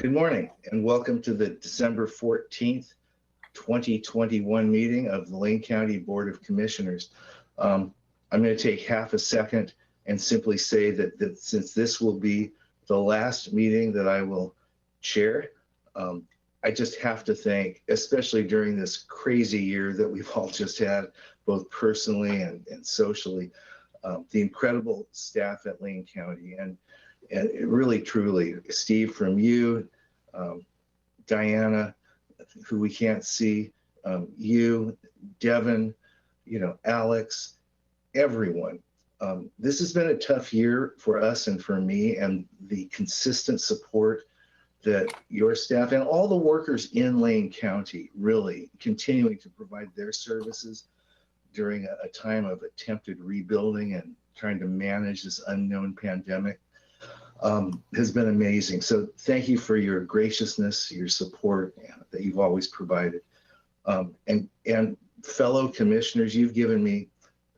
Good morning and welcome to the December 14th, 2021 meeting of the Lane County Board of Commissioners. I'm going to take half a second and simply say that since this will be the last meeting that I will chair, I just have to thank, especially during this crazy year that we've all just had, both personally and socially, the incredible staff at Lane County. And really, truly, Steve, from you, Diana, who we can't see, you, Devin, Alex, everyone. This has been a tough year for us and for me, and the consistent support that your staff and all the workers in Lane County really continuing to provide their services during a time of attempted rebuilding and trying to manage this unknown pandemic has been amazing. So thank you for your graciousness, your support that you've always provided. And fellow commissioners, you've given me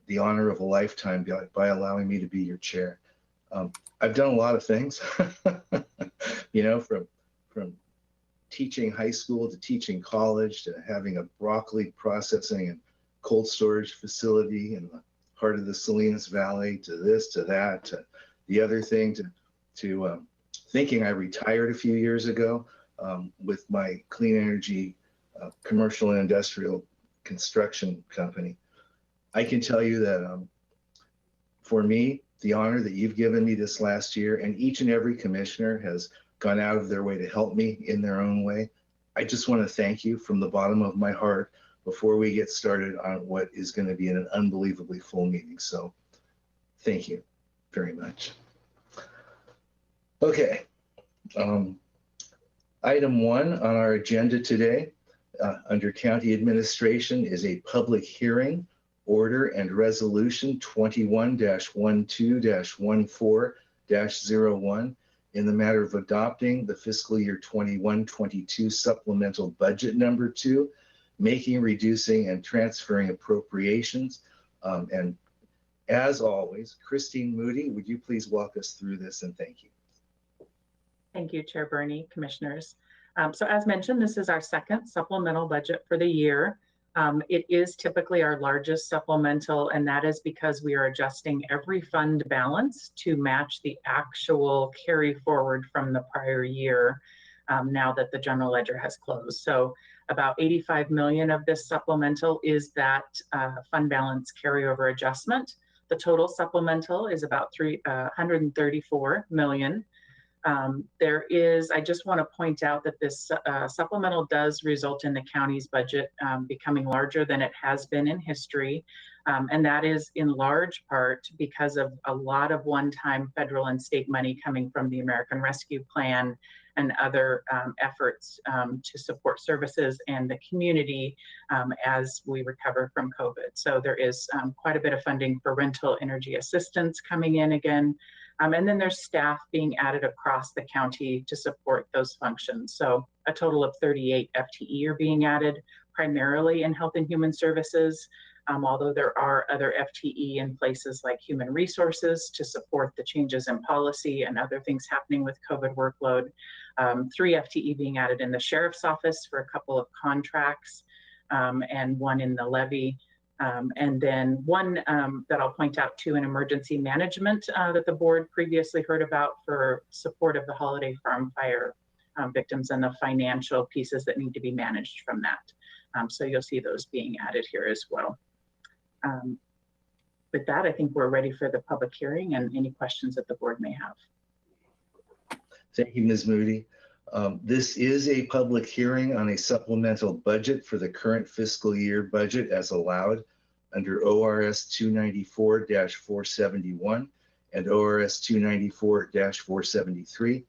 the honor of a lifetime by allowing me to be your chair. I've done a lot of things, from teaching high school to teaching college to having a broccoli processing and cold storage facility in the heart of the Salinas Valley, to this, to that, to the other thing, to thinking I retired a few years ago with my clean energy commercial and industrial construction company. I can tell you that for me, the honor that you've given me this last year, and each and every commissioner has gone out of their way to help me in their own way. I just want to thank you from the bottom of my heart before we get started on what is going to be an unbelievably full meeting. So thank you very much. Okay. Item 1 on our agenda today under County Administration is a public hearing, order, and resolution 21-12-14-01 in the matter of adopting the fiscal year 21-22 supplemental budget number 2, making, reducing, and transferring appropriations. And as always, Christine Moody, would you please walk us through this, and thank you. Thank you, Chair Bernie, Commissioners. So as mentioned, this is our second supplemental budget for the year. It is typically our largest supplemental, and that is because we are adjusting every fund balance to match the actual carry forward from the prior year now that the general ledger has closed. So about 85 million of this supplemental is that fund balance carryover adjustment. The total supplemental is about 134 million. I just want to point out that this supplemental does result in the county's budget becoming larger than it has been in history. And that is in large part because of a lot of one-time federal and state money coming from the American Rescue Plan and other efforts to support services and the community as we recover from COVID. So there is quite a bit of funding for rental energy assistance coming in again. And then there's staff being added across the county to support those functions. So a total of 38 FTE are being added, primarily in health and human services, although there are other FTE in places like human resources to support the changes in policy and other things happening with COVID workload. 3 FTE being added in the sheriff's office for a couple of contracts, and 1 in the levy. And then 1 that I'll point out to in emergency management that the board previously heard about for support of the Holiday Farm fire victims and the financial pieces that need to be managed from that. So you'll see those being added here as well. With that, I think we're ready for the public hearing and any questions that the board may have. Thank you, Ms. Moody. This is a public hearing on a supplemental budget for the current fiscal year budget as allowed under ORS 294-471 and ORS 294-473.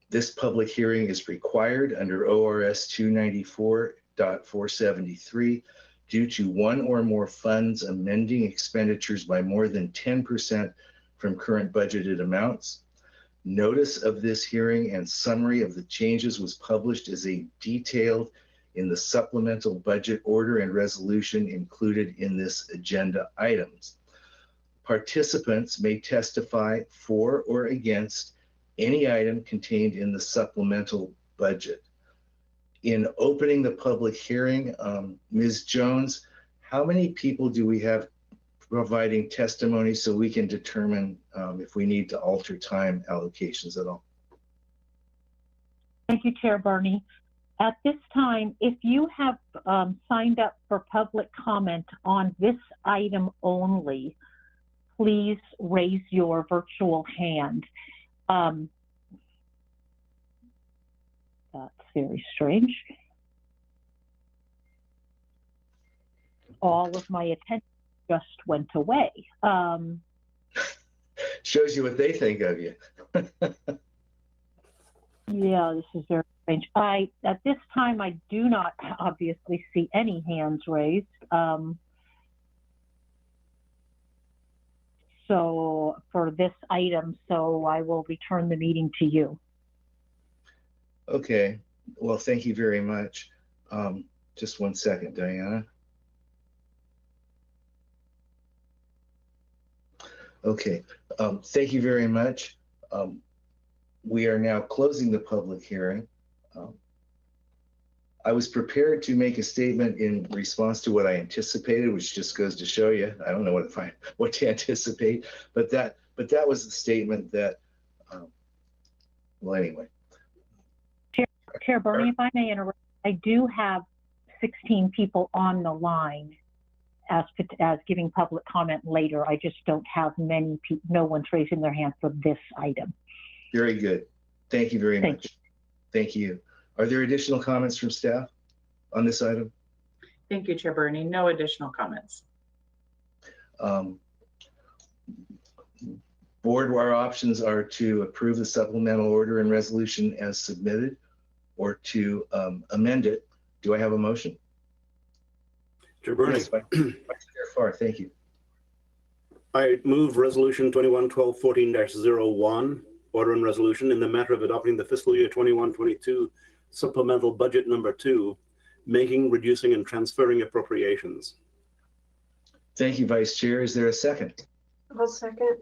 This public hearing is required under ORS 294.473 due to 1 or more funds amending expenditures by more than 10% from current budgeted amounts. Notice of this hearing and summary of the changes was published as a detailed in the supplemental budget order and resolution included in this agenda items. Participants may testify for or against any item contained in the supplemental budget. In opening the public hearing, Ms. Jones, how many people do we have providing testimony so we can determine if we need to alter time allocations at all? Thank you, Chair Bernie. At this time, if you have signed up for public comment on this item only, please raise your virtual hand. That's very strange. All of my attention just went away. Shows you what they think of you. Yeah, this is very strange. At this time, I do not obviously see any hands raised. So for this item, so I will return the meeting to you. Okay, well, thank you very much. Just one second, Diana. Okay, thank you very much. We are now closing the public hearing. I was prepared to make a statement in response to what I anticipated, which just goes to show you, I don't know what to anticipate, but that was the statement that, well, anyway. Chair Bernie, if I may interrupt, I do have 16 people on the line as giving public comment later. I just don't have many people, no one's raising their hand for this item. Very good. Thank you very much. Thank you. Are there additional comments from staff on this item? Thank you, Chair Bernie. No additional comments. Board, our options are to approve the supplemental order and resolution as submitted or to amend it. Do I have a motion? Chair Bernie. Yes, Vice Chair Farr, thank you. I move resolution 21-12-14-01, order and resolution in the matter of adopting the fiscal year 21-22 supplemental budget number 2, making, reducing, and transferring appropriations. Thank you, Vice Chair. Is there a second? I'll second.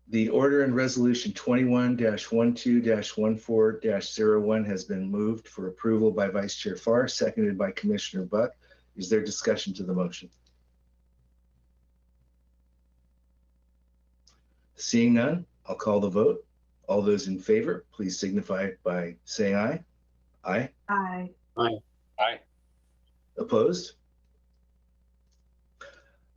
The order and resolution 21-12-14-01 has been moved for approval by Vice Chair Farr, seconded by Commissioner Buck. Is there discussion to the motion? Seeing none, I'll call the vote. All those in favor, please signify by saying aye. Aye. Aye. Aye. Aye. Opposed?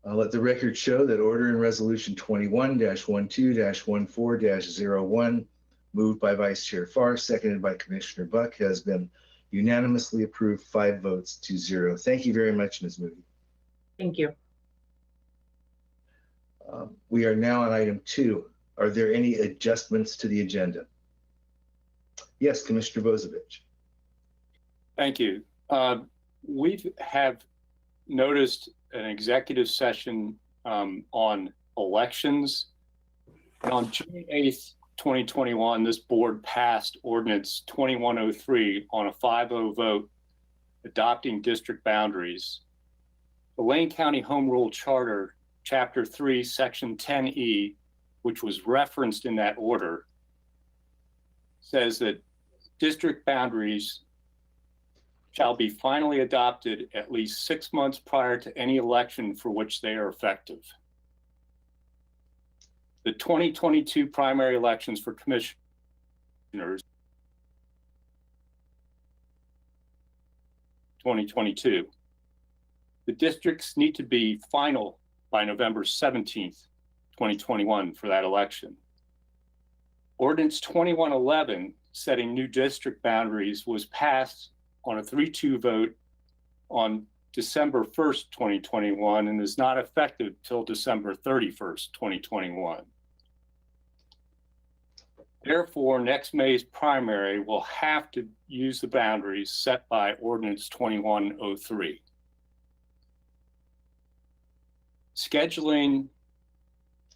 I'll let the record show that order and resolution 21-12-14-01, moved by Vice Chair Farr, seconded by Commissioner Buck, has been unanimously approved, 5 votes to 0. Thank you very much, Ms. Moody. Thank you. We are now on item 2. Are there any adjustments to the agenda? Yes, Commissioner Bozovich. Thank you. We have noticed an executive session on elections. And on June 8th, 2021, this board passed Ordinance 2103 on a 5-0 vote adopting district boundaries. The Lane County Home Rule Charter, Chapter 3, Section 10E, which was referenced in that order, says that district boundaries shall be finally adopted at least 6 months prior to any election for which they are effective. The 2022 primary elections for commissioners (2022). The districts need to be final by November 17th, 2021 for that election. Ordinance 2111, setting new district boundaries, was passed on a 3-2 vote on December 1st, 2021, and is not effective till December 31st, 2021. Therefore, next May's primary will have to use the boundaries set by Ordinance 2103. Scheduling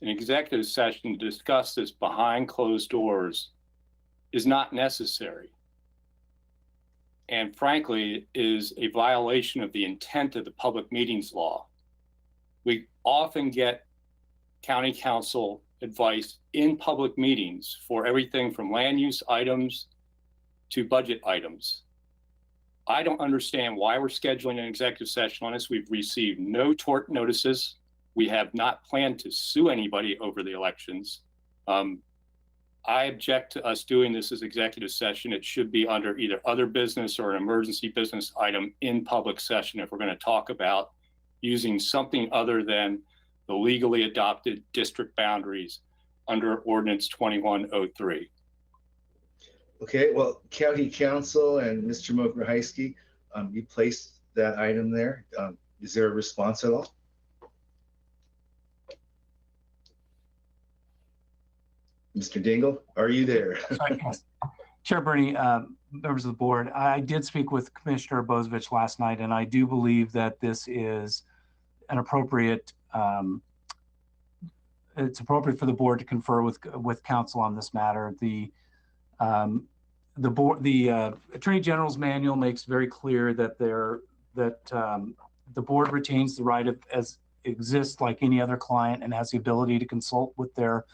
an executive session to discuss this behind closed doors is not necessary, and frankly is a violation of the intent of the public meetings law. We often get county council advice in public meetings for everything from land use items to budget items. I don't understand why we're scheduling an executive session on this. We've received no tort notices. We have not planned to sue anybody over the elections. I object to us doing this as executive session. It should be under either other business or an emergency business item in public session if we're going to talk about using something other than the legally adopted district boundaries under Ordinance 2103. Okay, well, County Council and Mr. Mokrahysky, you placed that item there. Is there a response at all? Mr. Dingle, are you there? Sorry, yes. Chair Bernie, members of the board, I did speak with Commissioner Bozovich last night, and I do believe that this is an appropriate, it's appropriate for the board to confer with council on this matter. The Attorney General's manual makes very clear that the board retains the right as exists like any other client and has the ability to consult with their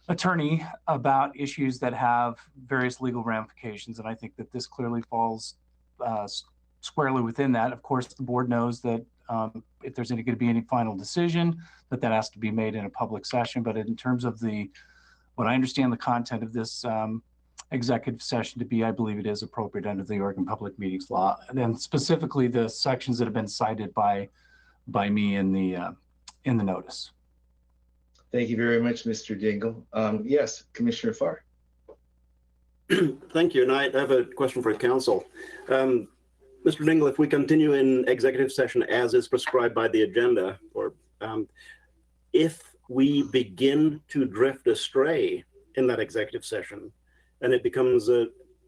attorney about issues that have various legal ramifications. And I think that this clearly falls squarely within that. Of course, the board knows that if there's going to be any final decision, that has to be made in a public session. But in terms of what I understand the content of this executive session to be, I believe it is appropriate under the Oregon Public Meetings Law, and then specifically the sections that have been cited by me in the notice. Thank you very much, Mr. Dingle. Yes, Commissioner Farr. Thank you. And I have a question for council. Mr. Dingle, if we continue in executive session as is prescribed by the agenda, or if we begin to drift astray in that executive session, and it becomes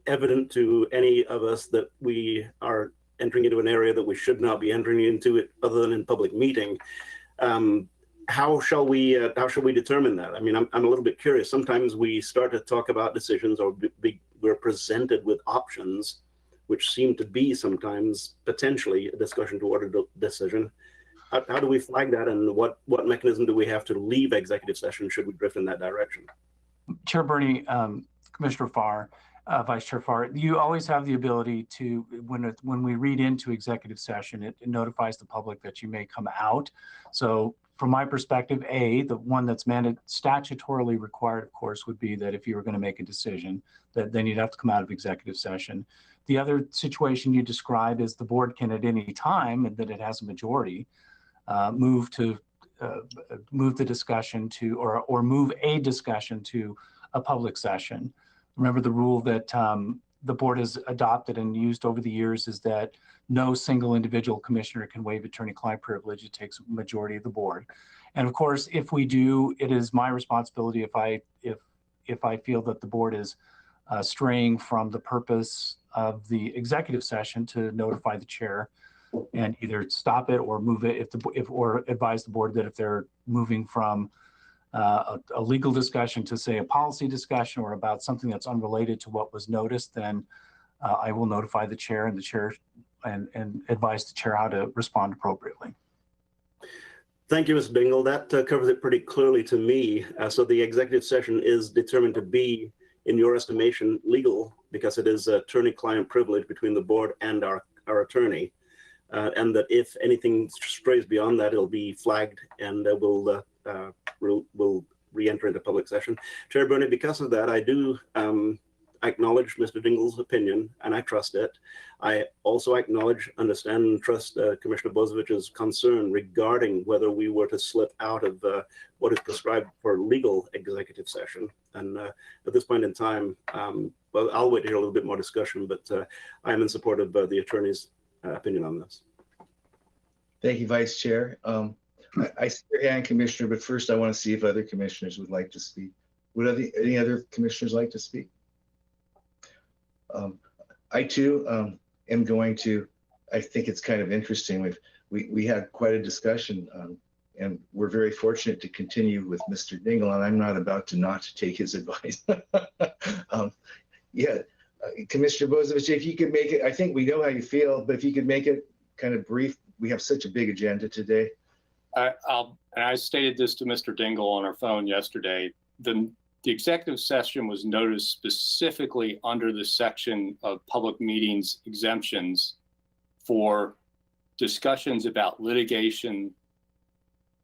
evident to any of us that we are entering into an area that we should not be entering into it other than in public meeting, how shall we determine that? I mean, I'm a little bit curious. Sometimes we start to talk about decisions, or we're presented with options, which seem to be sometimes potentially a discussion toward a decision. How do we flag that, and what mechanism do we have to leave executive session should we drift in that direction? Chair Bernie, Commissioner Farr, Vice Chair Farr, you always have the ability to, when we read into executive session, it notifies the public that you may come out. So from my perspective, the one that's statutorily required, of course, would be that if you were going to make a decision, that then you'd have to come out of executive session. The other situation you describe is the board can at any time, and that it has a majority, move the discussion to, or move a discussion to a public session. Remember, the rule that the board has adopted and used over the years is that no single individual commissioner can waive attorney-client privilege. It takes a majority of the board. And of course, if we do, it is my responsibility if I feel that the board is straying from the purpose of the executive session, to notify the chair and either stop it or move it, or advise the board that if they're moving from a legal discussion to, say, a policy discussion or about something that's unrelated to what was noticed, then I will notify the chair, and the chair and advise the chair how to respond appropriately. Thank you, Mr. Dingle. That covers it pretty clearly to me. So the executive session is determined to be, in your estimation, legal, because it is attorney-client privilege between the board and our attorney. And that if anything strays beyond that, it'll be flagged, and we'll re-enter into public session. Chair Bernie, because of that, I do acknowledge Mr. Dingle's opinion, and I trust it. I also acknowledge, understand, and trust Commissioner Bozovich's concern regarding whether we were to slip out of what is prescribed for legal executive session. And at this point in time, well, I'll wait to hear a little bit more discussion, but I am in support of the attorney's opinion on this. Thank you, Vice Chair. I see your hand, Commissioner, but first I want to see if other commissioners would like to speak. Would any other commissioners like to speak? I too am going to. I think it's kind of interesting. We had quite a discussion, and we're very fortunate to continue with Mr. Dingle, and I'm not about to not take his advice. Yeah, Commissioner Bozovich, if you could make it, I think we know how you feel, but if you could make it kind of brief. We have such a big agenda today. I stated this to Mr. Dingle on our phone yesterday. The executive session was noticed specifically under the section of public meetings exemptions for discussions about litigation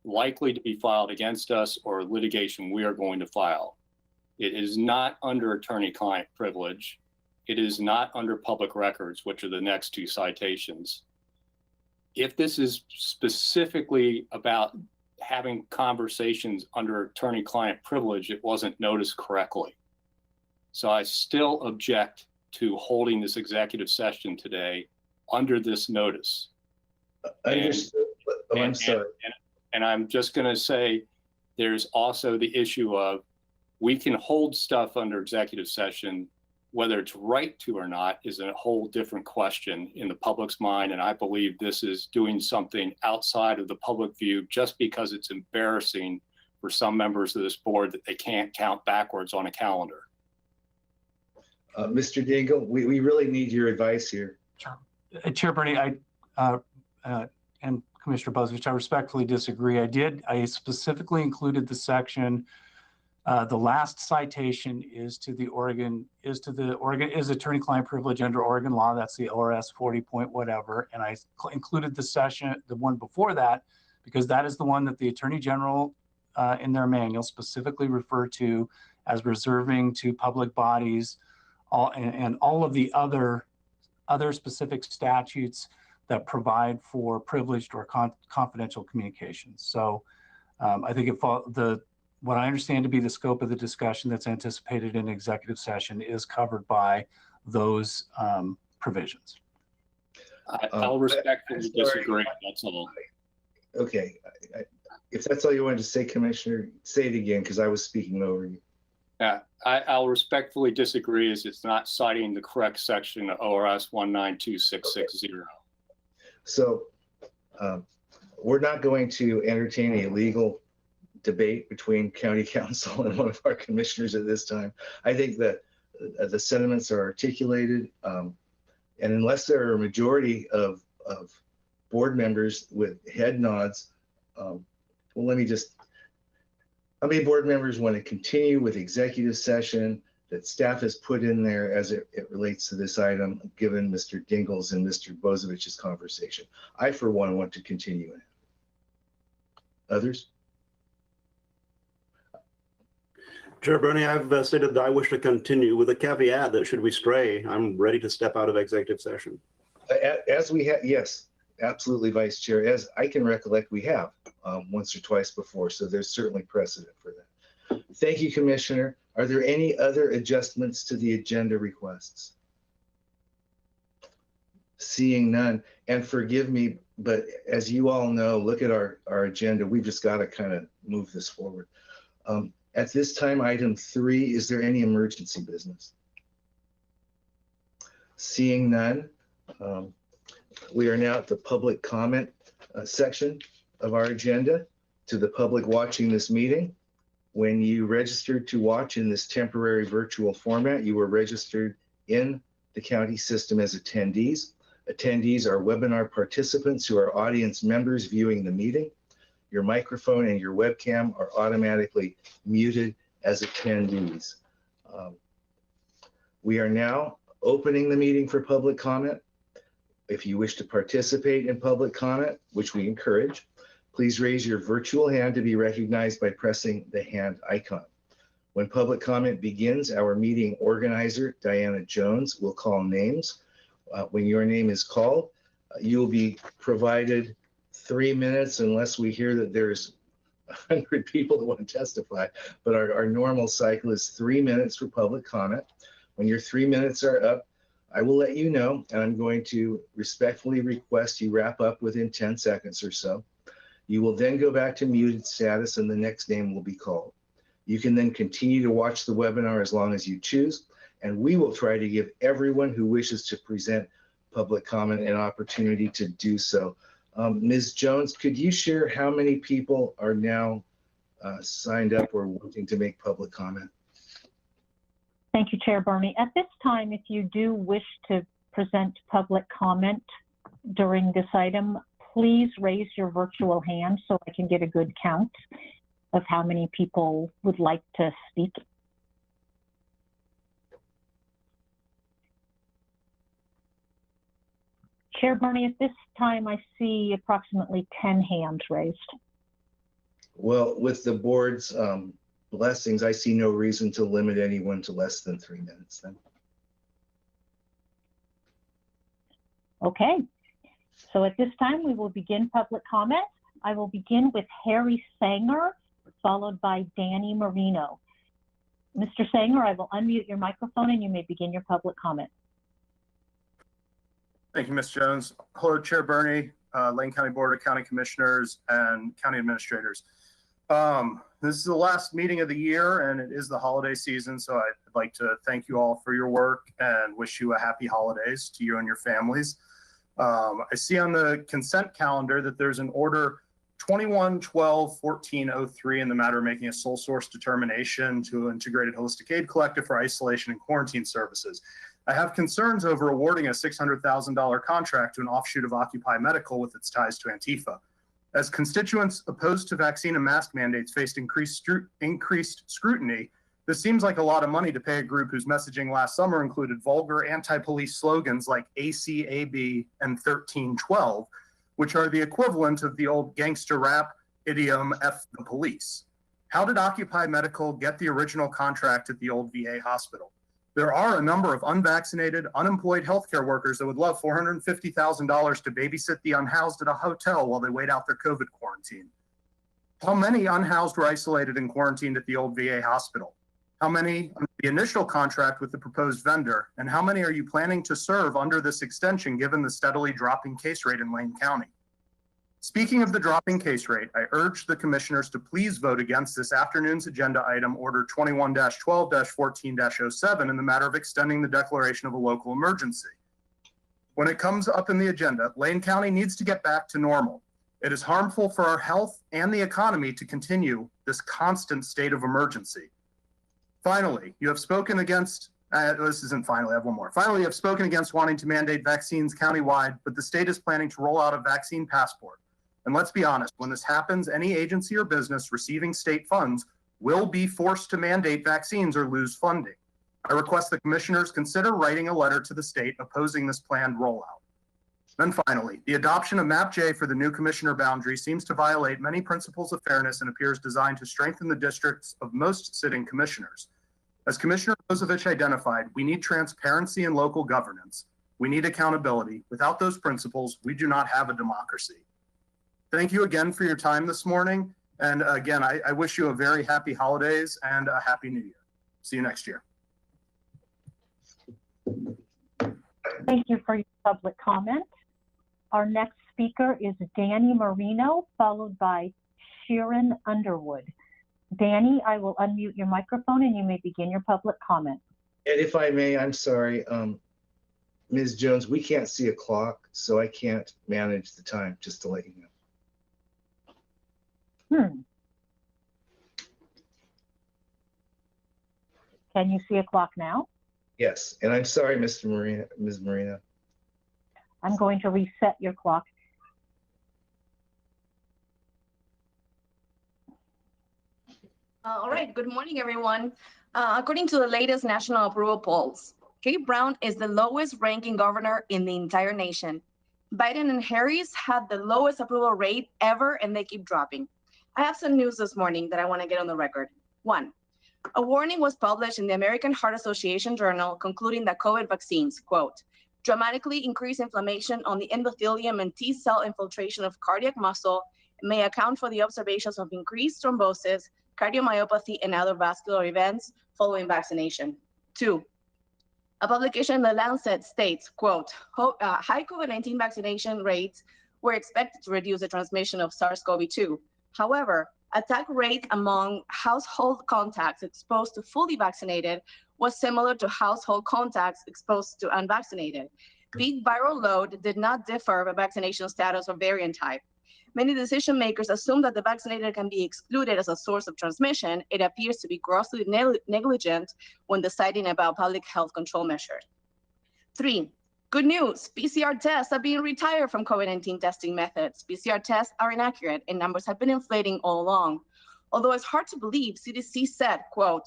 likely to be filed against us or litigation we are going to file. It is not under attorney-client privilege. It is not under public records, which are the next two citations. If this is specifically about having conversations under attorney-client privilege, it wasn't noticed correctly. So I still object to holding this executive session today under this notice. Understood. I'm sorry. And I'm just going to say there's also the issue of we can hold stuff under executive session. Whether it's right to or not is a whole different question in the public's mind. And I believe this is doing something outside of the public view just because it's embarrassing for some members of this board that they can't count backwards on a calendar. Mr. Dingle, we really need your advice here. Chair Bernie, and Commissioner Bozovich, I respectfully disagree. I specifically included the section. The last citation is attorney-client privilege under Oregon law. That's the ORS 40 point whatever. And I included the one before that, because that is the one that the Attorney General in their manual specifically referred to as reserving to public bodies and all of the other specific statutes that provide for privileged or confidential communications. So I think what I understand to be the scope of the discussion that's anticipated in executive session is covered by those provisions. I'll respectfully disagree. That's all. Okay. If that's all you wanted to say, Commissioner, say it again, because I was speaking over you. Yeah, I'll respectfully disagree as it's not citing the correct section of ORS 192660. So we're not going to entertain a legal debate between county council and one of our commissioners at this time. I think that the sentiments are articulated, and unless there are a majority of board members with head nods, well, how many board members want to continue with executive session that staff has put in there as it relates to this item, given Mr. Dingle's and Mr. Bozovich's conversation? I, for one, want to continue it. Others? Chair Bernie, I've stated that I wish to continue with a caveat that should we stray, I'm ready to step out of executive session. As we have, yes, absolutely, Vice Chair. As I can recollect, we have once or twice before, so there's certainly precedent for that. Thank you, Commissioner. Are there any other adjustments to the agenda requests? Seeing none, and forgive me, but as you all know, look at our agenda. We've just got to kind of move this forward. At this time, item 3, is there any emergency business? Seeing none, we are now at the public comment section of our agenda. To the public watching this meeting, when you registered to watch in this temporary virtual format, you were registered in the county system as attendees. Attendees are webinar participants who are audience members viewing the meeting. Your microphone and your webcam are automatically muted as attendees. We are now opening the meeting for public comment. If you wish to participate in public comment, which we encourage, please raise your virtual hand to be recognized by pressing the hand icon. When public comment begins, our meeting organizer, Diana Jones, will call names. When your name is called, you will be provided 3 minutes unless we hear that there's 100 people that want to testify, but our normal cycle is 3 minutes for public comment. When your 3 minutes are up, I will let you know, and I'm going to respectfully request you wrap up within 10 seconds or so. You will then go back to muted status and the next name will be called. You can then continue to watch the webinar as long as you choose, and we will try to give everyone who wishes to present public comment an opportunity to do so. Ms. Jones, could you share how many people are now signed up or wanting to make public comment? Thank you, Chair Bernie. At this time, if you do wish to present public comment during this item, please raise your virtual hand so I can get a good count of how many people would like to speak. Chair Bernie, at this time, I see approximately 10 hands raised. Well, with the board's blessings, I see no reason to limit anyone to less than 3 minutes then. Okay, so at this time, we will begin public comment. I will begin with Harry Sanger, followed by Danny Marino. Mr. Sanger, I will unmute your microphone and you may begin your public comment. Thank you, Ms. Jones. Hello, Chair Bernie, Lane County Board of County Commissioners, and County Administrators. This is the last meeting of the year and it is the holiday season, so I'd like to thank you all for your work and wish you a happy holidays to you and your families. I see on the consent calendar that there's an order 21-12-1403 in the matter of making a sole source determination to Integrated Holistic Aid Collective for isolation and quarantine services. I have concerns over awarding a $600,000 contract to an offshoot of Occupy Medical with its ties to Antifa. As constituents opposed to vaccine and mask mandates faced increased scrutiny, this seems like a lot of money to pay a group whose messaging last summer included vulgar anti-police slogans like ACAB and 1312, which are the equivalent of the old gangster rap idiom F the police. How did Occupy Medical get the original contract at the old VA hospital? There are a number of unvaccinated, unemployed healthcare workers that would love $450,000 to babysit the unhoused at a hotel while they wait out their COVID quarantine. How many unhoused were isolated and quarantined at the old VA hospital? How many under the initial contract with the proposed vendor? And how many are you planning to serve under this extension given the steadily dropping case rate in Lane County? Speaking of the dropping case rate, I urge the commissioners to please vote against this afternoon's agenda item, Order 21-12-14-07, in the matter of extending the declaration of a local emergency. When it comes up in the agenda, Lane County needs to get back to normal. It is harmful for our health and the economy to continue this constant state of emergency. Finally, you have spoken against, this isn't finally, I have one more. Finally, you have spoken against wanting to mandate vaccines countywide, but the state is planning to roll out a vaccine passport. And let's be honest, when this happens, any agency or business receiving state funds will be forced to mandate vaccines or lose funding. I request the commissioners consider writing a letter to the state opposing this planned rollout. Then finally, the adoption of MAP-J for the new commissioner boundary seems to violate many principles of fairness and appears designed to strengthen the districts of most sitting commissioners. As Commissioner Bozovich identified, we need transparency in local governance. We need accountability. Without those principles, we do not have a democracy. Thank you again for your time this morning. And again, I wish you a very happy holidays and a happy new year. See you next year. Thank you for your public comment. Our next speaker is Danny Marino, followed by Sharon Underwood. Danny, I will unmute your microphone and you may begin your public comment. And if I may, I'm sorry, Ms. Jones, we can't see a clock, so I can't manage the time, just to let you know. Can you see a clock now? Yes, and I'm sorry, Ms. Marino. I'm going to reset your clock. All right, good morning, everyone. According to the latest national approval polls, Jay Brown is the lowest ranking governor in the entire nation. Biden and Harris had the lowest approval rate ever, and they keep dropping. I have some news this morning that I want to get on the record. One, a warning was published in the American Heart Association journal concluding that COVID vaccines, quote, dramatically increase inflammation on the endothelium and T-cell infiltration of cardiac muscle and may account for the observations of increased thrombosis, cardiomyopathy, and other vascular events following vaccination. Two, a publication in The Lancet states, quote, high COVID-19 vaccination rates were expected to reduce the transmission of SARS-CoV-2. However, attack rate among household contacts exposed to fully vaccinated was similar to household contacts exposed to unvaccinated. Peak viral load did not differ by vaccination status or variant type. Many decision makers assume that the vaccinated can be excluded as a source of transmission. It appears to be grossly negligent when deciding about public health control measures. Three, Good news, PCR tests are being retired from COVID-19 testing methods. PCR tests are inaccurate and numbers have been inflating all along. Although it's hard to believe, CDC said, quote,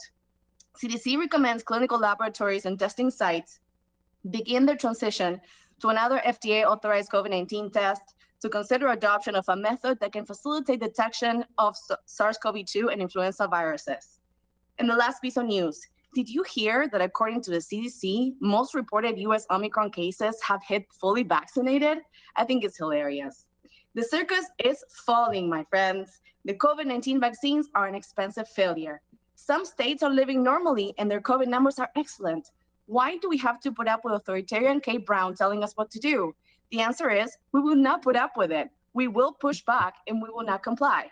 CDC recommends clinical laboratories and testing sites begin their transition to another FDA-authorized COVID-19 test to consider adoption of a method that can facilitate detection of SARS-CoV-2 and influenza viruses. And the last piece of news, did you hear that according to the CDC, most reported US Omicron cases have hit fully vaccinated? I think it's hilarious. The circus is falling, my friends. The COVID-19 vaccines are an expensive failure. Some states are living normally and their COVID numbers are excellent. Why do we have to put up with authoritarian Kate Brown telling us what to do? The answer is, we will not put up with it. We will push back and we will not comply.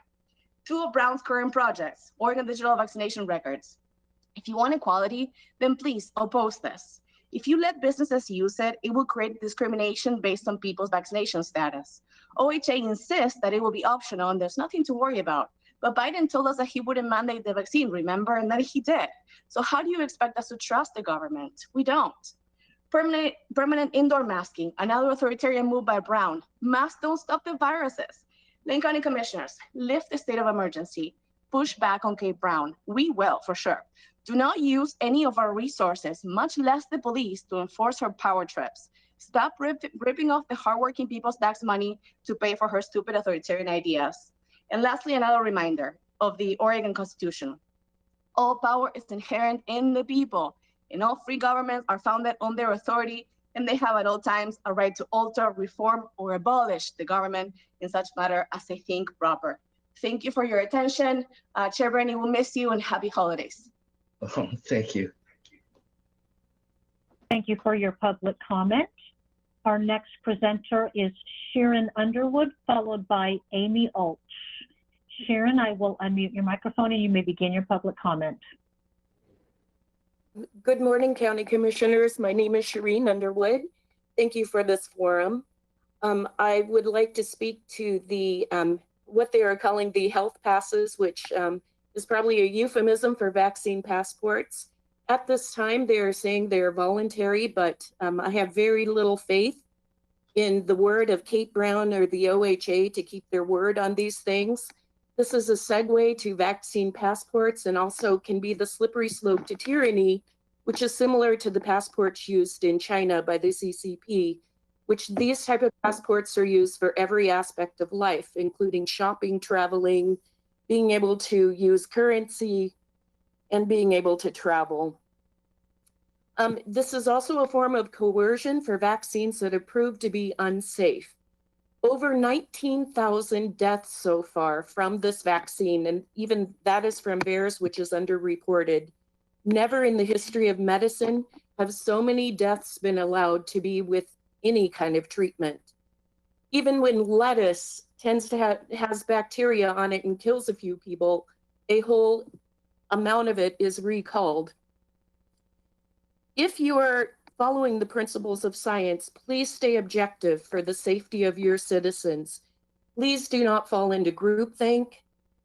Two of Brown's current projects, Oregon digital vaccination records. If you want equality, then please oppose this. If you let businesses use it, it will create discrimination based on people's vaccination status. OHA insists that it will be optional and there's nothing to worry about. But Biden told us that he wouldn't mandate the vaccine, remember? And then he did. So how do you expect us to trust the government? We don't. Permanent indoor masking, another authoritarian move by Brown. Masks don't stop the viruses. Lane County commissioners, lift the state of emergency. Push back on Kate Brown. We will, for sure. Do not use any of our resources, much less the police, to enforce her power trips. Stop ripping off the hardworking people's tax money to pay for her stupid authoritarian ideas. And lastly, another reminder of the Oregon Constitution. All power is inherent in the people, and all free governments are founded on their authority, and they have at all times a right to alter, reform, or abolish the government in such matter as they think proper. Thank you for your attention. Chair Bernie will miss you, and happy holidays. Oh, thank you. Thank you for your public comment. Our next presenter is Sharon Underwood, followed by Amy Ulch. Sharon, I will unmute your microphone and you may begin your public comment. Good morning, County Commissioners. My name is Shireen Underwood. Thank you for this forum. I would like to speak to the what they are calling the health passes, which is probably a euphemism for vaccine passports. At this time, they are saying they are voluntary, but I have very little faith in the word of Kate Brown or the OHA to keep their word on these things. This is a segue to vaccine passports and also can be the slippery slope to tyranny, which is similar to the passports used in China by the CCP, which these type of passports are used for every aspect of life, including shopping, traveling, being able to use currency, and being able to travel. This is also a form of coercion for vaccines that have proved to be unsafe. Over 19,000 deaths so far from this vaccine, and even that is from VAERS, which is underreported. Never in the history of medicine have so many deaths been allowed to be with any kind of treatment. Even when lettuce tends to has bacteria on it and kills a few people, a whole amount of it is recalled. If you are following the principles of science, please stay objective for the safety of your citizens. Please do not fall into groupthink,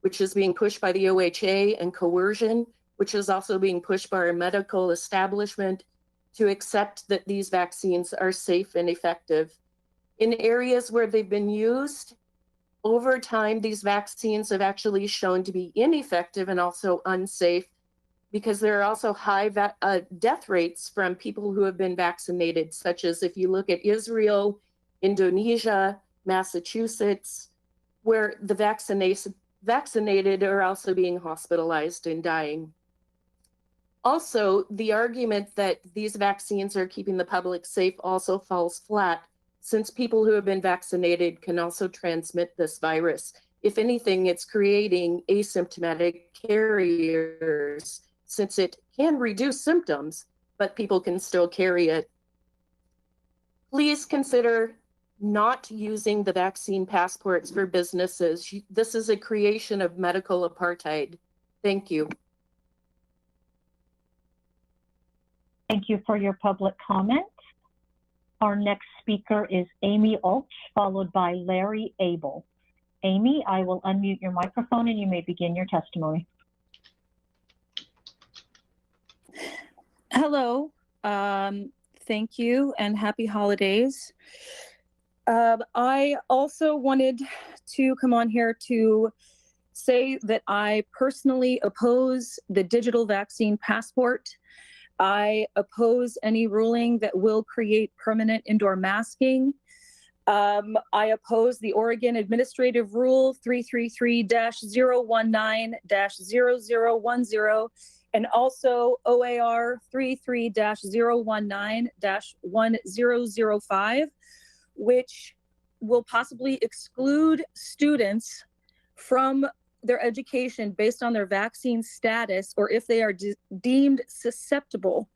which is being pushed by the OHA, and coercion, which is also being pushed by our medical establishment to accept that these vaccines are safe and effective. In areas where they've been used, over time, these vaccines have actually shown to be ineffective and also unsafe, because there are also high death rates from people who have been vaccinated, such as if you look at Israel, Indonesia, Massachusetts, where the vaccinated are also being hospitalized and dying. Also, the argument that these vaccines are keeping the public safe also falls flat, since people who have been vaccinated can also transmit this virus. If anything, it's creating asymptomatic carriers, since it can reduce symptoms, but people can still carry it. Please consider not using the vaccine passports for businesses. This is a creation of medical apartheid. Thank you. Thank you for your public comment. Our next speaker is Amy Ulch, followed by Larry Abel. Amy, I will unmute your microphone and you may begin your testimony. Hello. Thank you and happy holidays. I also wanted to come on here to say that I personally oppose the digital vaccine passport. I oppose any ruling that will create permanent indoor masking. I oppose the Oregon Administrative Rule 333-019-0010 and also OAR 33-019-1005, which will possibly exclude students from their education based on their vaccine status or if they are deemed susceptible.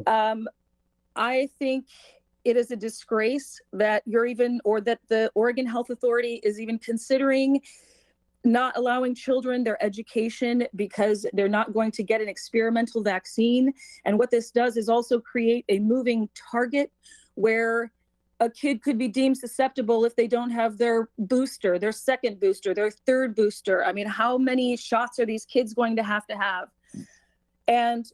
I think it is a disgrace that that the Oregon Health Authority is even considering not allowing children their education because they're not going to get an experimental vaccine. And what this does is also create a moving target where a kid could be deemed susceptible if they don't have their booster, their second booster, their third booster. I mean, how many shots are these kids going to have? And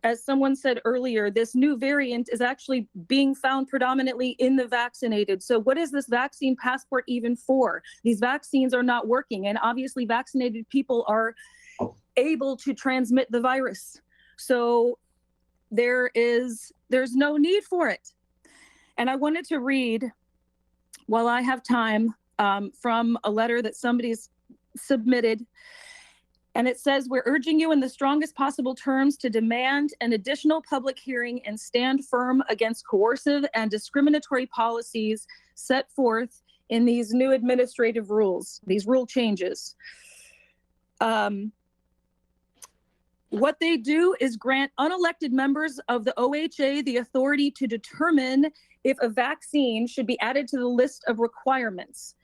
as someone said earlier, this new variant is actually being found predominantly in the vaccinated. So what is this vaccine passport even for? These vaccines are not working, and obviously vaccinated people are able to transmit the virus. So there's no need for it. And I wanted to read, while I have time, from a letter that somebody's submitted. And it says, we're urging you in the strongest possible terms to demand an additional public hearing and stand firm against coercive and discriminatory policies set forth in these new administrative rules, these rule changes. What they do is grant unelected members of the OHA the authority to determine if a vaccine should be added to the list of requirements,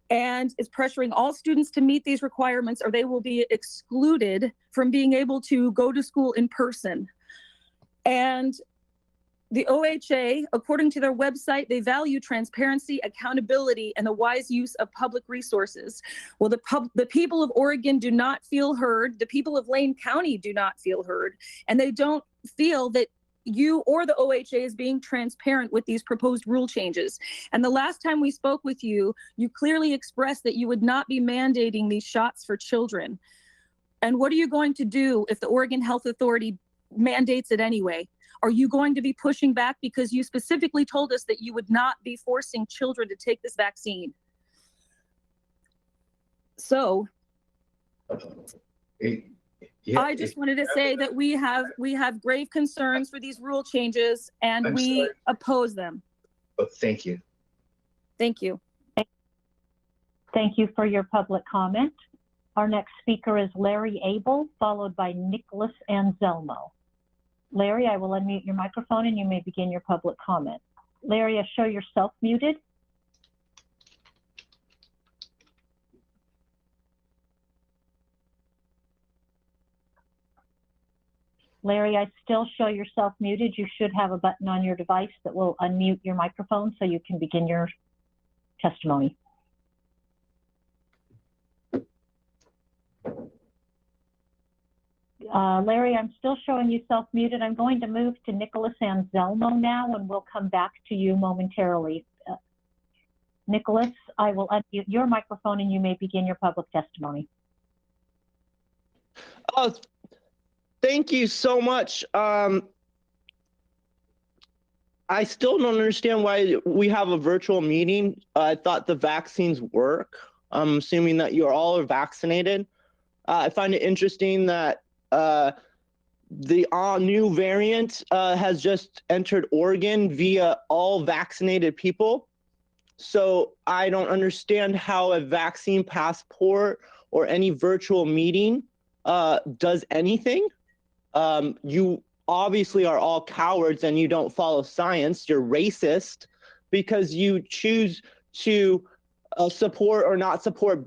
and is pressuring all students to meet these requirements or they will be excluded from being able to go to school in person. And the OHA, according to their website, they value transparency, accountability, and the wise use of public resources. Well, the people of Oregon do not feel heard. The people of Lane County do not feel heard. And they don't feel that you or the OHA is being transparent with these proposed rule changes. And the last time we spoke with you, you clearly expressed that you would not be mandating these shots for children. And what are you going to do if the Oregon Health Authority mandates it anyway? Are you going to be pushing back because you specifically told us that you would not be forcing children to take this vaccine? So I just wanted to say that we have grave concerns for these rule changes and we oppose them. Oh, thank you. Thank you. Thank you for your public comment. Our next speaker is Larry Abel, followed by Nicholas Anselmo. Larry, I will unmute your microphone and you may begin your public comment. Larry, show yourself muted. Larry, I still show yourself muted. You should have a button on your device that will unmute your microphone so you can begin your testimony. Larry, I'm still showing you self-muted. I'm going to move to Nicholas Anselmo now, and we'll come back to you momentarily. Nicholas, I will unmute your microphone, and you may begin your public testimony. Oh, thank you so much. I still don't understand why we have a virtual meeting. I thought the vaccines work. I'm assuming that you all are vaccinated. I find it interesting that the new variant has just entered Oregon via all vaccinated people. So I don't understand how a vaccine passport or any virtual meeting does anything. You obviously are all cowards and you don't follow science. You're racist because you choose to support or not support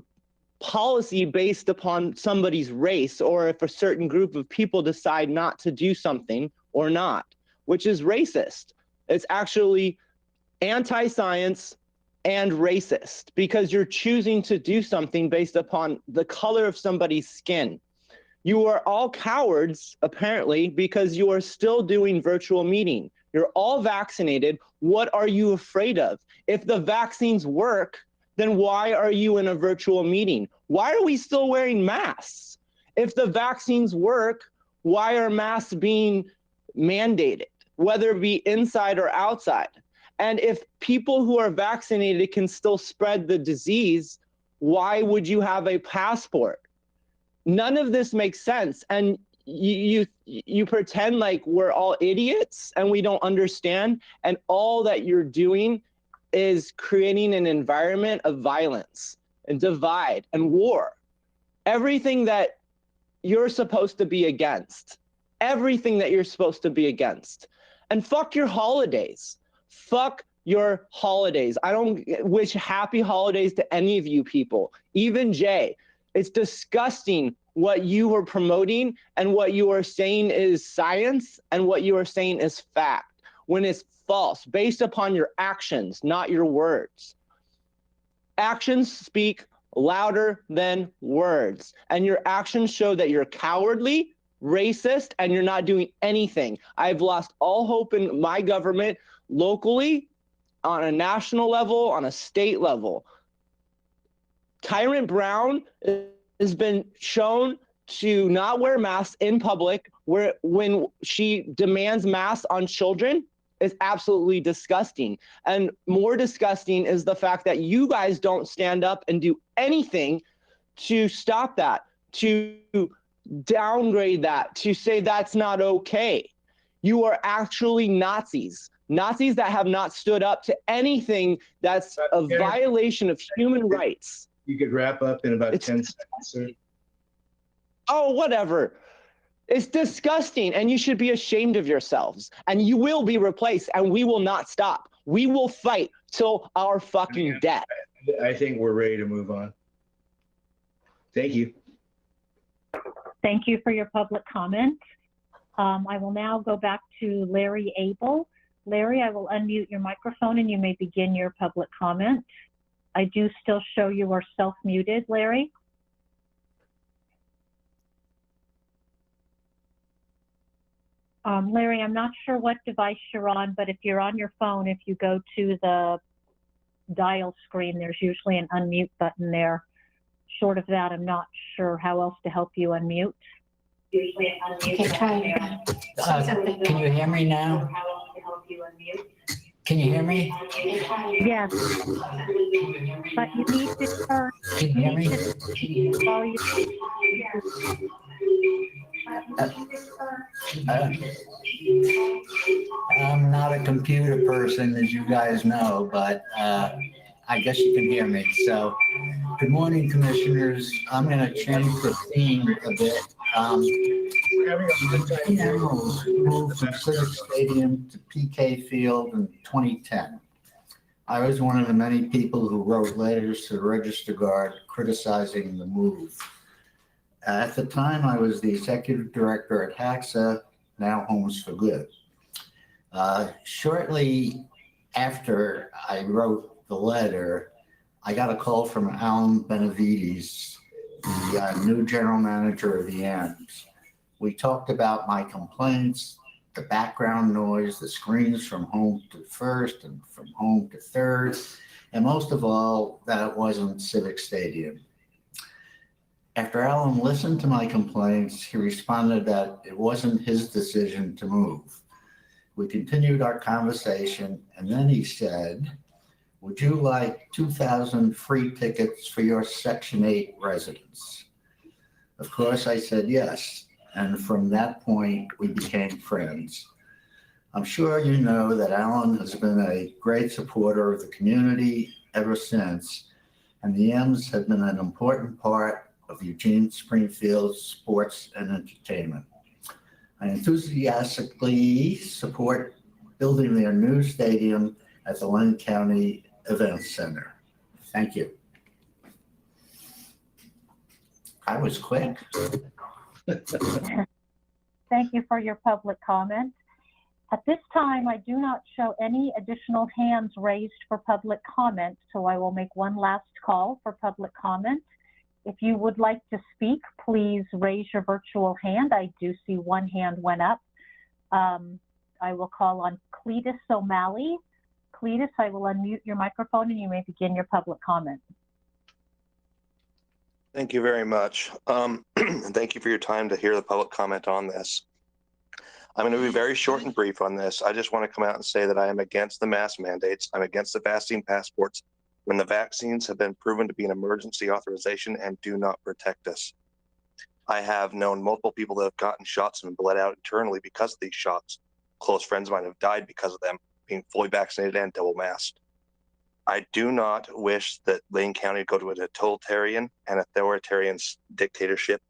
policy based upon somebody's race, or if a certain group of people decide not to do something or not, which is racist. It's actually anti-science and racist because you're choosing to do something based upon the color of somebody's skin. You are all cowards, apparently, because you are still doing virtual meeting. You're all vaccinated. What are you afraid of? If the vaccines work, then why are you in a virtual meeting? Why are we still wearing masks? If the vaccines work, why are masks being mandated, whether it be inside or outside? And if people who are vaccinated can still spread the disease, why would you have a passport? None of this makes sense. And you pretend like we're all idiots and we don't understand. And all that you're doing is creating an environment of violence and divide and war. Everything that you're supposed to be against. Everything that you're supposed to be against. And fuck your holidays. Fuck your holidays. I don't wish happy holidays to any of you people, even Jay. It's disgusting what you are promoting and what you are saying is science and what you are saying is fact, when it's false, based upon your actions, not your words. Actions speak louder than words, and your actions show that you're cowardly, racist, and you're not doing anything. I've lost all hope in my government locally, on a national level, on a state level. Tyrant Brown has been shown to not wear masks in public when she demands masks on children is absolutely disgusting. And more disgusting is the fact that you guys don't stand up and do anything to stop that, to downgrade that, to say that's not okay. You are actually Nazis. Nazis that have not stood up to anything that's a violation of human rights. You could wrap up in about 10 seconds, sir. Oh, whatever. It's disgusting, and you should be ashamed of yourselves. And you will be replaced, and we will not stop. We will fight till our fucking death. I think we're ready to move on. Thank you. Thank you for your public comment. I will now go back to Larry Abel. Larry, I will unmute your microphone and you may begin your public comment. I do still show you are self-muted, Larry. Larry, I'm not sure what device you're on, but if you're on your phone, if you go to the dial screen, there's usually an unmute button there. Short of that, I'm not sure how else to help you unmute. Usually an unmute Okay, can you hear me now? Can you hear me? Yes, but you need to turn. Can you hear me? I'm not a computer person, as you guys know, but I guess you can hear me. So, good morning, commissioners. I'm going to change the theme a bit. The Emeralds moved from Civic Stadium to PK Field in 2010. I was one of the many people who wrote letters to the Register Guard criticizing the move. At the time, I was the executive director at HACSA, now Homes for Good. Shortly after I wrote the letter, I got a call from Alan Benavides, the new general manager of the M's. We talked about my complaints, the background noise, the screens from home to first and from home to third, and most of all, that it wasn't Civic Stadium. After Alan listened to my complaints, he responded that it wasn't his decision to move. We continued our conversation, and then he said, "Would you like 2,000 free tickets for your Section 8 residents?" Of course, I said yes. And from that point, we became friends. I'm sure you know that Alan has been a great supporter of the community ever since, and the M's have been an important part of Eugene Springfield's sports and entertainment. I enthusiastically support building their new stadium at the Lynn County Events Center. Thank you. I was quick. Thank you for your public comment. At this time, I do not show any additional hands raised for public comment, so I will make one last call for public comment. If you would like to speak, please raise your virtual hand. I do see one hand went up. I will call on Cletus O'Malley. Cletus, I will unmute your microphone and you may begin your public comment. Thank you very much. And thank you for your time to hear the public comment on this. I'm going to be very short and brief on this. I just want to come out and say that I am against the mask mandates. I'm against the vaccine passports when the vaccines have been proven to be an emergency authorization and do not protect us. I have known multiple people that have gotten shots and bled out internally because of these shots. Close friends of mine have died because of them being fully vaccinated and double masked. I do not wish that Lane County go to a totalitarian and authoritarian dictatorship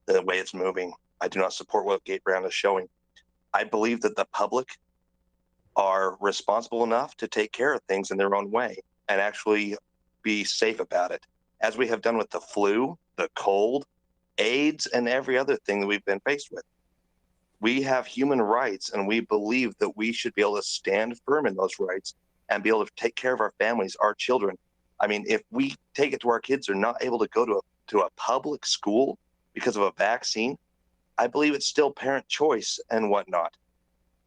the way it's moving. I do not support what Gate Brown is showing. I believe that the public are responsible enough to take care of things in their own way and actually be safe about it, as we have done with the flu, the cold, AIDS, and every other thing that we've been faced with. We have human rights, and we believe that we should be able to stand firm in those rights and be able to take care of our families, our children. I mean, if we take it to our kids are not able to go to a public school because of a vaccine, I believe it's still parent choice and whatnot.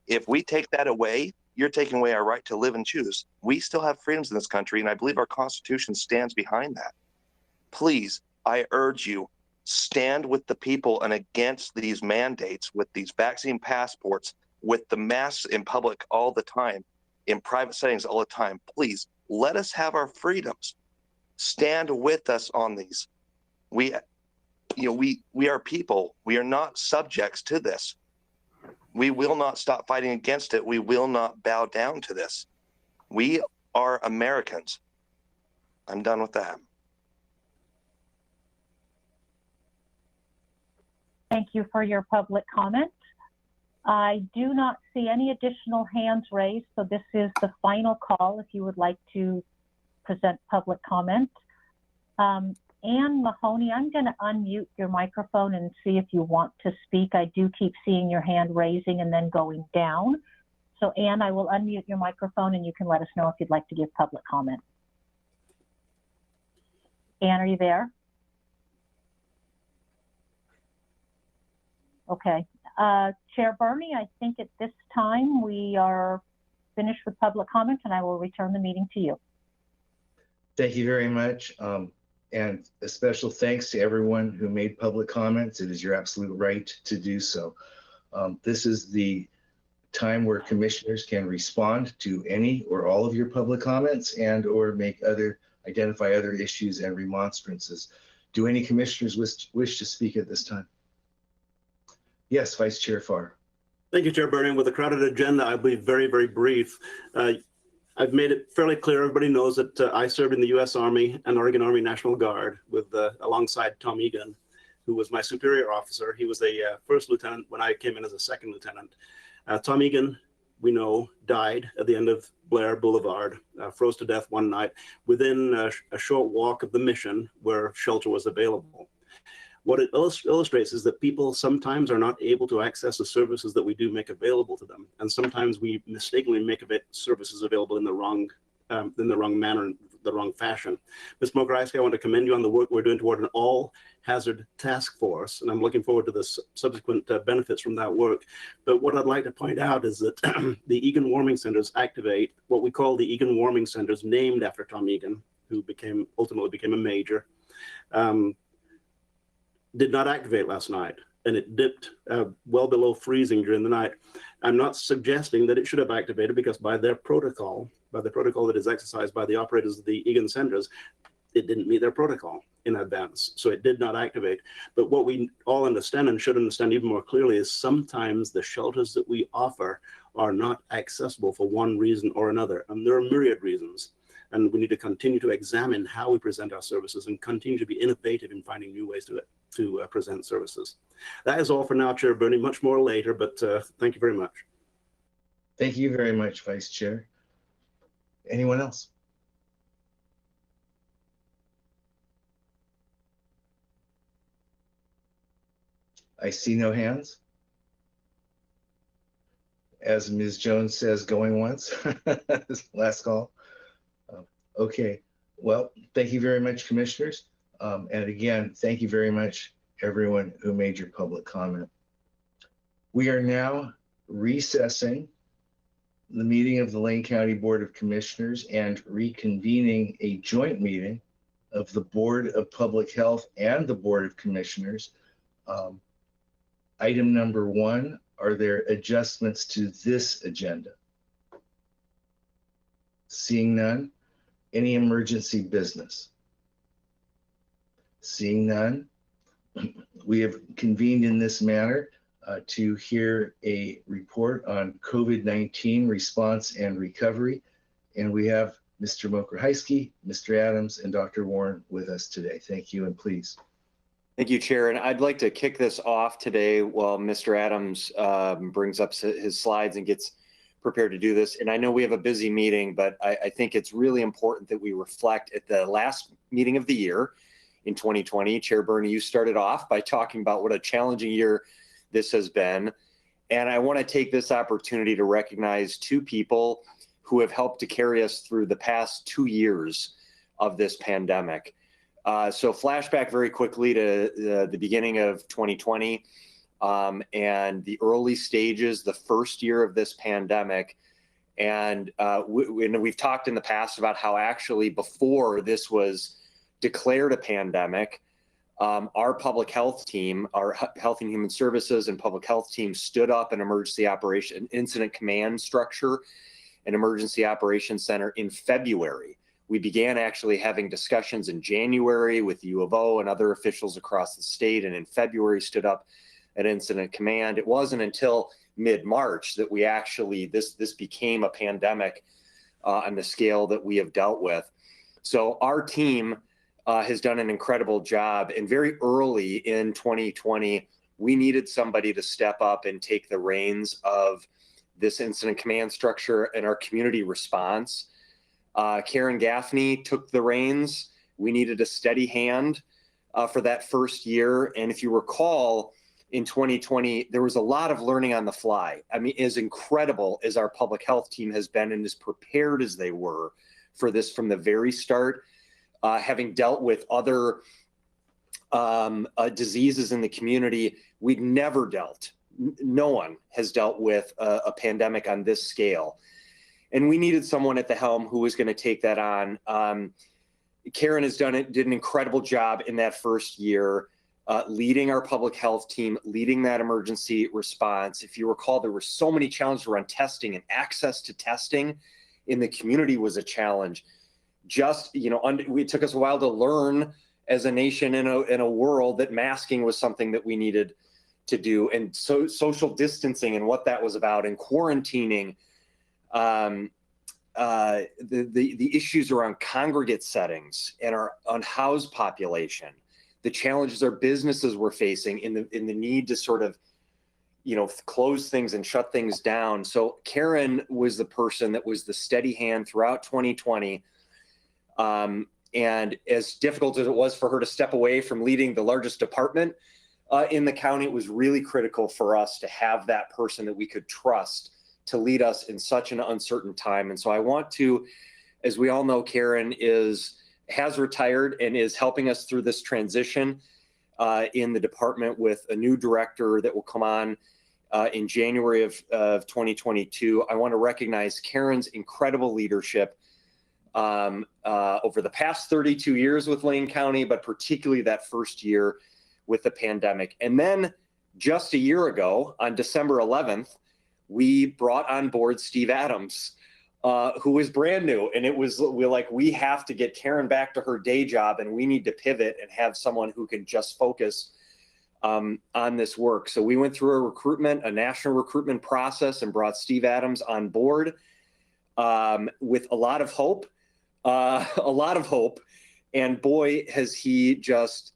If we take that away, you're taking away our right to live and choose. We still have freedoms in this country, and I believe our Constitution stands behind that. Please, I urge you, stand with the people and against these mandates with these vaccine passports, with the masks in public all the time, in private settings all the time. Please, let us have our freedoms. Stand with us on these. We are people. We are not subjects to this. We will not stop fighting against it. We will not bow down to this. We are Americans. I'm done with that. Thank you for your public comment. I do not see any additional hands raised, so this is the final call if you would like to present public comment. Anne Mahoney, I'm going to unmute your microphone and see if you want to speak. I do keep seeing your hand raising and then going down. So Anne, I will unmute your microphone and you can let us know if you'd like to give public comment. Anne, are you there? Okay. Chair Burney, I think at this time we are finished with public comment and I will return the meeting to you. Thank you very much. And a special thanks to everyone who made public comments. It is your absolute right to do so. This is the time where commissioners can respond to any or all of your public comments and or identify other issues and remonstrances. Do any commissioners wish to speak at this time? Yes, Vice Chair Farr. Thank you, Chair Burney. With a crowded agenda, I'll be very, very brief. I've made it fairly clear, everybody knows that I served in the U.S. Army and Oregon Army National Guard with alongside Tom Egan, who was my superior officer. He was a first lieutenant when I came in as a second lieutenant. Tom Egan, we know, died at the end of Blair Boulevard, froze to death one night within a short walk of the mission where shelter was available. What it illustrates is that people sometimes are not able to access the services that we do make available to them, and sometimes we mistakenly make services available in the wrong manner, the wrong fashion. Ms. Mograysky, I want to commend you on the work we're doing toward an all-hazard task force, and I'm looking forward to the subsequent benefits from that work. But what I'd like to point out is that the Egan Warming Centers activate what we call the Egan Warming Centers, named after Tom Egan, who ultimately became a major. Did not activate last night, and it dipped well below freezing during the night. I'm not suggesting that it should have activated, because by the protocol that is exercised by the operators of the Egan centers, it didn't meet their protocol in advance, so it did not activate. But what we all understand and should understand even more clearly is sometimes the shelters that we offer are not accessible for one reason or another, and there are myriad reasons. And we need to continue to examine how we present our services and continue to be innovative in finding new ways to present services. That is all for now, Chair Burney. Much more later, but thank you very much. Thank you very much, Vice Chair. Anyone else? I see no hands. As Ms. Jones says, going once. Last call. Okay, well, thank you very much, commissioners. And again, thank you very much, everyone who made your public comment. We are now recessing the meeting of the Lane County Board of Commissioners and reconvening a joint meeting of the Board of Public Health and the Board of Commissioners. Item number 1, are there adjustments to this agenda? Seeing none, any emergency business? Seeing none, we have convened in this manner to hear a report on COVID-19 response and recovery. And we have Mr. Mokrahysky, Mr. Adams, and Dr. Warren with us today. Thank you, and please. Thank you, Chair. And I'd like to kick this off today while Mr. Adams brings up his slides and gets prepared to do this. And I know we have a busy meeting, but I think it's really important that we reflect at the last meeting of the year in 2020. Chair Bernie, you started off by talking about what a challenging year this has been. And I want to take this opportunity to recognize 2 people who have helped to carry us through the past 2 years of this pandemic. So flashback very quickly to the beginning of 2020 and the early stages, the first year of this pandemic. And we've talked in the past about how actually before this was declared a pandemic, our public health team, our Health and Human Services and public health team stood up an emergency operation incident command structure, an emergency operations center in February. We began actually having discussions in January with U of O and other officials across the state, and in February stood up an incident command. It wasn't until mid-March that we actually, this became a pandemic on the scale that we have dealt with. So our team has done an incredible job, and very early in 2020, we needed somebody to step up and take the reins of this incident command structure and our community response. Karen Gaffney took the reins. We needed a steady hand for that first year. And if you recall, in 2020, there was a lot of learning on the fly. I mean, as incredible as our public health team has been and as prepared as they were for this from the very start, having dealt with other diseases in the community, we'd never dealt. No one has dealt with a pandemic on this scale. And we needed someone at the helm who was going to take that on. Karen did an incredible job in that first year, leading our public health team, leading that emergency response. If you recall, there were so many challenges around testing, and access to testing in the community was a challenge. It took us a while to learn as a nation in a world that masking was something that we needed to do, and so social distancing and what that was about, and quarantining, the issues around congregate settings and our unhoused population, the challenges our businesses were facing in the need to sort of, close things and shut things down. So Karen was the person that was the steady hand throughout 2020. And as difficult as it was for her to step away from leading the largest department in the county, it was really critical for us to have that person that we could trust to lead us in such an uncertain time. And so I want to, as we all know, Karen has retired and is helping us through this transition in the department with a new director that will come on in January of 2022. I want to recognize Karen's incredible leadership over the past 32 years with Lane County, but particularly that first year with the pandemic. And then just a year ago, on December 11th, we brought on board Steve Adams, who was brand new. And we have to get Karen back to her day job, and we need to pivot and have someone who can just focus on this work. So we went through a national recruitment process, and brought Steve Adams on board with a lot of hope. And boy, has he just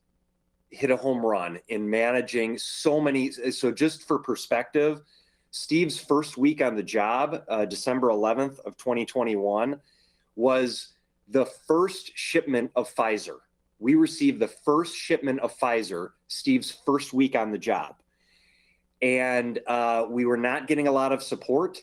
hit a home run in managing so many. So just for perspective, Steve's first week on the job, December 11th of 2021, was the first shipment of Pfizer. We received the first shipment of Pfizer, Steve's first week on the job. And we were not getting a lot of support.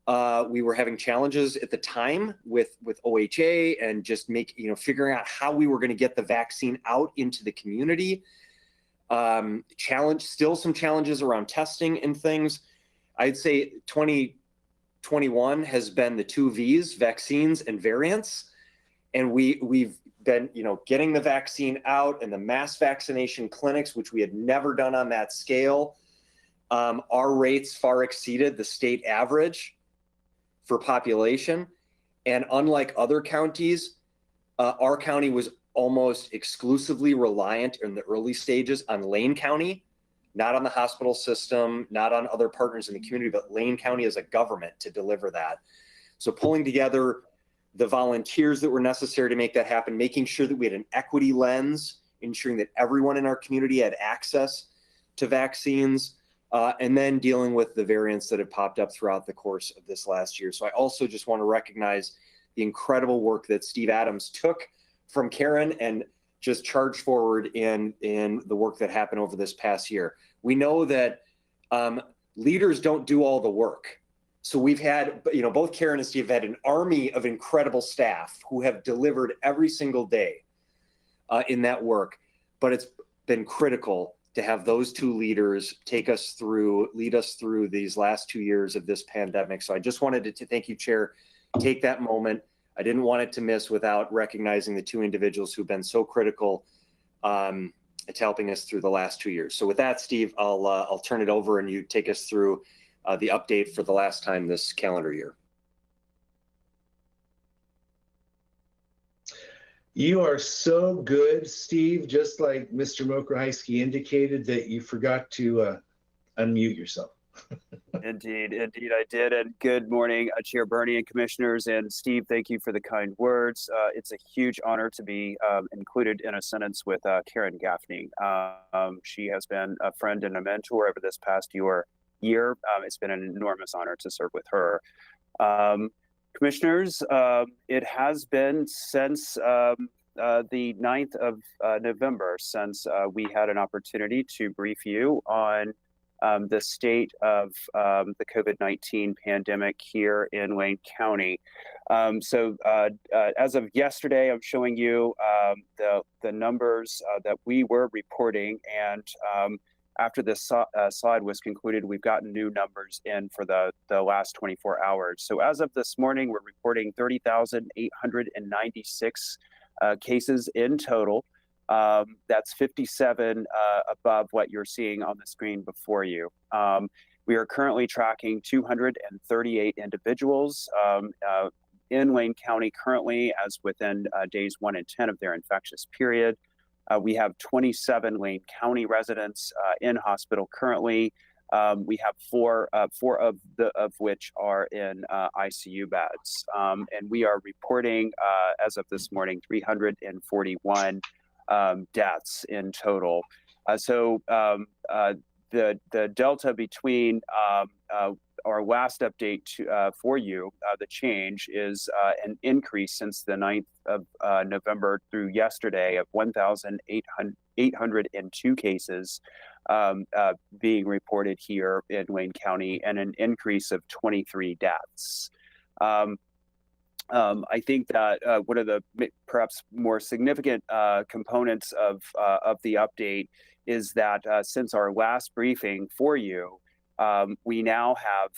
We were having challenges at the time with OHA and just figuring out how we were going to get the vaccine out into the community. Still some challenges around testing and things. I'd say 2021 has been the 2 V's, vaccines and variants. And we've been, getting the vaccine out and the mass vaccination clinics, which we had never done on that scale. Our rates far exceeded the state average for population. And unlike other counties, our county was almost exclusively reliant in the early stages on Lane County, not on the hospital system, not on other partners in the community, but Lane County as a government to deliver that. So pulling together the volunteers that were necessary to make that happen, making sure that we had an equity lens, ensuring that everyone in our community had access to vaccines, and then dealing with the variants that have popped up throughout the course of this last year. So I also just want to recognize the incredible work that Steve Adams took from Karen and just charged forward in the work that happened over this past year. We know that leaders don't do all the work. So we've had, both Karen and Steve have had an army of incredible staff who have delivered every single day in that work. But it's been critical to have those 2 leaders lead us through these last 2 years of this pandemic. So I just wanted to thank you, Chair, take that moment. I didn't want it to miss without recognizing the 2 individuals who've been so critical to helping us through the last 2 years. So with that, Steve, I'll turn it over and you take us through the update for the last time this calendar year. You are so good, Steve, just like Mr. Mokrahysky indicated that you forgot to unmute yourself. Indeed, I did. And good morning, Chair Bernie and commissioners. And Steve, thank you for the kind words. It's a huge honor to be included in a sentence with Karen Gaffney. She has been a friend and a mentor over this past year. It's been an enormous honor to serve with her. Commissioners, it has been since the 9th of November since we had an opportunity to brief you on the state of the COVID-19 pandemic here in Wayne County. So as of yesterday, I'm showing you the numbers that we were reporting, and after this slide was concluded, we've gotten new numbers in for the last 24 hours. So as of this morning, we're reporting 30,896 cases in total. That's 57 above what you're seeing on the screen before you. We are currently tracking 238 individuals in Wayne County currently, as within days 1 and 10 of their infectious period. We have 27 Wayne County residents in hospital currently. We have four of which are in ICU beds, and we are reporting as of this morning 341 deaths in total. So the delta between our last update for you, the change is an increase since the 9th of November through yesterday of 1,802 cases being reported here in Wayne County, and an increase of 23 deaths. I think that one of the perhaps more significant components of the update is that since our last briefing for you, we now have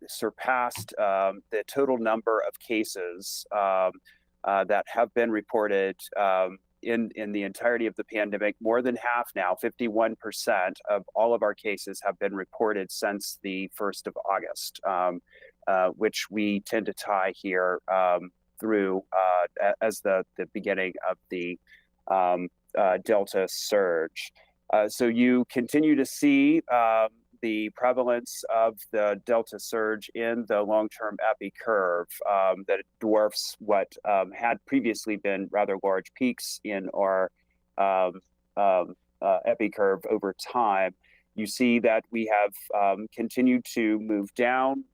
surpassed the total number of cases that have been reported in the entirety of the pandemic. More than half now, 51% of all of our cases have been reported since the 1st of August, which we tend to tie here through as the beginning of the Delta surge. So you continue to see the prevalence of the Delta surge in the long-term epi curve that dwarfs what had previously been rather large peaks in our epi curve over time. You see that we have continued to move down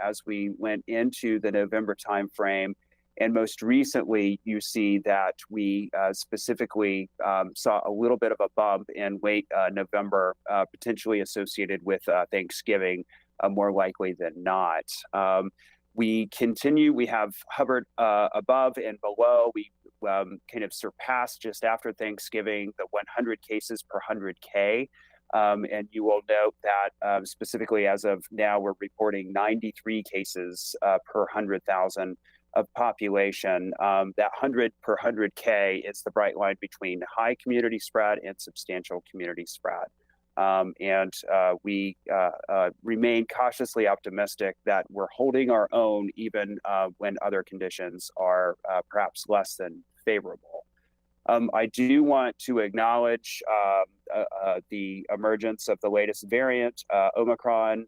as we went into the November timeframe. And most recently, you see that we specifically saw a little bit of a bump in late November, potentially associated with Thanksgiving, more likely than not. We have hovered above and below. We kind of surpassed just after Thanksgiving the 100 cases per 100K And you will note that specifically as of now, we're reporting 93 cases per 100,000 of population. That 100 per 100K is the bright line between high community spread and substantial community spread. We remain cautiously optimistic that we're holding our own even when other conditions are perhaps less than favorable. I do want to acknowledge the emergence of the latest variant, Omicron.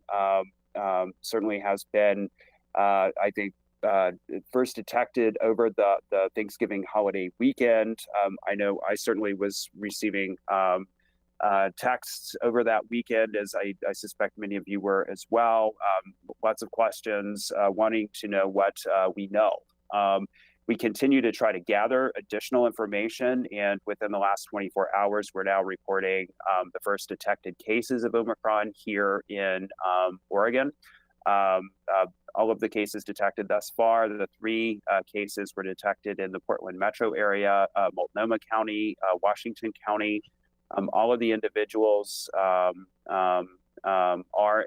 Certainly has been, I think, first detected over the Thanksgiving holiday weekend. I know I certainly was receiving texts over that weekend, as I suspect many of you were as well. Lots of questions, wanting to know what we know. We continue to try to gather additional information, and within the last 24 hours, we're now reporting the first detected cases of Omicron here in Oregon. All of the cases detected thus far, the 3 cases were detected in the Portland metro area, Multnomah County, Washington County. All of the individuals are,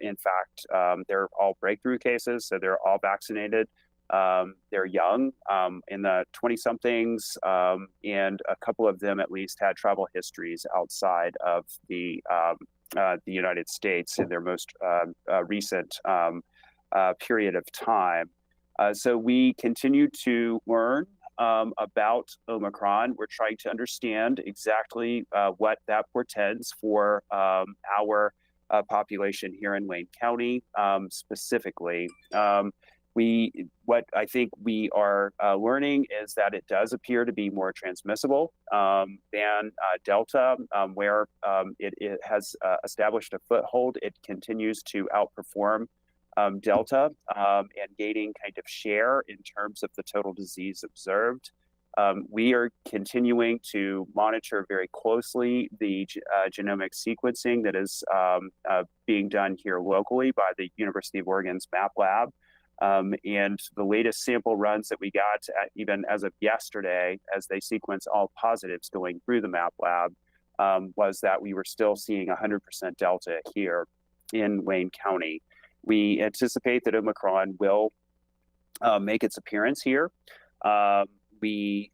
in fact, they're all breakthrough cases, so they're all vaccinated. They're young, in the 20-somethings, and a couple of them at least had travel histories outside of the United States in their most recent period of time. So we continue to learn about Omicron. We're trying to understand exactly what that portends for our population here in Wayne County specifically. What I think we are learning is that it does appear to be more transmissible than Delta, where it has established a foothold. It continues to outperform Delta and gaining kind of share in terms of the total disease observed. We are continuing to monitor very closely the genomic sequencing that is being done here locally by the University of Oregon's MAP Lab. And the latest sample runs that we got, even as of yesterday, as they sequence all positives going through the MAP Lab, was that we were still seeing 100% Delta here in Wayne County. We anticipate that Omicron will make its appearance here. We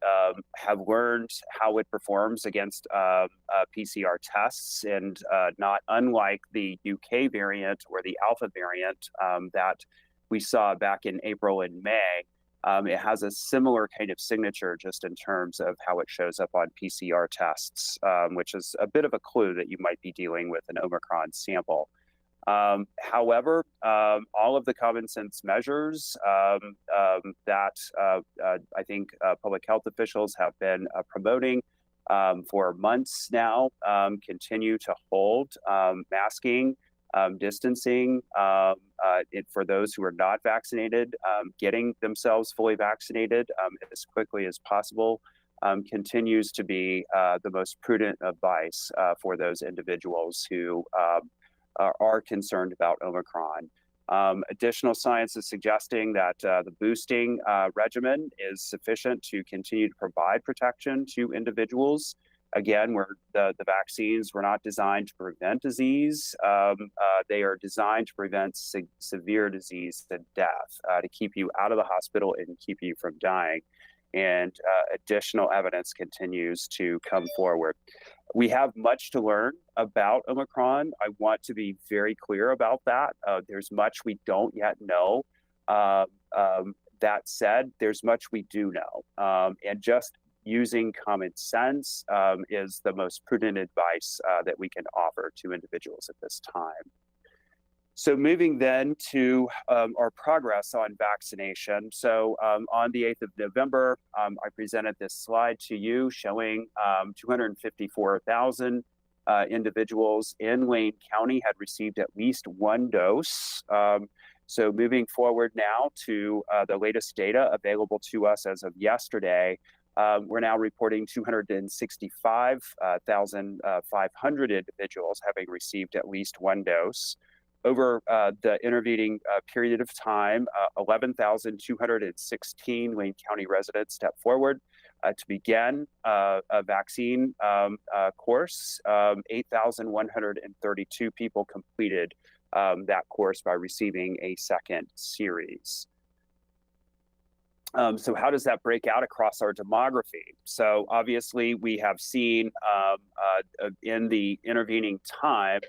have learned how it performs against PCR tests, and not unlike the UK variant or the Alpha variant that we saw back in April and May. It has a similar kind of signature just in terms of how it shows up on PCR tests, which is a bit of a clue that you might be dealing with an Omicron sample. However, all of the common sense measures that I think public health officials have been promoting for months now continue to hold. Masking, distancing, for those who are not vaccinated, getting themselves fully vaccinated as quickly as possible continues to be the most prudent advice for those individuals who are concerned about Omicron. Additional science is suggesting that the boosting regimen is sufficient to continue to provide protection to individuals. Again, the vaccines were not designed to prevent disease. They are designed to prevent severe disease and death, to keep you out of the hospital and keep you from dying. And additional evidence continues to come forward. We have much to learn about Omicron. I want to be very clear about that. There's much we don't yet know. That said, there's much we do know. And just using common sense is the most prudent advice that we can offer to individuals at this time. So moving then to our progress on vaccination. So on the 8th of November, I presented this slide to you showing 254,000 individuals in Wayne County had received at least one dose. So moving forward now to the latest data available to us as of yesterday, we're now reporting 265,500 individuals having received at least one dose. Over the intervening period of time, 11,216 Wayne County residents stepped forward to begin a vaccine course. 8,132 people completed that course by receiving a second series. So how does that break out across our demography? So obviously we have seen in the intervening time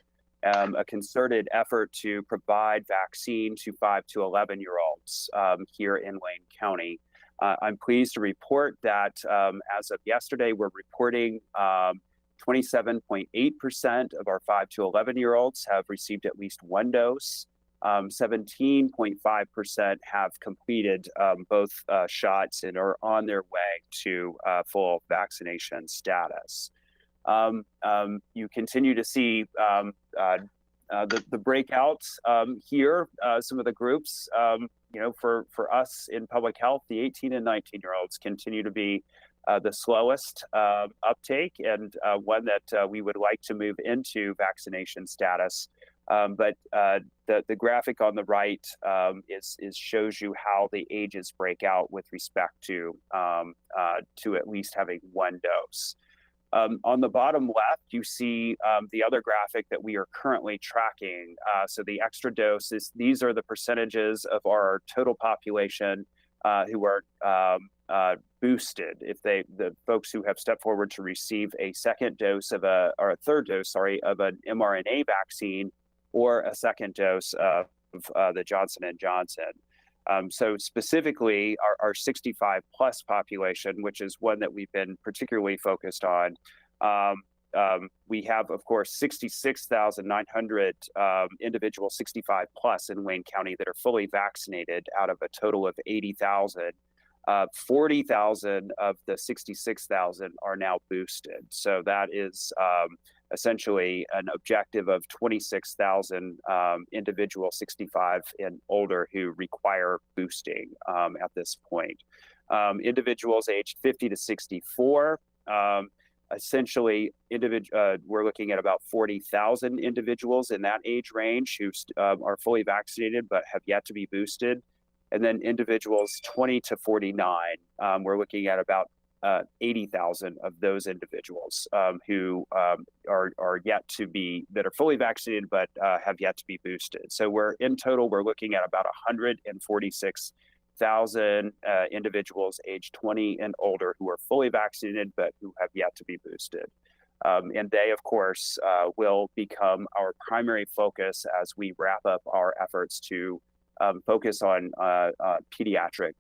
a concerted effort to provide vaccine to 5 to 11-year-olds here in Wayne County. I'm pleased to report that as of yesterday, we're reporting 27.8% of our 5 to 11-year-olds have received at least one dose. 17.5% have completed both shots and are on their way to full vaccination status. You continue to see the breakouts here, some of the groups, for us in public health, the 18 and 19-year-olds continue to be the slowest uptake and one that we would like to move into vaccination status. But the graphic on the right shows you how the ages break out with respect to at least having one dose. On the bottom left, you see the other graphic that we are currently tracking. So the extra doses, these are the percentages of our total population who are boosted. If the folks who have stepped forward to receive a second dose or a third dose, of an mRNA vaccine or a second dose of the Johnson & Johnson. So specifically, our 65 plus population, which is one that we've been particularly focused on, we have, of course, 66,900 individuals 65 plus in Wayne County that are fully vaccinated out of a total of 80,000. 40,000 of the 66,000 are now boosted. So that is essentially an objective of 26,000 individuals 65 and older who require boosting at this point. Individuals aged 50 to 64, essentially we're looking at about 40,000 individuals in that age range who are fully vaccinated but have yet to be boosted. And then individuals 20 to 49, we're looking at about 80,000 of those individuals who are yet to be, that are fully vaccinated but have yet to be boosted. So we're looking at about 146,000 individuals aged 20 and older who are fully vaccinated but who have yet to be boosted. And they, of course, will become our primary focus as we wrap up our efforts to focus on pediatric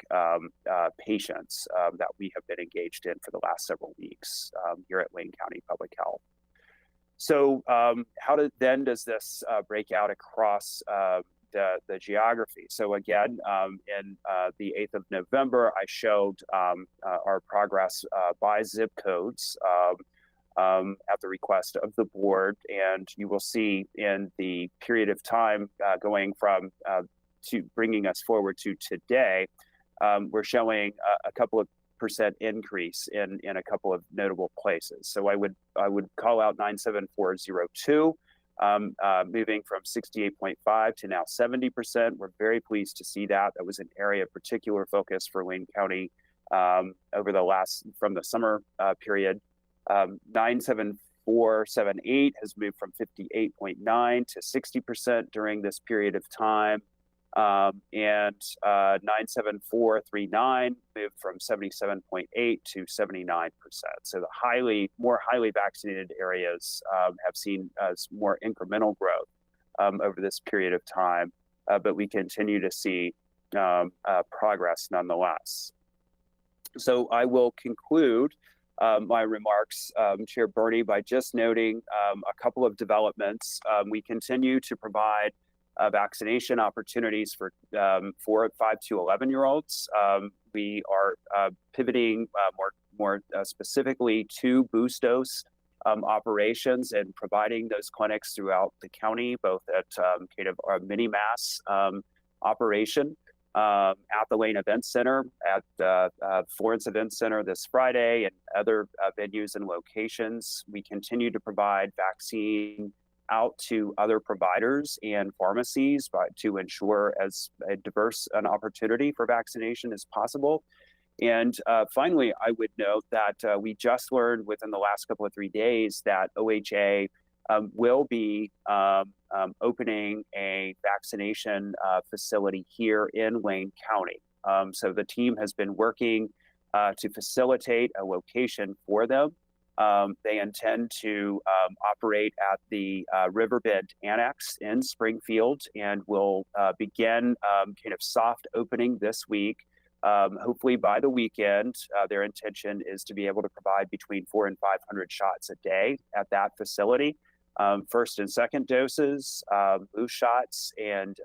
patients that we have been engaged in for the last several weeks here at Wayne County Public Health. So how does this break out across the geography? So again, in the 8th of November, I showed our progress by zip codes at the request of the board. And you will see in the period of time going from to bringing us forward to today, we're showing a couple of percent increase in a couple of notable places. So I would call out 97402, moving from 68.5 to now 70%. We're very pleased to see that. That was an area of particular focus for Wayne County from the summer period. 97478 has moved from 58.9 to 60% during this period of time. And 97439 moved from 77.8 to 79%. So the more highly vaccinated areas have seen more incremental growth over this period of time, but we continue to see progress nonetheless. So I will conclude my remarks, Chair Burney, by just noting a couple of developments. We continue to provide vaccination opportunities for 5 to 11-year-olds. We are pivoting more specifically to boost dose operations and providing those clinics throughout the county, both at kind of our mini mass operation at the Lane Event Center, at Florence Event Center this Friday, and other venues and locations. We continue to provide vaccine out to other providers and pharmacies to ensure as diverse an opportunity for vaccination as possible. And finally, I would note that we just learned within the last couple of 3 days that OHA will be opening a vaccination facility here in Wayne County. So the team has been working to facilitate a location for them. They intend to operate at the Riverbend Annex in Springfield and will begin kind of soft opening this week. Hopefully by the weekend, their intention is to be able to provide between 400 and 500 shots a day at that facility. First and second doses, boost shots, and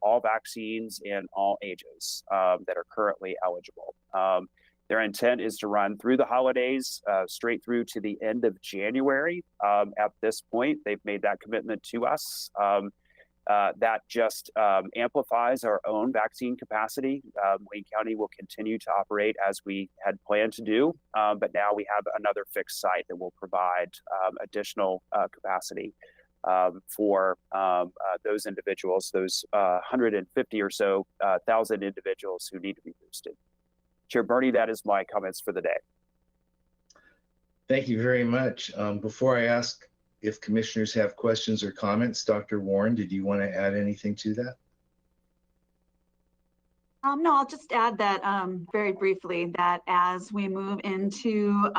all vaccines in all ages that are currently eligible. Their intent is to run through the holidays, straight through to the end of January. At this point, they've made that commitment to us. That just amplifies our own vaccine capacity. Wayne County will continue to operate as we had planned to do, but now we have another fixed site that will provide additional capacity for those individuals, those 150 or so thousand individuals who need to be boosted. Chair Bernie, that is my comments for the day. Thank you very much. Before I ask if commissioners have questions or comments, Dr. Warren, did you want to add anything to that? No, I'll just add that very briefly that as we move into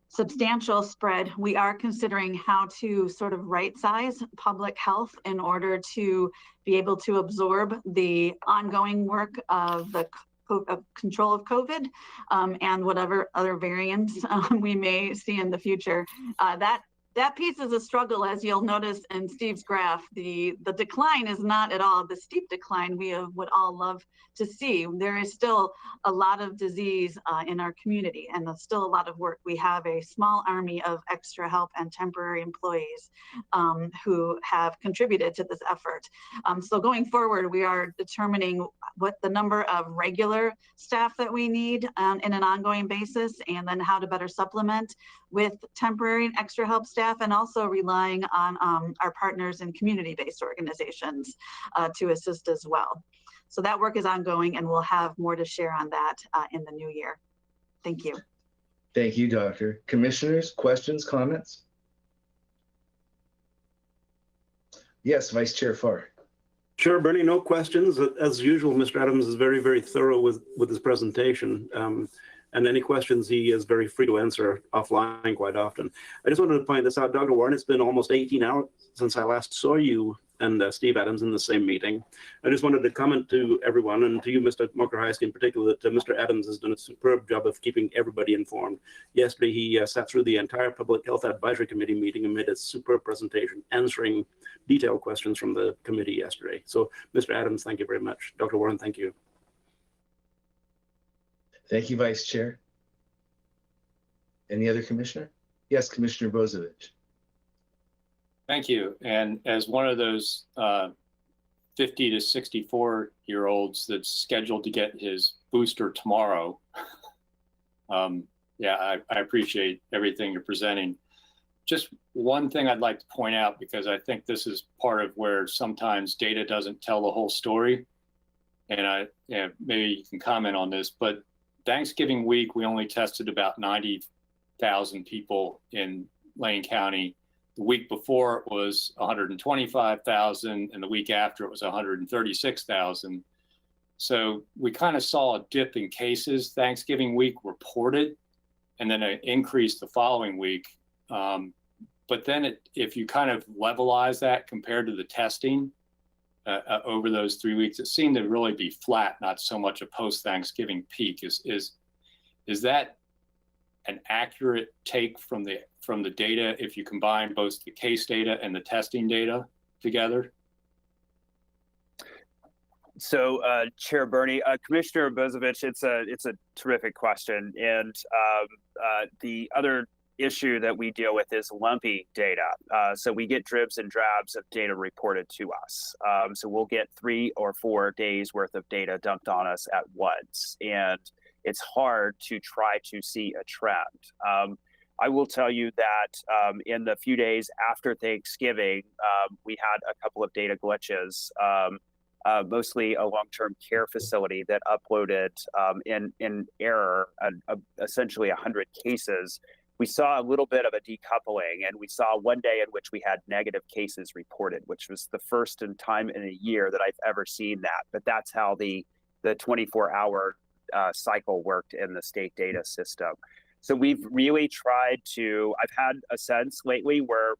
substantial spread, we are considering how to sort of right size public health in order to be able to absorb the ongoing work of the control of COVID and whatever other variants we may see in the future. That piece is a struggle, as you'll notice in Steve's graph. The decline is not at all the steep decline we would all love to see. There is still a lot of disease in our community, and there's still a lot of work. We have a small army of extra help and temporary employees who have contributed to this effort. So going forward, we are determining what the number of regular staff that we need in an ongoing basis, and then how to better supplement with temporary and extra help staff, and also relying on our partners in community-based organizations to assist as well. So that work is ongoing, and we'll have more to share on that in the new year. Thank you. Thank you, Doctor. Commissioners, questions, comments? Yes, Vice Chair Farr. Sure, Bernie, no questions. As usual, Mr. Adams is very, very thorough with his presentation. And any questions he is very free to answer offline quite often. I just wanted to point this out, Dr. Warren, it's been almost 18 hours since I last saw you and Steve Adams in the same meeting. I just wanted to comment to everyone, and to you, Mr. Mokrajewski in particular, that Mr. Adams has done a superb job of keeping everybody informed. Yesterday, he sat through the entire Public Health Advisory Committee meeting and made a superb presentation, answering detailed questions from the committee yesterday. So, Mr. Adams, thank you very much. Dr. Warren, thank you. Thank you, Vice Chair. Any other commissioner? Yes, Commissioner Bozievich. Thank you. And as one of those 50 to 64-year-olds that's scheduled to get his booster tomorrow, yeah, I appreciate everything you're presenting. Just one thing I'd like to point out, because I think this is part of where sometimes data doesn't tell the whole story. And maybe you can comment on this, but Thanksgiving week, we only tested about 90,000 people in Lane County. The week before it was 125,000, and the week after it was 136,000. So we kind of saw a dip in cases Thanksgiving week reported, and then an increase the following week. But then if you kind of levelize that compared to the testing over those 3 weeks, it seemed to really be flat, not so much a post-Thanksgiving peak. Is that an accurate take from the data if you combine both the case data and the testing data together? So, Chair Bernie, Commissioner Bozievich, it's a terrific question, and the other issue that we deal with is lumpy data. So we get dribs and drabs of data reported to us. So we'll get 3 or 4 days worth of data dumped on us at once, and it's hard to try to see a trend. I will tell you that in the few days after Thanksgiving, we had a couple of data glitches. mostly a long-term care facility that uploaded in error essentially 100 cases. We saw a little bit of a decoupling, and we saw one day in which we had negative cases reported, which was the first time in a year that I've ever seen that. But that's how the 24-hour cycle worked in the state data system. So we've really tried to, I've had a sense lately where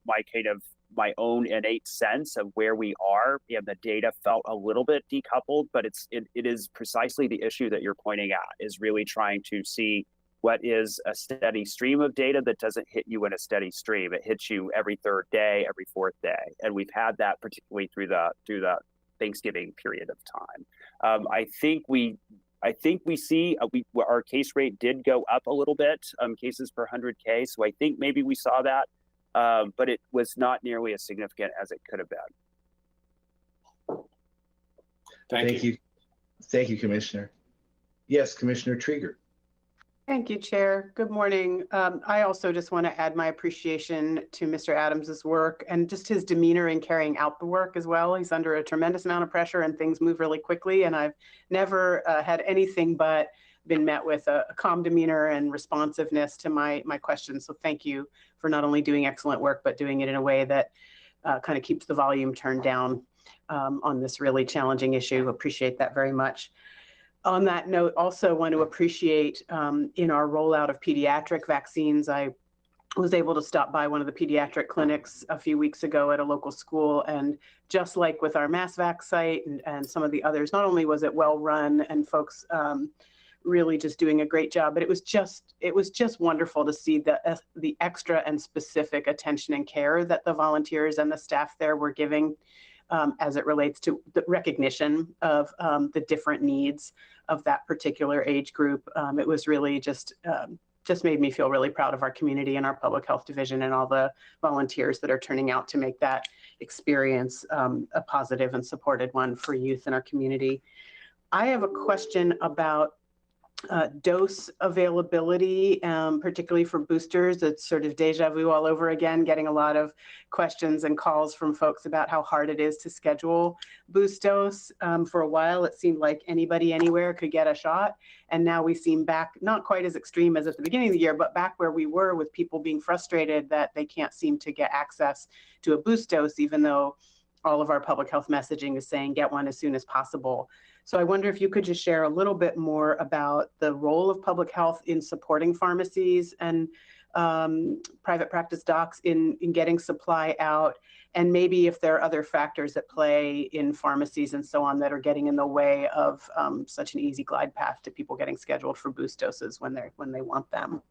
my own innate sense of where we are and the data felt a little bit decoupled, but it is precisely the issue that you're pointing out, is really trying to see what is a steady stream of data that doesn't hit you in a steady stream. It hits you every third day, every fourth day. And we've had that particularly through the Thanksgiving period of time. I think we see our case rate did go up a little bit, cases per 100K. So I think maybe we saw that, but it was not nearly as significant as it could have been. Thank you. Thank you, Commissioner. Yes, Commissioner Trieger. Thank you, Chair. Good morning. I also just want to add my appreciation to Mr. Adams's work and just his demeanor in carrying out the work as well. He's under a tremendous amount of pressure and things move really quickly. And I've never had anything but been met with a calm demeanor and responsiveness to my questions. So thank you for not only doing excellent work, but doing it in a way that kind of keeps the volume turned down on this really challenging issue. Appreciate that very much. On that note, also want to appreciate in our rollout of pediatric vaccines, I was able to stop by one of the pediatric clinics a few weeks ago at a local school. And just like with our MassVac site and some of the others, not only was it well run and folks really just doing a great job, but it was just wonderful to see the extra and specific attention and care that the volunteers and the staff there were giving as it relates to the recognition of the different needs of that particular age group. It was really just made me feel really proud of our community and our public health division and all the volunteers that are turning out to make that experience a positive and supported one for youth in our community. I have a question about dose availability, particularly for boosters. It's sort of deja vu all over again, getting a lot of questions and calls from folks about how hard it is to schedule boost dose. For a while, it seemed like anybody anywhere could get a shot. And now we seem back, not quite as extreme as at the beginning of the year, but back where we were with people being frustrated that they can't seem to get access to a boost dose, even though all of our public health messaging is saying get one as soon as possible. So I wonder if you could just share a little bit more about the role of public health in supporting pharmacies and private practice docs in getting supply out, and maybe if there are other factors at play in pharmacies and so on that are getting in the way of such an easy glide path to people getting scheduled for boost doses when they want them.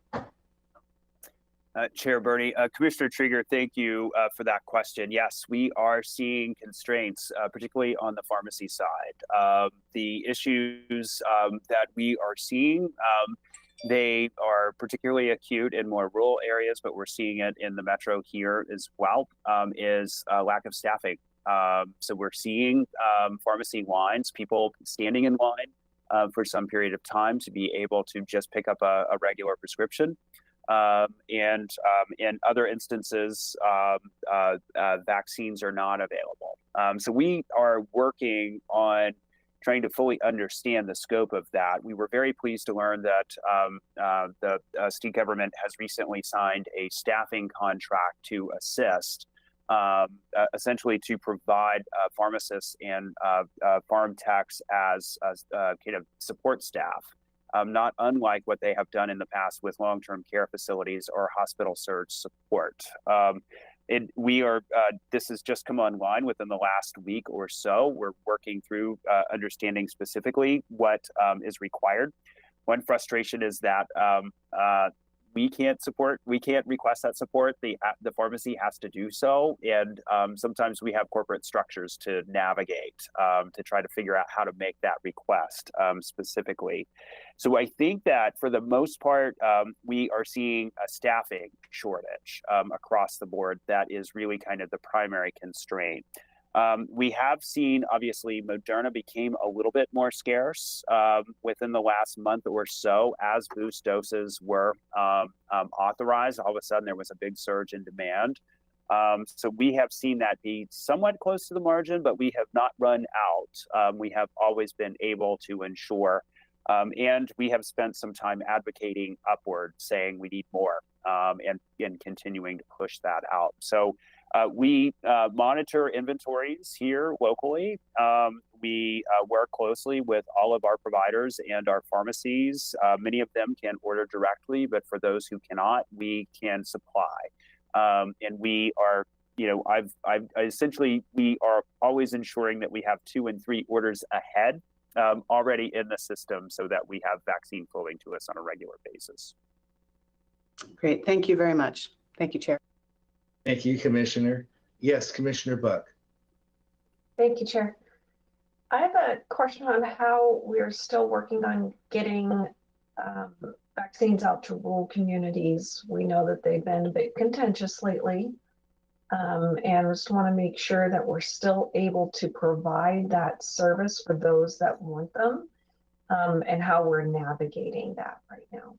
Chair Bernie, Commissioner Trieger, thank you for that question. Yes, we are seeing constraints, particularly on the pharmacy side. The issues that we are seeing, they are particularly acute in more rural areas, but we're seeing it in the metro here as well, is lack of staffing. So we're seeing pharmacy lines, people standing in line for some period of time to be able to just pick up a regular prescription. And in other instances, vaccines are not available. So we are working on trying to fully understand the scope of that. We were very pleased to learn that the state government has recently signed a staffing contract to assist, essentially to provide pharmacists and pharm techs as kind of support staff. Not unlike what they have done in the past with long-term care facilities or hospital surge support. This has just come online within the last week or so. We're working through understanding specifically what is required. One frustration is that we can't request that support. The pharmacy has to do so. And sometimes we have corporate structures to navigate to try to figure out how to make that request specifically. So I think that for the most part, we are seeing a staffing shortage across the board. That is really kind of the primary constraint. We have seen, obviously, Moderna became a little bit more scarce within the last month or so as boost doses were authorized. All of a sudden, there was a big surge in demand. So we have seen that be somewhat close to the margin, but we have not run out. We have always been able to ensure, and we have spent some time advocating upward, saying we need more, and continuing to push that out. So we monitor inventories here locally. We work closely with all of our providers and our pharmacies. Many of them can order directly, but for those who cannot, we can supply. And we are, I've essentially, we are always ensuring that we have 2 and 3 orders ahead already in the system so that we have vaccine flowing to us on a regular basis. Great. Thank you very much. Thank you, Chair. Thank you, Commissioner. Yes, Commissioner Buck. Thank you, Chair. I have a question on how we're still working on getting vaccines out to rural communities. We know that they've been a bit contentious lately, and just want to make sure that we're still able to provide that service for those that want them, and how we're navigating that right now.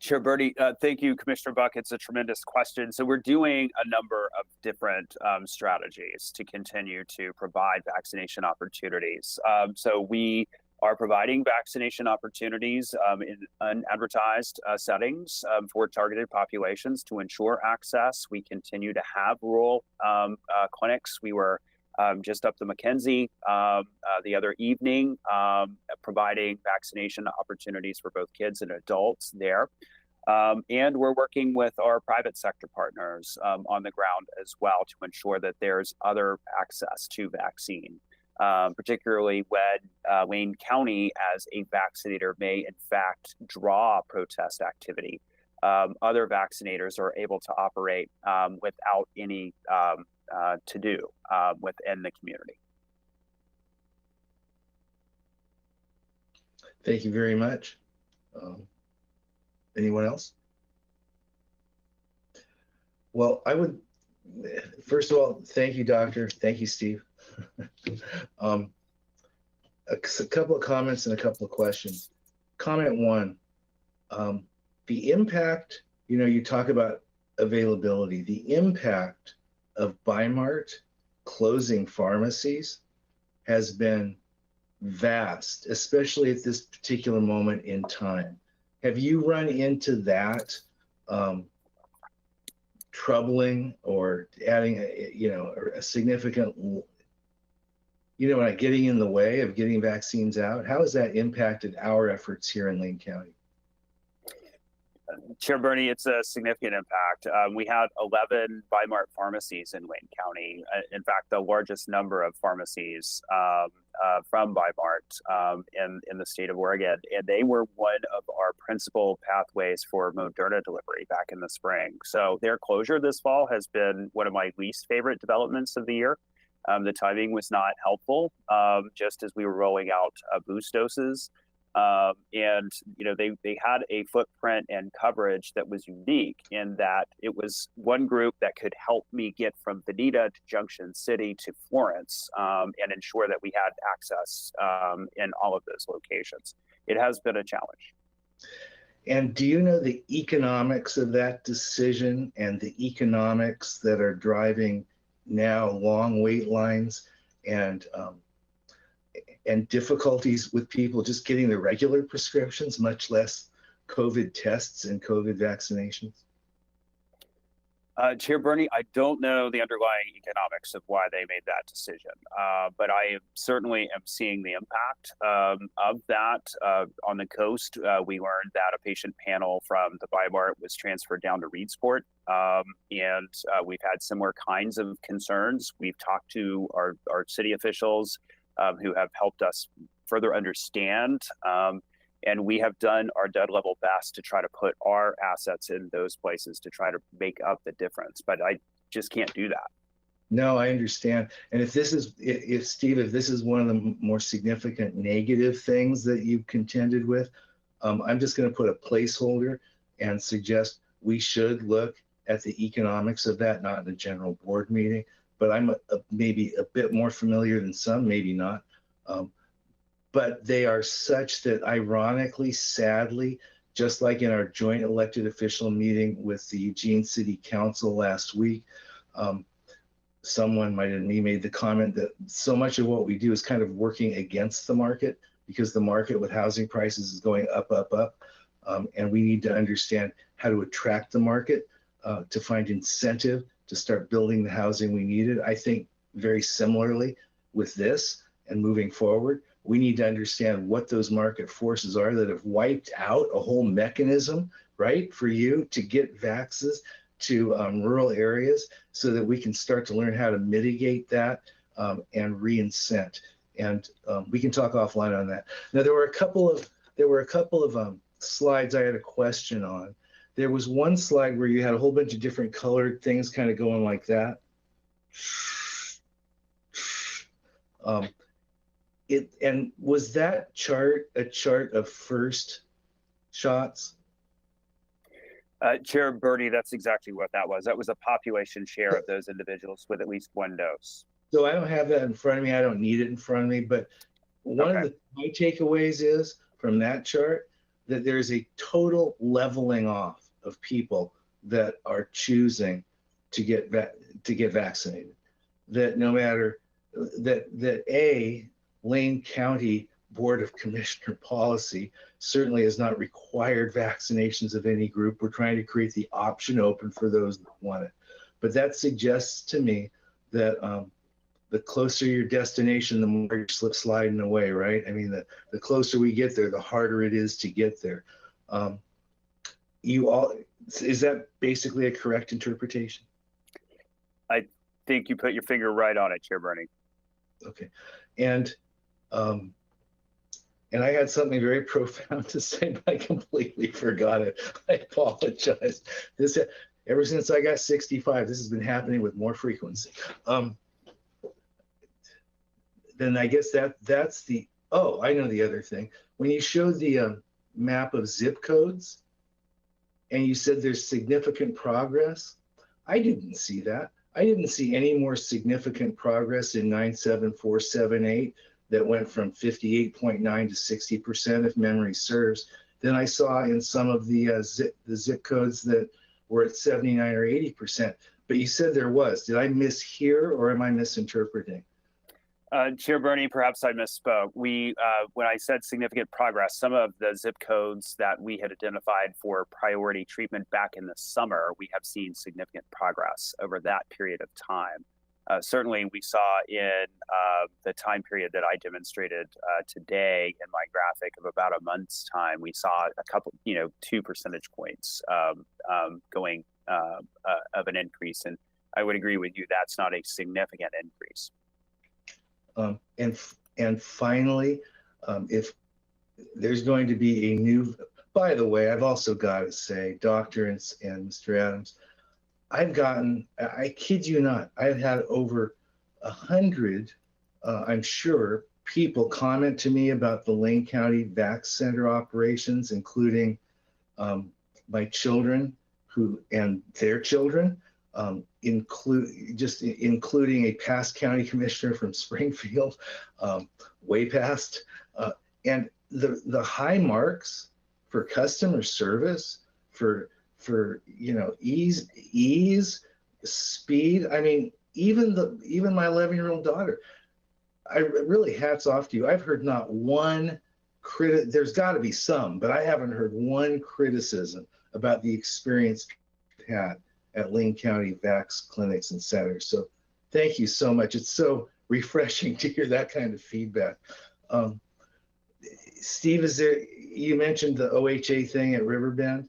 Chair Bernie, thank you, Commissioner Buck. It's a tremendous question. So we're doing a number of different strategies to continue to provide vaccination opportunities. So we are providing vaccination opportunities in unadvertised settings for targeted populations to ensure access. We continue to have rural clinics. We were just up the McKenzie the other evening, providing vaccination opportunities for both kids and adults there. And we're working with our private sector partners on the ground as well to ensure that there's other access to vaccine, particularly when Wayne County as a vaccinator may in fact draw protest activity. Other vaccinators are able to operate without any to do within the community. Thank you very much. Anyone else? Well, I would, first of all, thank you, Doctor. Thank you, Steve. A couple of comments and a couple of questions. Comment 1, the impact, you talk about availability, the impact of Bimart closing pharmacies has been vast, especially at this particular moment in time. Have you run into that troubling or adding a significant, getting in the way of getting vaccines out? How has that impacted our efforts here in Lane County? Chair Bernie, it's a significant impact. We had 11 Bimart pharmacies in Wayne County. In fact, the largest number of pharmacies from Bimart in the state of Oregon. And they were one of our principal pathways for Moderna delivery back in the spring. So their closure this fall has been one of my least favorite developments of the year. The timing was not helpful, just as we were rolling out boost doses. And they had a footprint and coverage that was unique in that it was one group that could help me get from Veneta to Junction City to Florence and ensure that we had access in all of those locations. It has been a challenge. And do you know the economics of that decision and the economics that are driving now long wait lines and difficulties with people just getting the regular prescriptions, much less COVID tests and COVID vaccinations? Chair Bernie, I don't know the underlying economics of why they made that decision, but I certainly am seeing the impact of that. On the coast, we learned that a patient panel from the Bimart was transferred down to Reedsport, and we've had similar kinds of concerns. We've talked to our city officials who have helped us further understand. And we have done our dead level best to try to put our assets in those places to try to make up the difference. But I just can't do that. No, I understand. And if this is one of the more significant negative things that you've contended with, I'm just going to put a placeholder and suggest we should look at the economics of that, not in a general board meeting. But I'm maybe a bit more familiar than some, maybe not. But they are such that ironically, sadly, just like in our joint elected official meeting with the Eugene City Council last week. Someone might have made the comment that so much of what we do is kind of working against the market, because the market with housing prices is going up, up, up. And we need to understand how to attract the market, to find incentive to start building the housing we needed. I think very similarly with this and moving forward, we need to understand what those market forces are that have wiped out a whole mechanism, right, for you to get vaxes to rural areas, so that we can start to learn how to mitigate that and re-incent. And we can talk offline on that. Now, there were a couple of slides I had a question on. There was one slide where you had a whole bunch of different colored things kind of going like that. And was that chart a chart of first shots? Chair Bernie, that's exactly what that was. That was a population share of those individuals with at least one dose. So I don't have that in front of me. I don't need it in front of me. But one of my takeaways is from that chart that there's a total leveling off of people that are choosing to get vaccinated. That no matter that Lane County Board of Commissioner policy certainly has not required vaccinations of any group. We're trying to create the option open for those that want it. But that suggests to me that the closer your destination, the more you're sliding away, right? I mean, the closer we get there, the harder it is to get there. Is that basically a correct interpretation? I think you put your finger right on it, Chair Bernie. Okay. And I had something very profound to say, but I completely forgot it. I apologize. Ever since I got 65, this has been happening with more frequency. Then I guess that's the, I know the other thing. When you showed the map of zip codes and you said there's significant progress, I didn't see that. I didn't see any more significant progress in 97478 that went from 58.9 to 60%, if memory serves, than I saw in some of the zip codes that were at 79 or 80%. But you said there was. Did I mishear or am I misinterpreting? Chair Bernie, perhaps I misspoke. When I said significant progress, some of the zip codes that we had identified for priority treatment back in the summer, we have seen significant progress over that period of time. Certainly, we saw in the time period that I demonstrated today in my graphic of about a month's time, we saw a couple, 2 percentage points going of an increase. And I would agree with you, that's not a significant increase. And finally, if there's going to be a new, by the way, I've also got to say, Dr. and Mr. Adams, I kid you not, I've had over 100, I'm sure, people comment to me about the Lane County Vax Center operations, including my children and their children, including a past county commissioner from Springfield, way past, and the high marks for customer service, for ease, speed. I mean, even my 11-year-old daughter. I really, hats off to you. I've heard not one there's got to be some, but I haven't heard one criticism about the experience we've had at Lane County Vax clinics and centers. So thank you so much. It's so refreshing to hear that kind of feedback. Steve, you mentioned the OHA thing at Riverbend.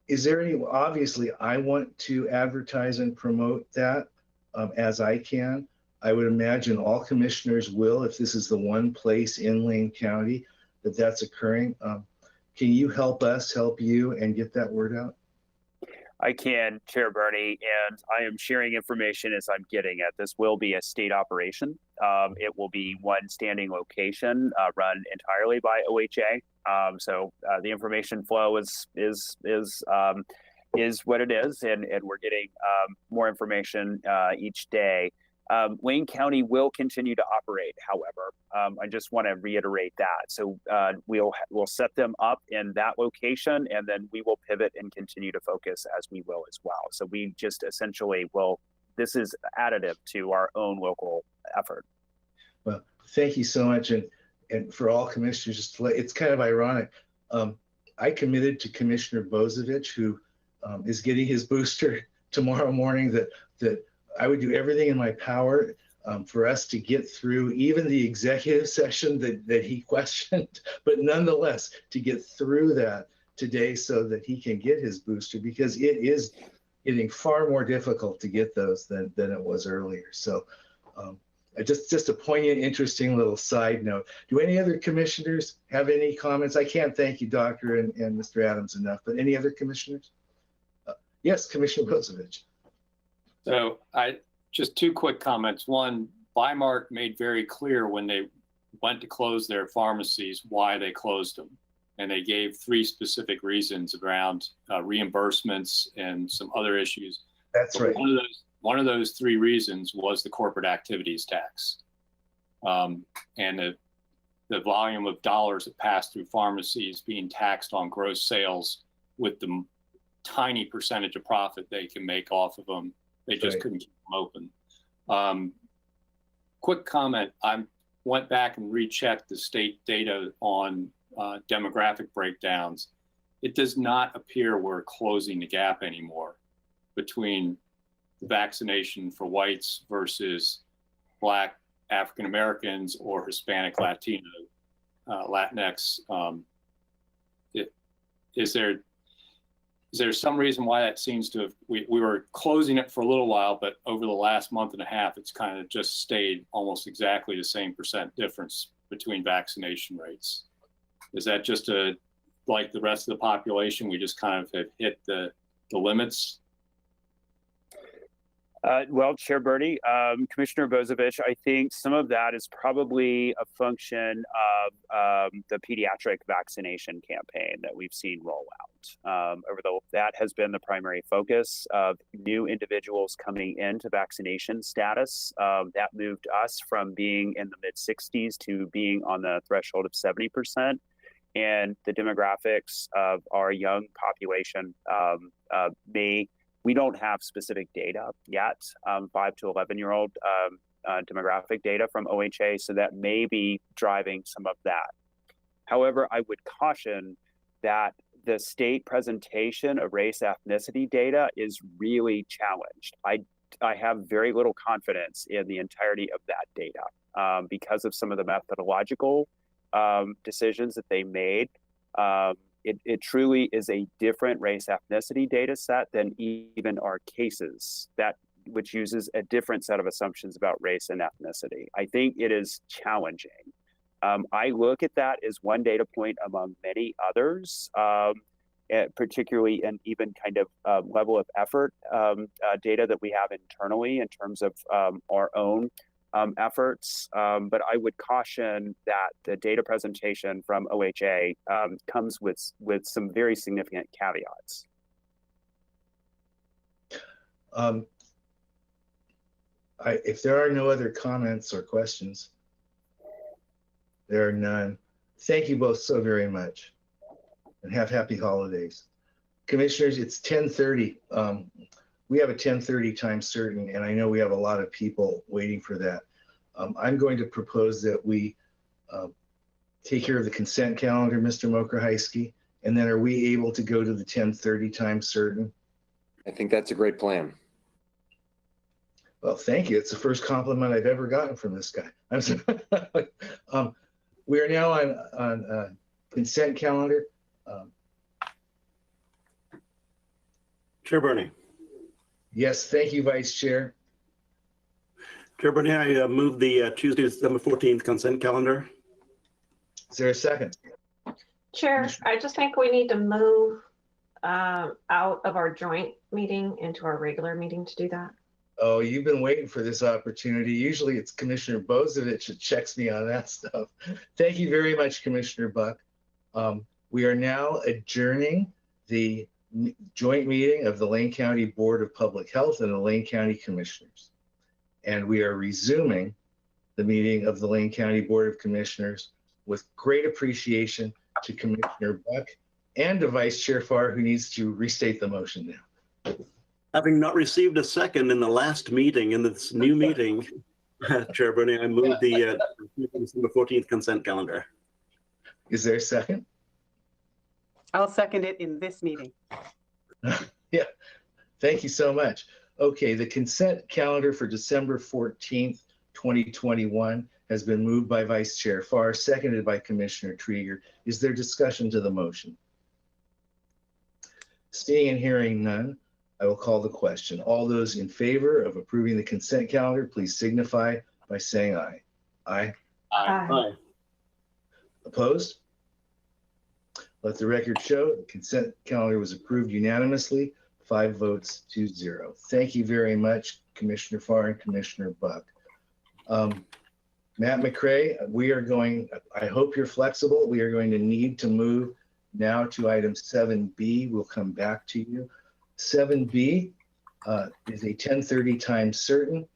Is there any, obviously I want to advertise and promote that as I can. I would imagine all commissioners will, if this is the one place in Lane County that's occurring. Can you help us help you and get that word out? I can, Chair Bernie, and I am sharing information as I'm getting it. This will be a state operation. It will be one standing location run entirely by OHA. So the information flow is what it is, and we're getting more information each day. Wayne County will continue to operate, however. I just want to reiterate that. So we'll set them up in that location, and then we will pivot and continue to focus as we will as well. So we just essentially will, this is additive to our own local effort. Well, thank you so much. And for all commissioners, just to it's kind of ironic. I committed to Commissioner Bozovich, who is getting his booster tomorrow morning, that I would do everything in my power for us to get through even the executive session that he questioned, but nonetheless to get through that today so that he can get his booster, because it is getting far more difficult to get those than it was earlier. So just a poignant, interesting little side note. Do any other commissioners have any comments? I can't thank you, Doctor and Mr. Adams enough, but any other commissioners? Yes, Commissioner Bozovich. So just two quick comments. One, Ballpark made very clear when they went to close their pharmacies why they closed them. And they gave 3 specific reasons around reimbursements and some other issues. That's right. One of those 3 reasons was the corporate activities tax. And the volume of dollars that pass through pharmacies being taxed on gross sales with the tiny percentage of profit they can make off of them. They just couldn't keep them open. Quick comment, I went back and rechecked the state data on demographic breakdowns. It does not appear we're closing the gap anymore between the vaccination for whites versus Black African Americans or Hispanic Latino, Latinx. Is there some reason why that seems to have, we were closing it for a little while, but over the last month and a half, it's kind of just stayed almost exactly the same percent difference between vaccination rates? Is that just like the rest of the population, we just kind of have hit the limits? Well, Chair Bernie, Commissioner Bozovich, I think some of that is probably a function of the pediatric vaccination campaign that we've seen roll out. That has been the primary focus of new individuals coming into vaccination status. That moved us from being in the mid-60s to being on the threshold of 70%. And the demographics of our young population we don't have specific data yet, 5 to 11-year-old demographic data from OHA, so that may be driving some of that. However, I would caution that the state presentation of race ethnicity data is really challenged. I have very little confidence in the entirety of that data because of some of the methodological decisions that they made. It truly is a different race ethnicity data set than even our cases, which uses a different set of assumptions about race and ethnicity. I think it is challenging. I look at that as one data point among many others, particularly in even kind of level of effort data that we have internally in terms of our own efforts, but I would caution that the data presentation from OHA comes with some very significant caveats. If there are no other comments or questions, there are none. Thank you both so very much, and have happy holidays. Commissioners, it's 10:30. We have a 10:30 time certain, and I know we have a lot of people waiting for that. I'm going to propose that we take care of the consent calendar, Mr. Mokraheisky, and then are we able to go to the 10:30 time certain? I think that's a great plan. Well, thank you. It's the first compliment I've ever gotten from this guy. I'm sorry. We are now on consent calendar. Chair Bernie. Yes, thank you, Vice Chair. Chair Bernie, I move the Tuesday, December 14th consent calendar. Is there a second? Chair, I just think we need to move out of our joint meeting into our regular meeting to do that. Oh, you've been waiting for this opportunity. Usually it's Commissioner Bozovich that checks me on that stuff. Thank you very much, Commissioner Buck. We are now adjourning the joint meeting of the Lane County Board of Public Health and the Lane County Commissioners. and we are resuming the meeting of the Lane County Board of Commissioners with great appreciation to Commissioner Buck and to Vice Chair Farr, who needs to restate the motion now. Having not received a second in the last meeting, in this new meeting, Chair Bernie, I move the December 14th consent calendar. Is there a second? I'll second it in this meeting. Yeah, thank you so much. Okay, the consent calendar for December 14th, 2021 has been moved by Vice Chair Farr, seconded by Commissioner Trieger. Is there discussion to the motion? Seeing and hearing none, I will call the question. All those in favor of approving the consent calendar, please signify by saying aye. Aye. Aye. Aye. Opposed? Let the record show the consent calendar was approved unanimously, 5 votes to 0. Thank you very much, Commissioner Farr and Commissioner Buck. Matt McCray, we are going, I hope you're flexible. We are going to need to move now to item 7B. We'll come back to you. 7B is a 10:30 time certain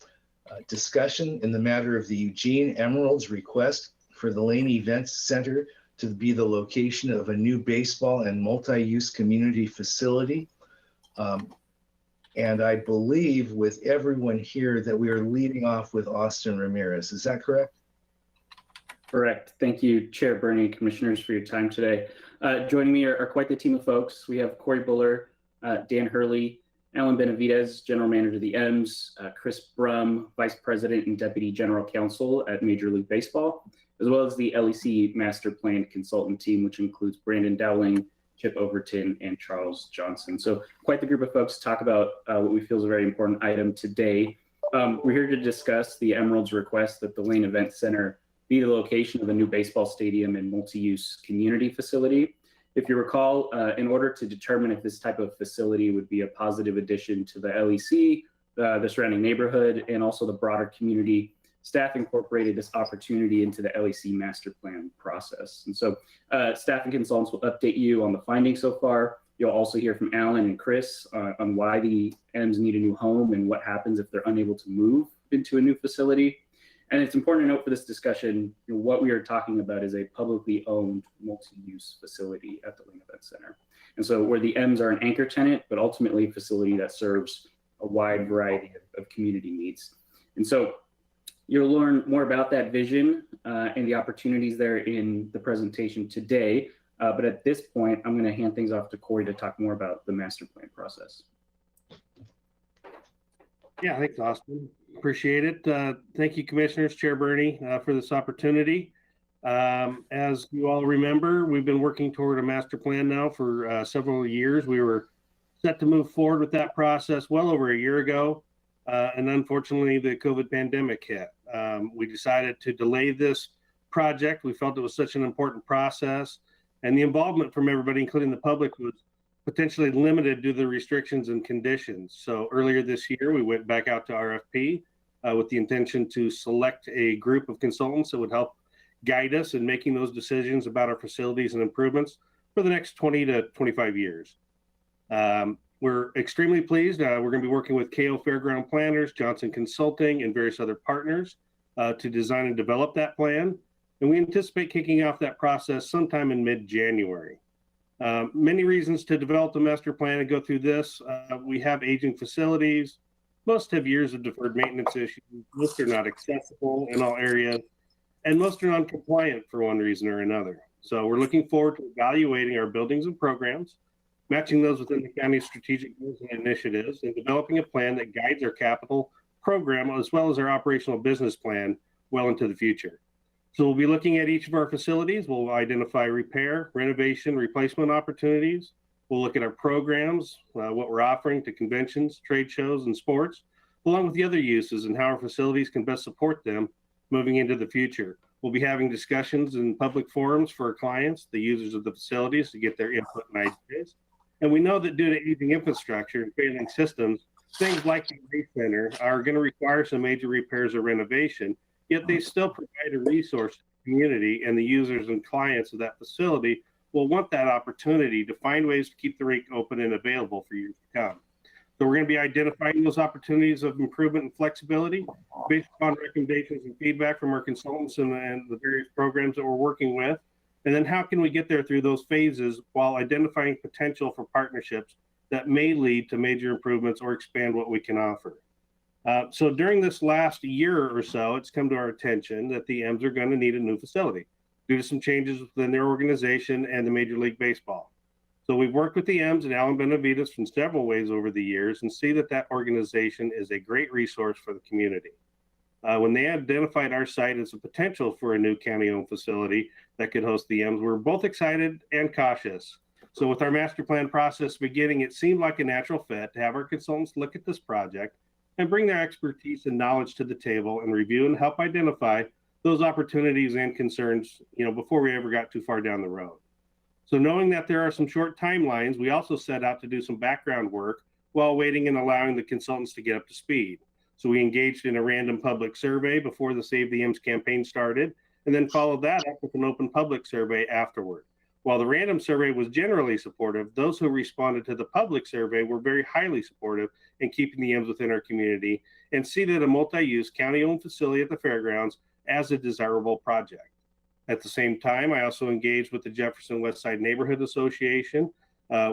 discussion in the matter of the Eugene Emerald's request for the Lane Events Center to be the location of a new baseball and multi-use community facility. And I believe with everyone here that we are leading off with Austin Ramirez. Is that correct? Correct. Thank you, Chair Bernie, Commissioners, for your time today. Joining me are quite the team of folks. We have Corey Buller, Dan Hurley, Alan Benavidez, General Manager of the M's, Chris Brum, Vice President and Deputy General Counsel at Major League Baseball, as well as the LEC Master Plan Consultant Team, which includes Brandon Dowling, Chip Overton, and Charles Johnson. So quite the group of folks to talk about what we feel is a very important item today. We're here to discuss the Emerald's request that the Lane Event Center be the location of a new baseball stadium and multi-use community facility. If you recall, in order to determine if this type of facility would be a positive addition to the LEC, the surrounding neighborhood, and also the broader community, staff incorporated this opportunity into the LEC master plan process. And so staff and consultants will update you on the findings so far. You'll also hear from Alan and Chris on why the M's need a new home and what happens if they're unable to move into a new facility. And it's important to note for this discussion, what we are talking about is a publicly owned multi-use facility at the Lane Event Center. And so where the M's are an anchor tenant, but ultimately a facility that serves a wide variety of community needs. And so you'll learn more about that vision and the opportunities there in the presentation today. But at this point, I'm going to hand things off to Corey to talk more about the master plan process. Yeah, thanks, Austin. Appreciate it. Thank you, Commissioners, Chair Bernie, for this opportunity. As you all remember, we've been working toward a master plan now for several years. We were set to move forward with that process well over a year ago. And unfortunately, the COVID pandemic hit. We decided to delay this project. We felt it was such an important process, and the involvement from everybody, including the public, was potentially limited due to the restrictions and conditions. So earlier this year, we went back out to RFP with the intention to select a group of consultants that would help guide us in making those decisions about our facilities and improvements for the next 20 to 25 years. We're extremely pleased. We're going to be working with KO Fairground Planners, Johnson Consulting, and various other partners to design and develop that plan. And we anticipate kicking off that process sometime in mid-January. Many reasons to develop the master plan and go through this. We have aging facilities. Most have years of deferred maintenance issues. Most are not accessible in all areas. And most are non-compliant for one reason or another. So we're looking forward to evaluating our buildings and programs, matching those within the county's strategic goals and initiatives, and developing a plan that guides our capital program as well as our operational business plan well into the future. So we'll be looking at each of our facilities. We'll identify repair, renovation, replacement opportunities. We'll look at our programs, what we're offering to conventions, trade shows, and sports, along with the other uses and how our facilities can best support them moving into the future. We'll be having discussions in public forums for our clients, the users of the facilities, to get their input and ideas. And we know that due to aging infrastructure and failing systems, things like the Race Center are going to require some major repairs or renovation, yet they still provide a resource to the community, and the users and clients of that facility will want that opportunity to find ways to keep the rink open and available for years to come. So we're going to be identifying those opportunities of improvement and flexibility based upon recommendations and feedback from our consultants and the various programs that we're working with. And then how can we get there through those phases while identifying potential for partnerships that may lead to major improvements or expand what we can offer. So during this last year or so, it's come to our attention that the M's are going to need a new facility due to some changes within their organization and the Major League Baseball. So we've worked with the M's and Alan Benavides in several ways over the years and see that that organization is a great resource for the community. When they identified our site as a potential for a new county-owned facility that could host the M's, we were both excited and cautious. So with our master plan process beginning, it seemed like a natural fit to have our consultants look at this project and bring their expertise and knowledge to the table and review and help identify those opportunities and concerns, before we ever got too far down the road. So knowing that there are some short timelines, we also set out to do some background work while waiting and allowing the consultants to get up to speed. So we engaged in a random public survey before the Save the M's campaign started, and then followed that up with an open public survey afterward. While the random survey was generally supportive, those who responded to the public survey were very highly supportive in keeping the M's within our community and see that a multi-use county-owned facility at the fairgrounds as a desirable project. At the same time, I also engaged with the Jefferson Westside Neighborhood Association,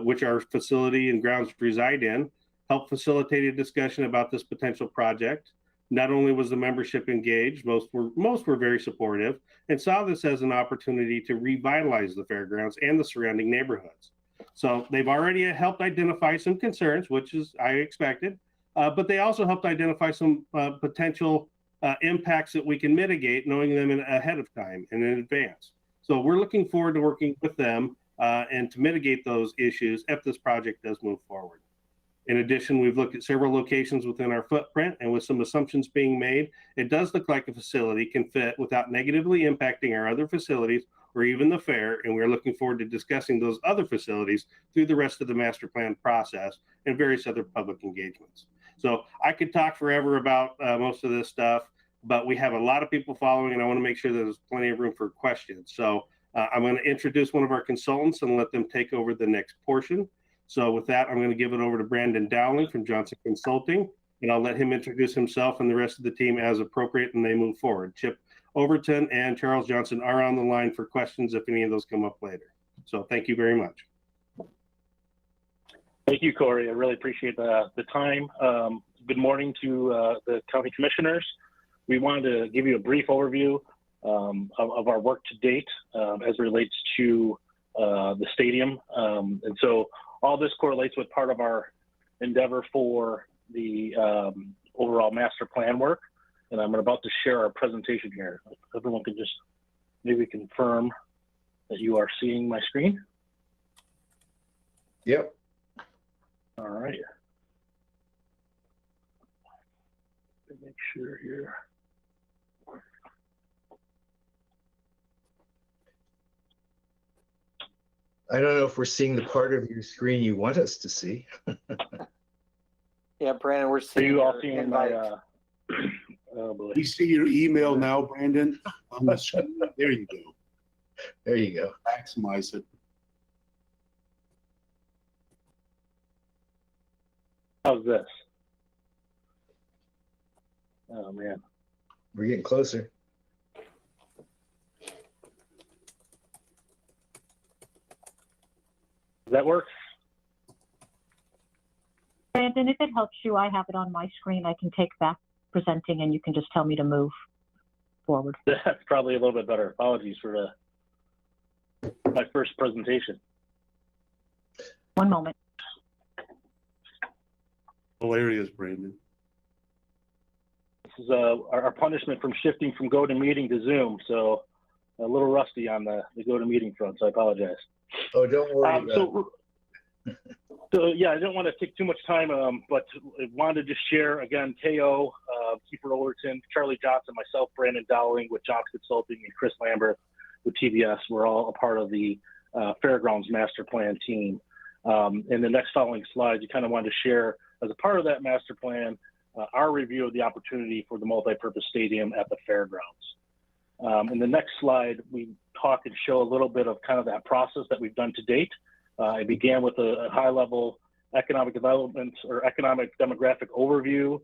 which our facility and grounds reside in, helped facilitate a discussion about this potential project. Not only was the membership engaged, most were very supportive and saw this as an opportunity to revitalize the fairgrounds and the surrounding neighborhoods. So they've already helped identify some concerns, which is I expected, but they also helped identify some potential impacts that we can mitigate, knowing them ahead of time and in advance. So we're looking forward to working with them and to mitigate those issues if this project does move forward. In addition, we've looked at several locations within our footprint, and with some assumptions being made, it does look like a facility can fit without negatively impacting our other facilities or even the fair, and we're looking forward to discussing those other facilities through the rest of the master plan process and various other public engagements. So I could talk forever about most of this stuff, but we have a lot of people following, and I want to make sure that there's plenty of room for questions. So I'm going to introduce one of our consultants and let them take over the next portion. So with that, I'm going to give it over to Brandon Dowling from Johnson Consulting, and I'll let him introduce himself and the rest of the team as appropriate and they move forward. Chip Overton and Charles Johnson are on the line for questions if any of those come up later. So thank you very much. Thank you, Corey. I really appreciate the time. Good morning to the county commissioners. We wanted to give you a brief overview of our work to date as it relates to the stadium. And so all this correlates with part of our endeavor for the overall master plan work. And I'm about to share our presentation here. If everyone can just maybe confirm that you are seeing my screen. Yep. All right. Let me make sure here. I don't know if we're seeing the part of your screen you want us to see. Yeah, Brandon, we're seeing. Are you all seeing invite. my? Oh boy. We see your email now, Brandon, on the screen. There you go. There you go. Maximize it. How's this? Oh man. We're getting closer. Does that work? Brandon, if it helps you, I have it on my screen. I can take back presenting and you can just tell me to move forward. That's probably a little bit better. Apologies for my first presentation. One moment. Hilarious, Brandon. This is our punishment from shifting from GoToMeeting to Zoom. So a little rusty on the GoToMeeting front, so I apologize. Oh, don't worry. So yeah, I don't want to take too much time, but I wanted to just share again, KO, Kiefer Overton, Charlie Johnson, myself, Brandon Dowling with Johnson Consulting, and Chris Lambert with TBS. We're all a part of the Fairgrounds Master Plan team. In the next following slides, you kind of wanted to share, as a part of that master plan, our review of the opportunity for the multi-purpose stadium at the fairgrounds. In the next slide, we talk and show a little bit of kind of that process that we've done to date. I began with a high-level economic development or economic demographic overview.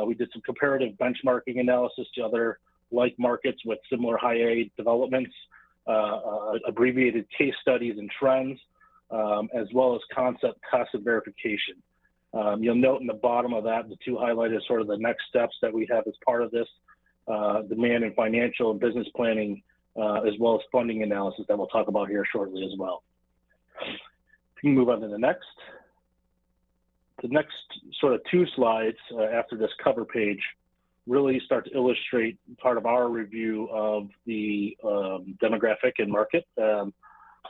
We did some comparative benchmarking analysis to other like markets with similar high A developments, abbreviated case studies and trends, as well as concept test and verification. You'll note in the bottom of that, the two highlighted sort of the next steps that we have as part of this, demand and financial and business planning, as well as funding analysis that we'll talk about here shortly as well. If you can move on to the next. The next sort of two slides after this cover page really start to illustrate part of our review of the demographic and market.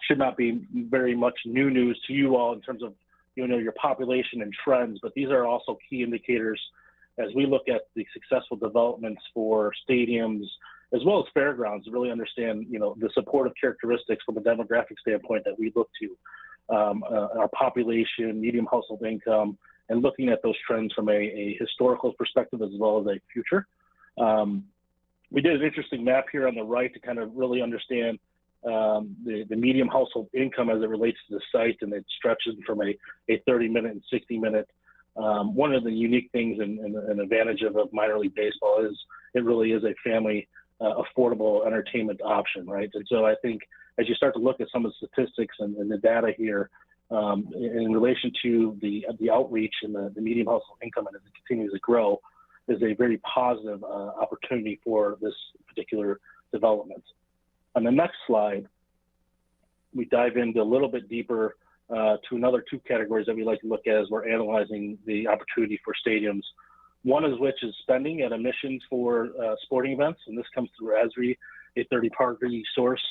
Should not be very much new news to you all in terms of your population and trends, but these are also key indicators as we look at the successful developments for stadiums as well as fairgrounds to really understand the supportive characteristics from a demographic standpoint that we look to. Our population, medium household income, and looking at those trends from a historical perspective as well as a future. We did an interesting map here on the right to kind of really understand the medium household income as it relates to the site, and it stretches from a 30-minute and 60-minute. One of the unique things and advantage of minor league baseball is it really is a family affordable entertainment option, right? And so I think as you start to look at some of the statistics and the data here in relation to the outreach and the medium household income, and as it continues to grow, is a very positive opportunity for this particular development. On the next slide, we dive into a little bit deeper to another two categories that we like to look at as we're analyzing the opportunity for stadiums. One is which is spending at admissions for sporting events, and this comes through ESRI, a third-party source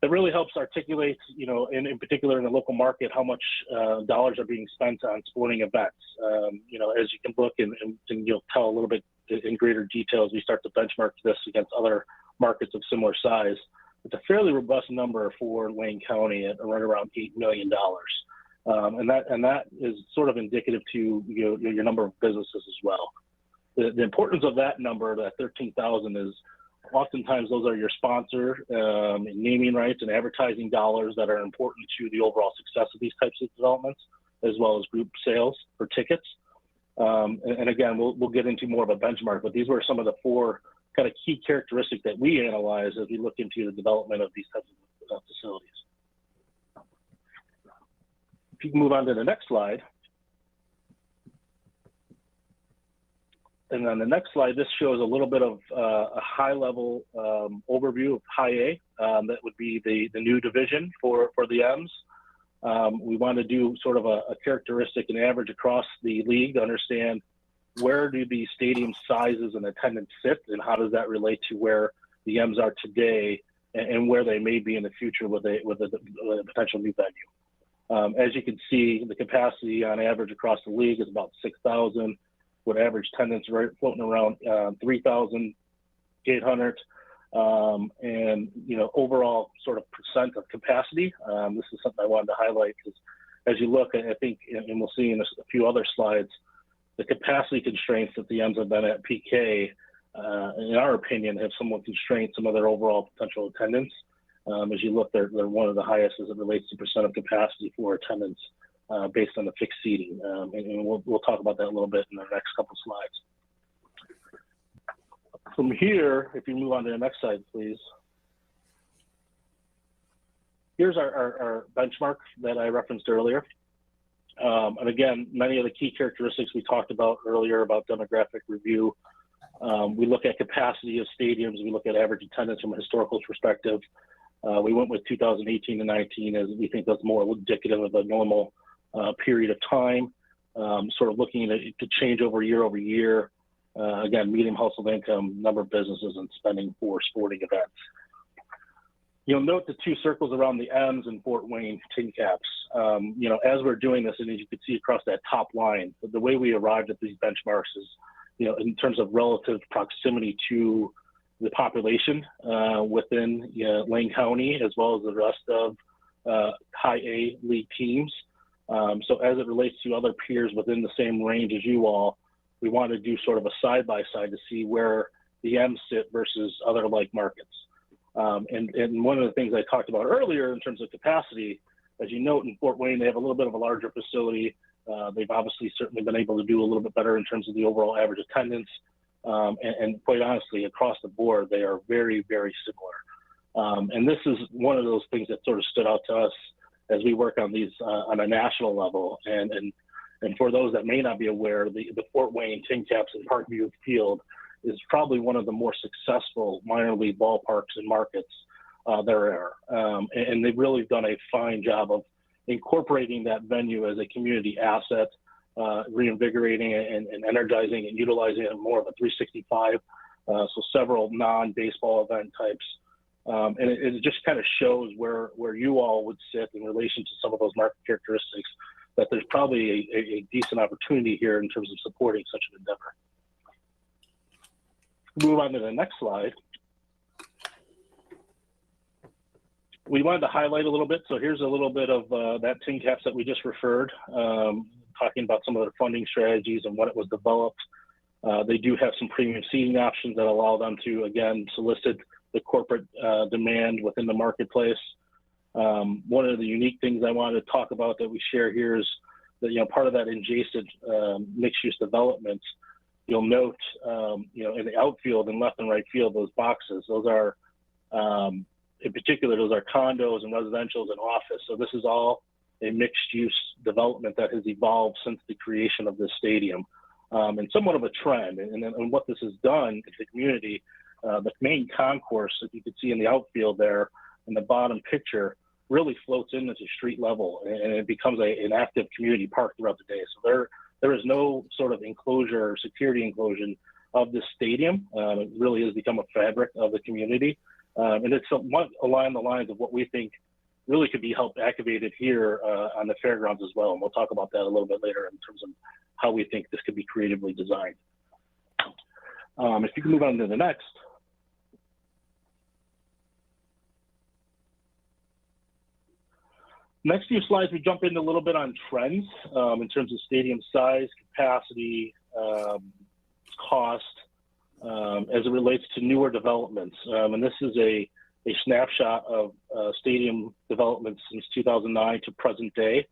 that really helps articulate, in particular in the local market, how much dollars are being spent on sporting events. As you can look and you'll tell a little bit in greater detail as we start to benchmark this against other markets of similar size. It's a fairly robust number for Wayne County at right around $8 million. And that is sort of indicative to your number of businesses as well. The importance of that number, that 13,000, is oftentimes those are your sponsor naming rights and advertising dollars that are important to the overall success of these types of developments, as well as group sales for tickets. And again, we'll get into more of a benchmark, but these were some of the four kind of key characteristics that we analyze as we look into the development of these types of facilities. If you can move on to the next slide. And on the next slide, this shows a little bit of a high-level overview of high A. That would be the new division for the M's. We want to do sort of a characteristic and average across the league to understand where do these stadium sizes and attendance sit, and how does that relate to where the M's are today and where they may be in the future with a potential new venue. As you can see, the capacity on average across the league is about 6,000, with average attendance floating around 3,800. And overall sort of percent of capacity. This is something I wanted to highlight because as you look, I think, and we'll see in a few other slides, the capacity constraints that the M's have been at PK, in our opinion, have somewhat constrained some of their overall potential attendance. As you look, they're one of the highest as it relates to percent of capacity for attendance based on the fixed seating. And we'll talk about that a little bit in the next couple of slides. From here, if you move on to the next slide, please. Here's our benchmark that I referenced earlier. And again, many of the key characteristics we talked about earlier about demographic review. We look at capacity of stadiums. We look at average attendance from a historical perspective. We went with 2018 to 19 as we think that's more indicative of a normal period of time, sort of looking at it to change over year. Again, medium household income, number of businesses, and spending for sporting events. You'll note the two circles around the M's in Fort Wayne tin caps. As we're doing this, and as you can see across that top line, the way we arrived at these benchmarks is, in terms of relative proximity to the population within Lane County, as well as the rest of high A league teams. So as it relates to other peers within the same range as you all, we want to do sort of a side-by-side to see where the M's sit versus other like markets. And one of the things I talked about earlier in terms of capacity, as you note in Fort Wayne, they have a little bit of a larger facility. They've obviously certainly been able to do a little bit better in terms of the overall average attendance. And quite honestly, across the board, they are very, very similar. And this is one of those things that sort of stood out to us as we work on these on a national level. And for those that may not be aware, the Fort Wayne Tin Caps and Parkview Field is probably one of the more successful minor league ballparks and markets there are. And they've really done a fine job of incorporating that venue as a community asset, reinvigorating and energizing and utilizing it more of a 365. So several non-baseball event types. And it just kind of shows where you all would sit in relation to some of those market characteristics, that there's probably a decent opportunity here in terms of supporting such an endeavor. Move on to the next slide. We wanted to highlight a little bit. So here's a little bit of that tin caps that we just referred, talking about some of their funding strategies and when it was developed. They do have some premium seating options that allow them to, again, solicit the corporate demand within the marketplace. One of the unique things I wanted to talk about that we share here is that, part of that adjacent mixed-use development, you'll note, in the outfield and left and right field, those boxes, those are, in particular, those are condos and residentials and office. So this is all a mixed-use development that has evolved since the creation of this stadium, and somewhat of a trend. And what this has done in the community, the main concourse that you can see in the outfield there in the bottom picture really floats into street level, and it becomes an active community park throughout the day. So there is no sort of enclosure or security enclosure of the stadium. It really has become a fabric of the community. And it's somewhat along the lines of what we think really could be helped activated here on the fairgrounds as well. And we'll talk about that a little bit later in terms of how we think this could be creatively designed. If you can move on to the next. Next few slides, we jump into a little bit on trends in terms of stadium size, capacity, cost, as it relates to newer developments. And this is a snapshot of stadium developments since 2009 to present day,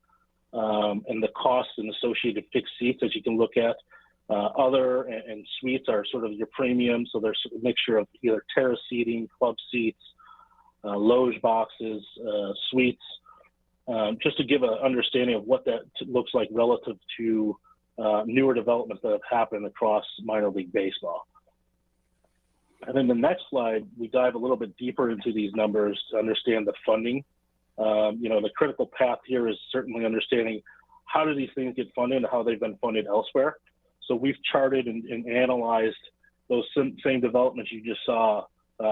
and the costs and associated fixed seats, as you can look at. Other and suites are sort of your premium, so there's a mixture of either terrace seating, club seats, loge boxes, suites, just to give an understanding of what that looks like relative to newer developments that have happened across minor league baseball. And then the next slide, we dive a little bit deeper into these numbers to understand the funding. The critical path here is certainly understanding how do these things get funded and how they've been funded elsewhere. So we've charted and analyzed those same developments you just saw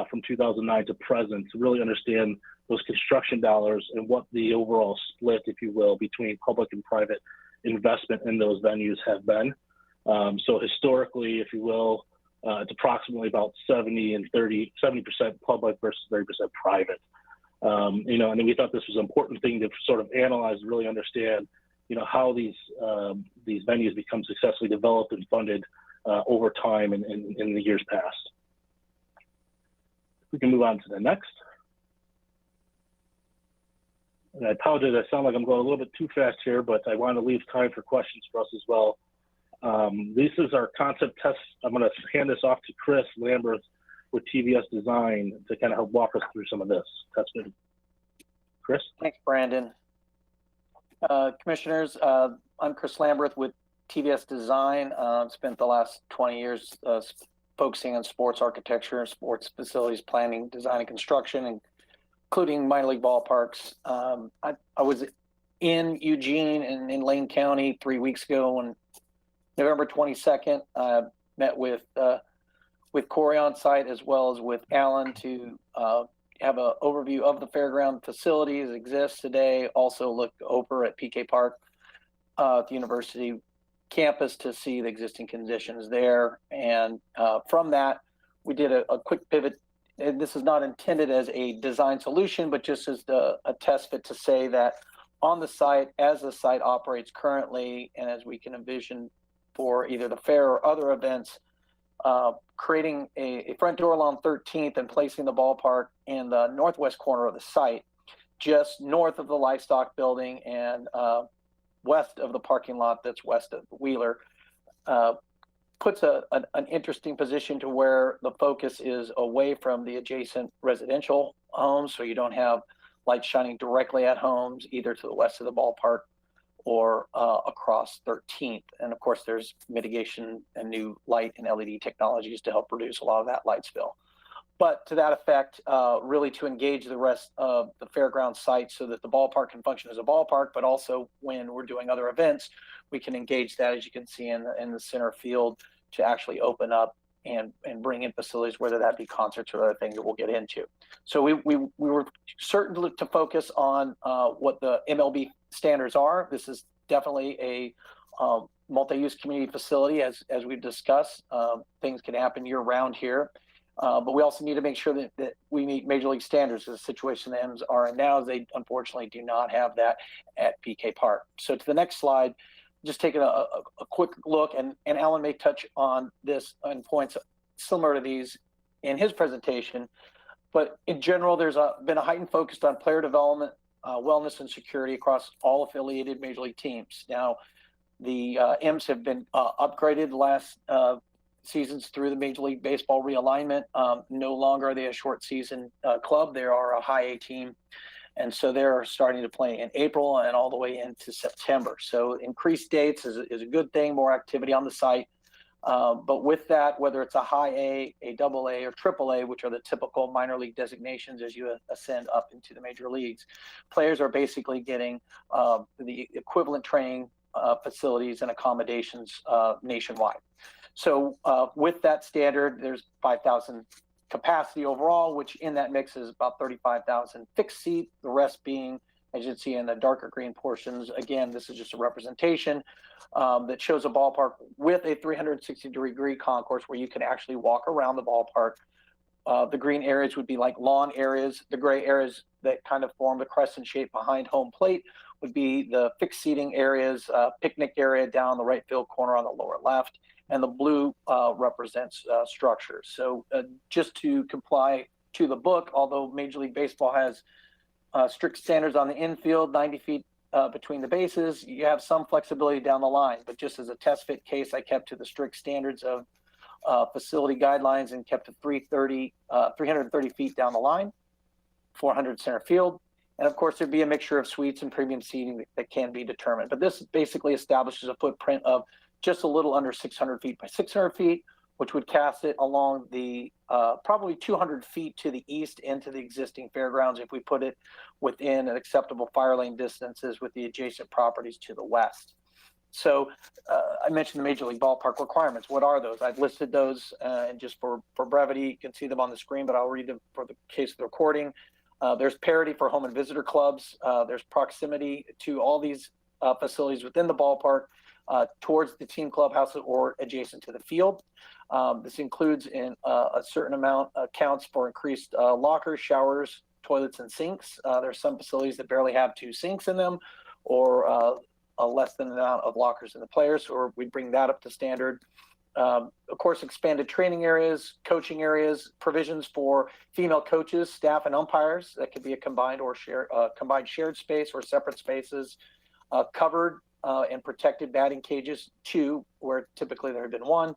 from 2009 to present to really understand those construction dollars and what the overall split, if you will, between public and private investment in those venues have been. So historically, if you will, it's approximately about 70% public versus 30% private. And then we thought this was an important thing to sort of analyze and really understand, how these venues become successfully developed and funded over time and in the years past. We can move on to the next. And I apologize, I sound like I'm going a little bit too fast here, but I want to leave time for questions for us as well. This is our concept test. I'm going to hand this off to Chris Lambert with TVS Design to kind of help walk us through some of this test. Chris? Thanks, Brandon. Commissioners, I'm Chris Lambert with TVS Design. Spent the last 20 years focusing on sports architecture, sports facilities planning, design, and construction, including minor league ballparks. I was in Eugene and in Lane County 3 weeks ago on November 22nd. I met with Corey on site as well as with Alan to have an overview of the fairground facilities exist today. Also looked over at PK Park at the university campus to see the existing conditions there. And from that, we did a quick pivot. And this is not intended as a design solution, but just as a test fit to say that on the site, as the site operates currently, and as we can envision for either the fair or other events, creating a front door along 13th and placing the ballpark in the northwest corner of the site, just north of the livestock building and west of the parking lot that's west of Wheeler, puts an interesting position to where the focus is away from the adjacent residential homes. So you don't have lights shining directly at homes, either to the west of the ballpark or across 13th. And of course, there's mitigation and new light and LED technologies to help reduce a lot of that light spill. But to that effect, really to engage the rest of the fairground site so that the ballpark can function as a ballpark, but also when we're doing other events, we can engage that, as you can see in the center field, to actually open up and bring in facilities, whether that be concerts or other things that we'll get into. So we were certain to focus on what the MLB standards are. This is definitely a multi-use community facility, as we've discussed. Things can happen year round here. But we also need to make sure that we meet Major League standards. The situation the M's are in now is they unfortunately do not have that at PK Park. So to the next slide, just taking a quick look, and Alan may touch on this on points similar to these in his presentation. But in general, there's been a heightened focus on player development, wellness, and security across all affiliated Major League teams. Now, the M's have been upgraded the last seasons through the Major League Baseball realignment. No longer are they a short season club. They are a high A team. And so they're starting to play in April and all the way into September. So increased dates is a good thing, more activity on the site. But with that, whether it's a high A double A, or triple A, which are the typical minor league designations as you ascend up into the major leagues, players are basically getting the equivalent training facilities and accommodations nationwide. So with that standard, there's 5,000 capacity overall, which in that mix is about 35,000 fixed seat, the rest being, as you can see in the darker green portions. Again, this is just a representation that shows a ballpark with a 360-degree concourse where you can actually walk around the ballpark. The green areas would be like lawn areas. The gray areas that kind of form the crescent shape behind home plate would be the fixed seating areas, picnic area down the right field corner on the lower left, and the blue represents structures. So just to comply to the book, although Major League Baseball has strict standards on the infield, 90 feet between the bases, you have some flexibility down the line. But just as a test fit case, I kept to the strict standards of facility guidelines and kept to 330 feet down the line, 400 center field. And of course, there'd be a mixture of suites and premium seating that can be determined. But this basically establishes a footprint of just a little under 600 feet by 600 feet, which would cast it along the probably 200 feet to the east into the existing fairgrounds if we put it within an acceptable fire lane distances with the adjacent properties to the west. So I mentioned the Major League Ballpark requirements. What are those? I've listed those, and just for brevity, you can see them on the screen, but I'll read them for the case of the recording. There's parity for home and visitor clubs. There's proximity to all these facilities within the ballpark towards the team clubhouse or adjacent to the field. This includes in a certain amount accounts for increased lockers, showers, toilets, and sinks. There's some facilities that barely have 2 sinks in them, or a less than amount of lockers in the players, or we bring that up to standard. Of course, expanded training areas, coaching areas, provisions for female coaches, staff, and umpires. That could be a combined or combined shared space or separate spaces. Covered and protected batting cages, 2, where typically there had been 1.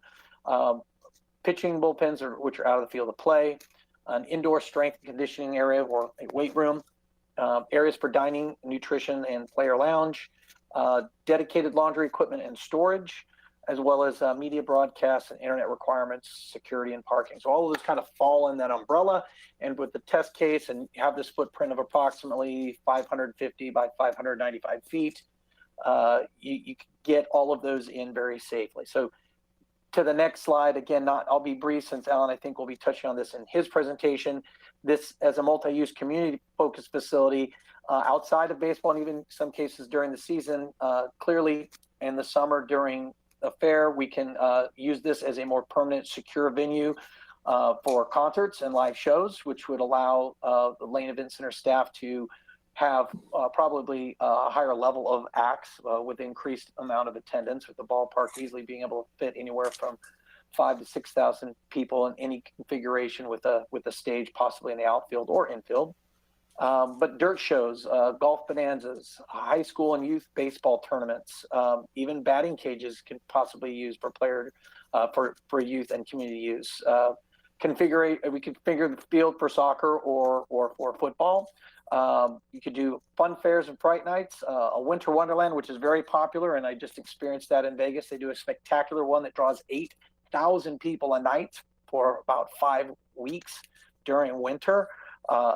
Pitching bullpens, which are out of the field of play. An indoor strength and conditioning area or a weight room. Areas for dining, nutrition, and player lounge. Dedicated laundry equipment and storage, as well as media broadcasts and internet requirements, security, and parking. So all of those kind of fall in that umbrella. And with the test case, and have this footprint of approximately 550 by 595 feet, you can get all of those in very safely. So to the next slide, again, I'll be brief since Alan, I think, will be touching on this in his presentation. This, as a multi-use community-focused facility, outside of baseball and even some cases during the season, clearly in the summer during a fair, we can use this as a more permanent, secure venue for concerts and live shows, which would allow the Lane Event Center staff to have probably a higher level of acts with increased amount of attendance, with the ballpark easily being able to fit anywhere from 5,000 to 6,000 people in any configuration with a stage possibly in the outfield or infield. But dirt shows, golf bonanzas, high school and youth baseball tournaments, even batting cages can possibly use for for youth and community use. We configure the field for soccer or for football. You could do fun fairs and fright nights, a winter wonderland, which is very popular, and I just experienced that in Vegas. They do a spectacular one that draws 8,000 people a night for about 5 weeks during winter.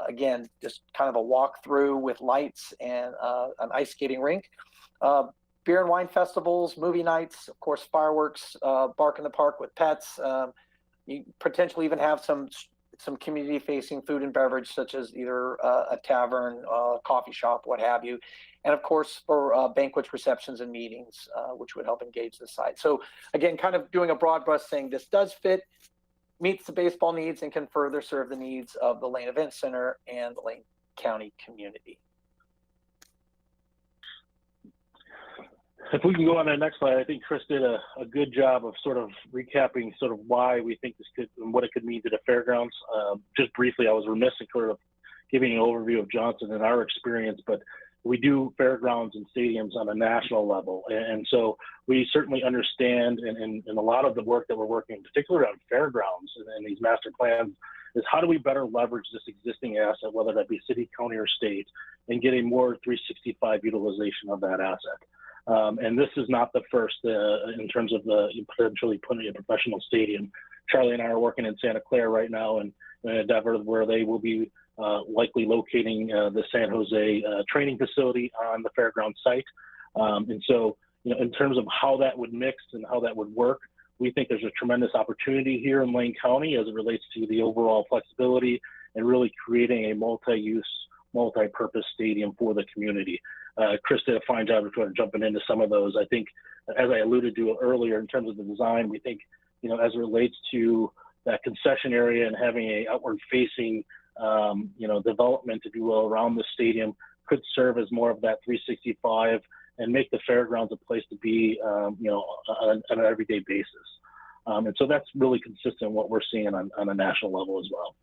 Again, just kind of a walkthrough with lights and an ice skating rink. Beer and wine festivals, movie nights, of course, fireworks, Bark in the Park with pets. You potentially even have some community-facing food and beverage, such as either a tavern, coffee shop, what have you. And of course, for banquets, receptions, and meetings, which would help engage the site. So again, kind of doing a broad brush saying this does fit, meets the baseball needs, and can further serve the needs of the Lane Event Center and the Lane County community. If we can go on to the next slide, I think Chris did a good job of sort of recapping sort of why we think this could and what it could mean to the fairgrounds. Just briefly, I was remiss in sort of giving an overview of Johnson and our experience, but we do fairgrounds and stadiums on a national level. And so we certainly understand, and a lot of the work that we're working, in particular on fairgrounds and these master plans, is how do we better leverage this existing asset, whether that be city, county, or state, and get a more 365 utilization of that asset. And this is not the first in terms of potentially putting a professional stadium. Charlie and I are working in Santa Clara right now in an endeavor where they will be likely locating the San Jose training facility on the fairground site. And so, in terms of how that would mix and how that would work, we think there's a tremendous opportunity here in Lane County as it relates to the overall flexibility and really creating a multi-use, multi-purpose stadium for the community. Chris did a fine job of sort of jumping into some of those. I think, as I alluded to earlier, in terms of the design, we think, as it relates to that concession area and having a outward-facing, development, if you will, around the stadium could serve as more of that 365 and make the fairgrounds a place to be, on an everyday basis. And so that's really consistent with what we're seeing on a national level as well.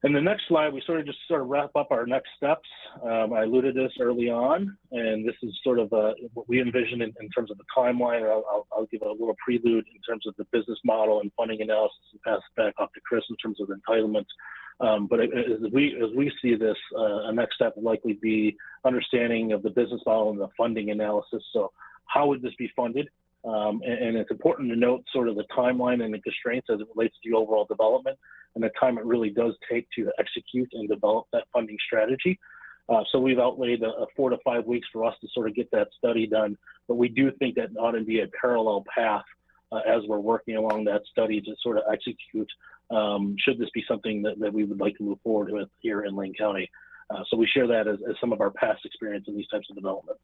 And the next slide, we sort of wrap up our next steps. I alluded to this early on, and this is sort of what we envision in terms of the timeline. I'll give a little prelude in terms of the business model and funding analysis and pass it back off to Chris in terms of entitlements. But as we see this, a next step will likely be understanding of the business model and the funding analysis. So how would this be funded? And it's important to note sort of the timeline and the constraints as it relates to the overall development and the time it really does take to execute and develop that funding strategy. So we've outlaid 4 to 5 weeks for us to sort of get that study done, but we do think that ought to be a parallel path as we're working along that study to sort of execute, should this be something that we would like to move forward with here in Lane County. So we share that as some of our past experience in these types of developments.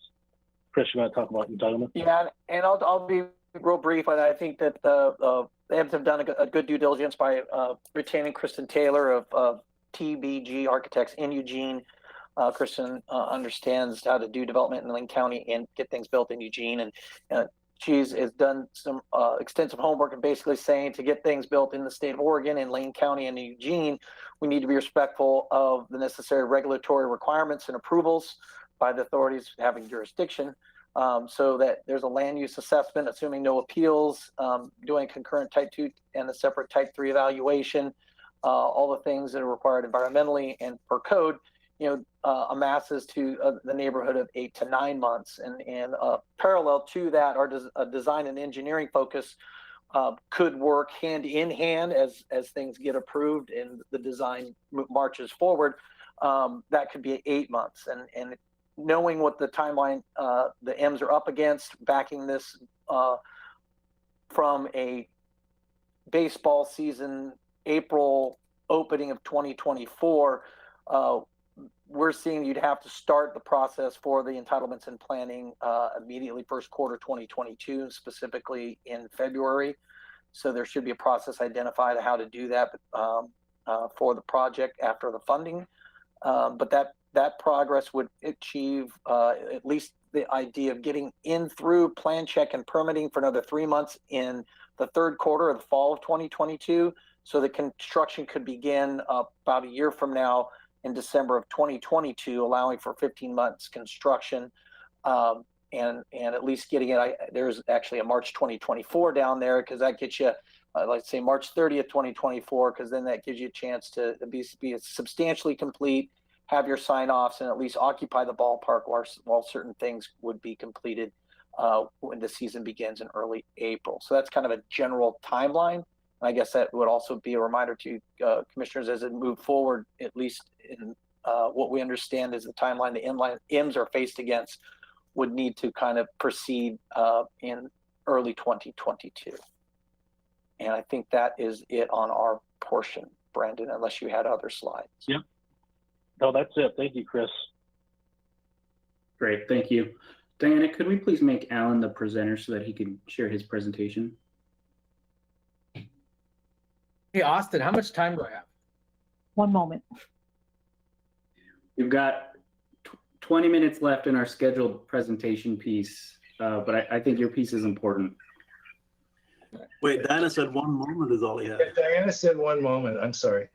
Chris, you want to talk about entitlement? Yeah, and I'll be real brief. I think that the EBS have done a good due diligence by retaining Kristen Taylor of TBG Architects in Eugene. Kristen understands how to do development in Lane County and get things built in Eugene, and she's has done some extensive homework and basically saying to get things built in the state of Oregon, in Lane County, and Eugene, we need to be respectful of the necessary regulatory requirements and approvals by the authorities having jurisdiction, so that there's a land use assessment, assuming no appeals, doing concurrent type 2 and a separate type 3 evaluation, all the things that are required environmentally and per code, amasses to the neighborhood of 8 to 9 months. And parallel to that, our design and engineering focus could work hand in hand as things get approved and the design marches forward. That could be 8 months. And knowing what the timeline the M's are up against, backing this from a baseball season April opening of 2024, we're seeing you'd have to start the process for the entitlements and planning immediately first quarter 2022, specifically in February. So there should be a process identified of how to do that for the project after the funding. But that progress would achieve at least the idea of getting in through plan check and permitting for another 3 months in the third quarter of the fall of 2022. So the construction could begin about a year from now in December of 2022, allowing for 15 months construction, and at least getting it. There's actually a March 2024 down there, because that gets you, let's say March 30th, 2024, because then that gives you a chance to be substantially complete, have your sign-offs, and at least occupy the ballpark while certain things would be completed when the season begins in early April. So that's kind of a general timeline. I guess that would also be a reminder to commissioners as it move forward, at least in what we understand is the timeline the IMs are faced against would need to kind of proceed in early 2022. And I think that is it on our portion, Brandon, unless you had other slides. Yep. No, that's it. Thank you, Chris. Great, thank you. Diana, could we please make Alan the presenter so that he can share his presentation? Hey, Austin, how much time do I have? 1 moment. We've got 20 minutes left in our scheduled presentation piece, but I think your piece is important. Wait, Diana said 1 moment is all he had. Yeah, Diana said 1 moment. I'm sorry.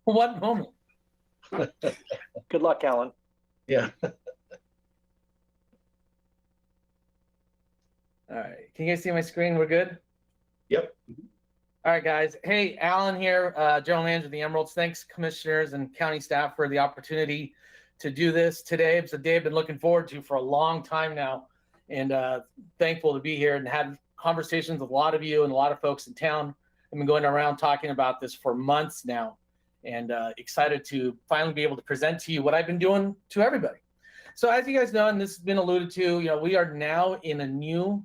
1 moment. Good luck, Alan. Yeah. All right. Can you guys see my screen? We're good? Yep. All right, guys. Hey, Alan here, General Manager of the Emeralds. Thanks, commissioners and county staff, for the opportunity to do this today. It's a day I've been looking forward to for a long time now, and thankful to be here and had conversations with a lot of you and a lot of folks in town. I've been going around talking about this for months now, and excited to finally be able to present to you what I've been doing to everybody. So as you guys know, and this has been alluded to, we are now in a new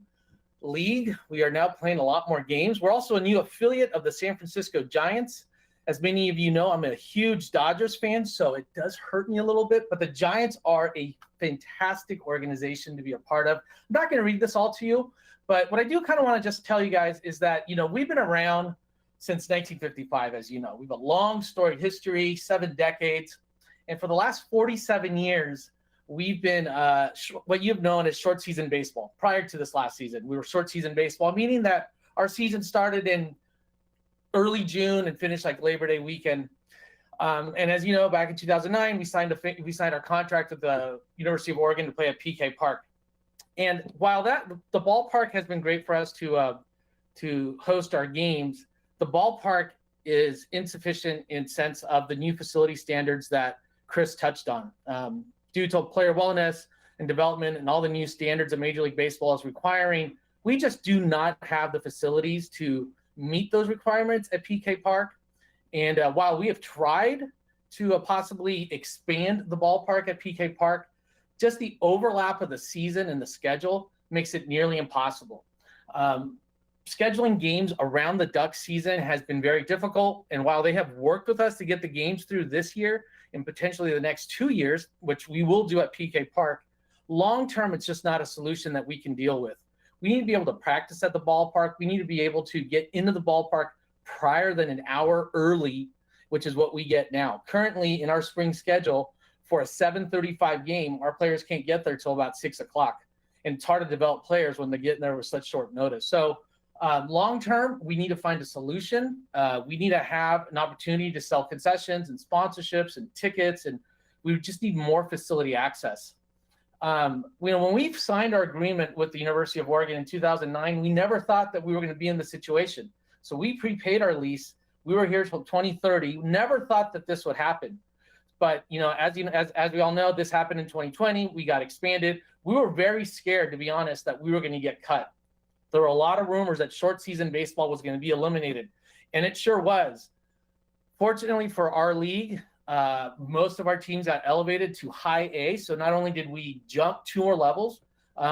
league. We are now playing a lot more games. We're also a new affiliate of the San Francisco Giants. As many of you know, I'm a huge Dodgers fan, so it does hurt me a little bit, but the Giants are a fantastic organization to be a part of. I'm not going to read this all to you, but what I do kind of want to just tell you guys is that, we've been around since 1955, as you know. We have a long storied history, 7 decades, and for the last 47 years, we've been what you've known as short season baseball. Prior to this last season, we were short season baseball, meaning that our season started in early June and finished like Labor Day weekend. And as you know, back in 2009, we signed our contract with the University of Oregon to play at PK Park. And while the ballpark has been great for us to host our games, the ballpark is insufficient in sense of the new facility standards that Chris touched on. Due to player wellness and development and all the new standards that Major League Baseball is requiring, we just do not have the facilities to meet those requirements at PK Park. And while we have tried to possibly expand the ballpark at PK Park, just the overlap of the season and the schedule makes it nearly impossible. Scheduling games around the duck season has been very difficult. And while they have worked with us to get the games through this year and potentially the next 2 years, which we will do at PK Park, long-term, it's just not a solution that we can deal with. We need to be able to practice at the ballpark. We need to be able to get into the ballpark prior than an hour early, which is what we get now. Currently in our spring schedule for a 7:35 game, our players can't get there till about 6 o'clock. And it's hard to develop players when they get in there with such short notice. So long-term, we need to find a solution. We need to have an opportunity to sell concessions and sponsorships and tickets, and we just need more facility access. When we signed our agreement with the University of Oregon in 2009, we never thought that we were going to be in this situation. So we prepaid our lease. We were here till 2030. We never thought that this would happen. But as we all know, this happened in 2020. We got expanded. We were very scared, to be honest, that we were going to get cut. There were a lot of rumors that short season baseball was going to be eliminated, and it sure was. Fortunately for our league, most of our teams got elevated to high A. So not only did we jump 2 more levels,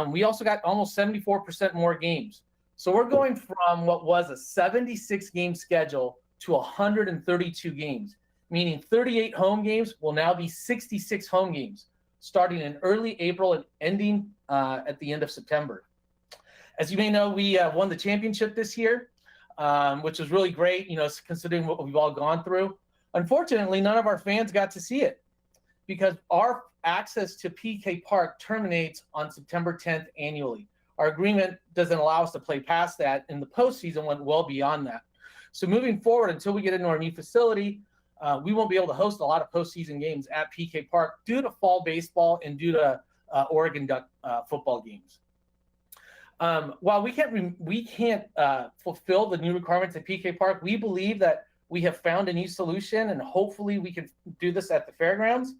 we also got almost 74% more games. So we're going from what was a 76 game schedule to 132 games, meaning 38 home games will now be 66 home games, starting in early April and ending at the end of September. As you may know, we won the championship this year, which was really great, considering what we've all gone through. Unfortunately, none of our fans got to see it because our access to PK Park terminates on September 10th annually. Our agreement doesn't allow us to play past that, and the postseason went well beyond that. So moving forward, until we get into our new facility, we won't be able to host a lot of postseason games at PK Park due to fall baseball and due to Oregon Duck football games. While we can't fulfill the new requirements at PK Park, we believe that we have found a new solution, and hopefully we can do this at the fairgrounds.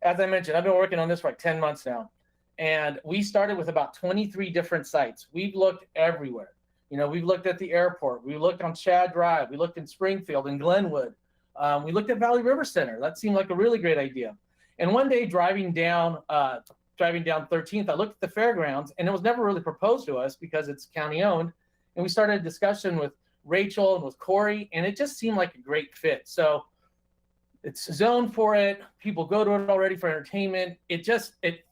As I mentioned, I've been working on this for like 10 months now, and we started with about 23 different sites. We've looked everywhere. We've looked at the airport. We looked on Shad Drive. We looked in Springfield and Glenwood. We looked at Valley River Center. That seemed like a really great idea. And one day driving down 13th, I looked at the fairgrounds, and it was never really proposed to us because it's county owned. And we started a discussion with Rachel and with Corey, and it just seemed like a great fit. So it's zoned for it. People go to it already for entertainment. It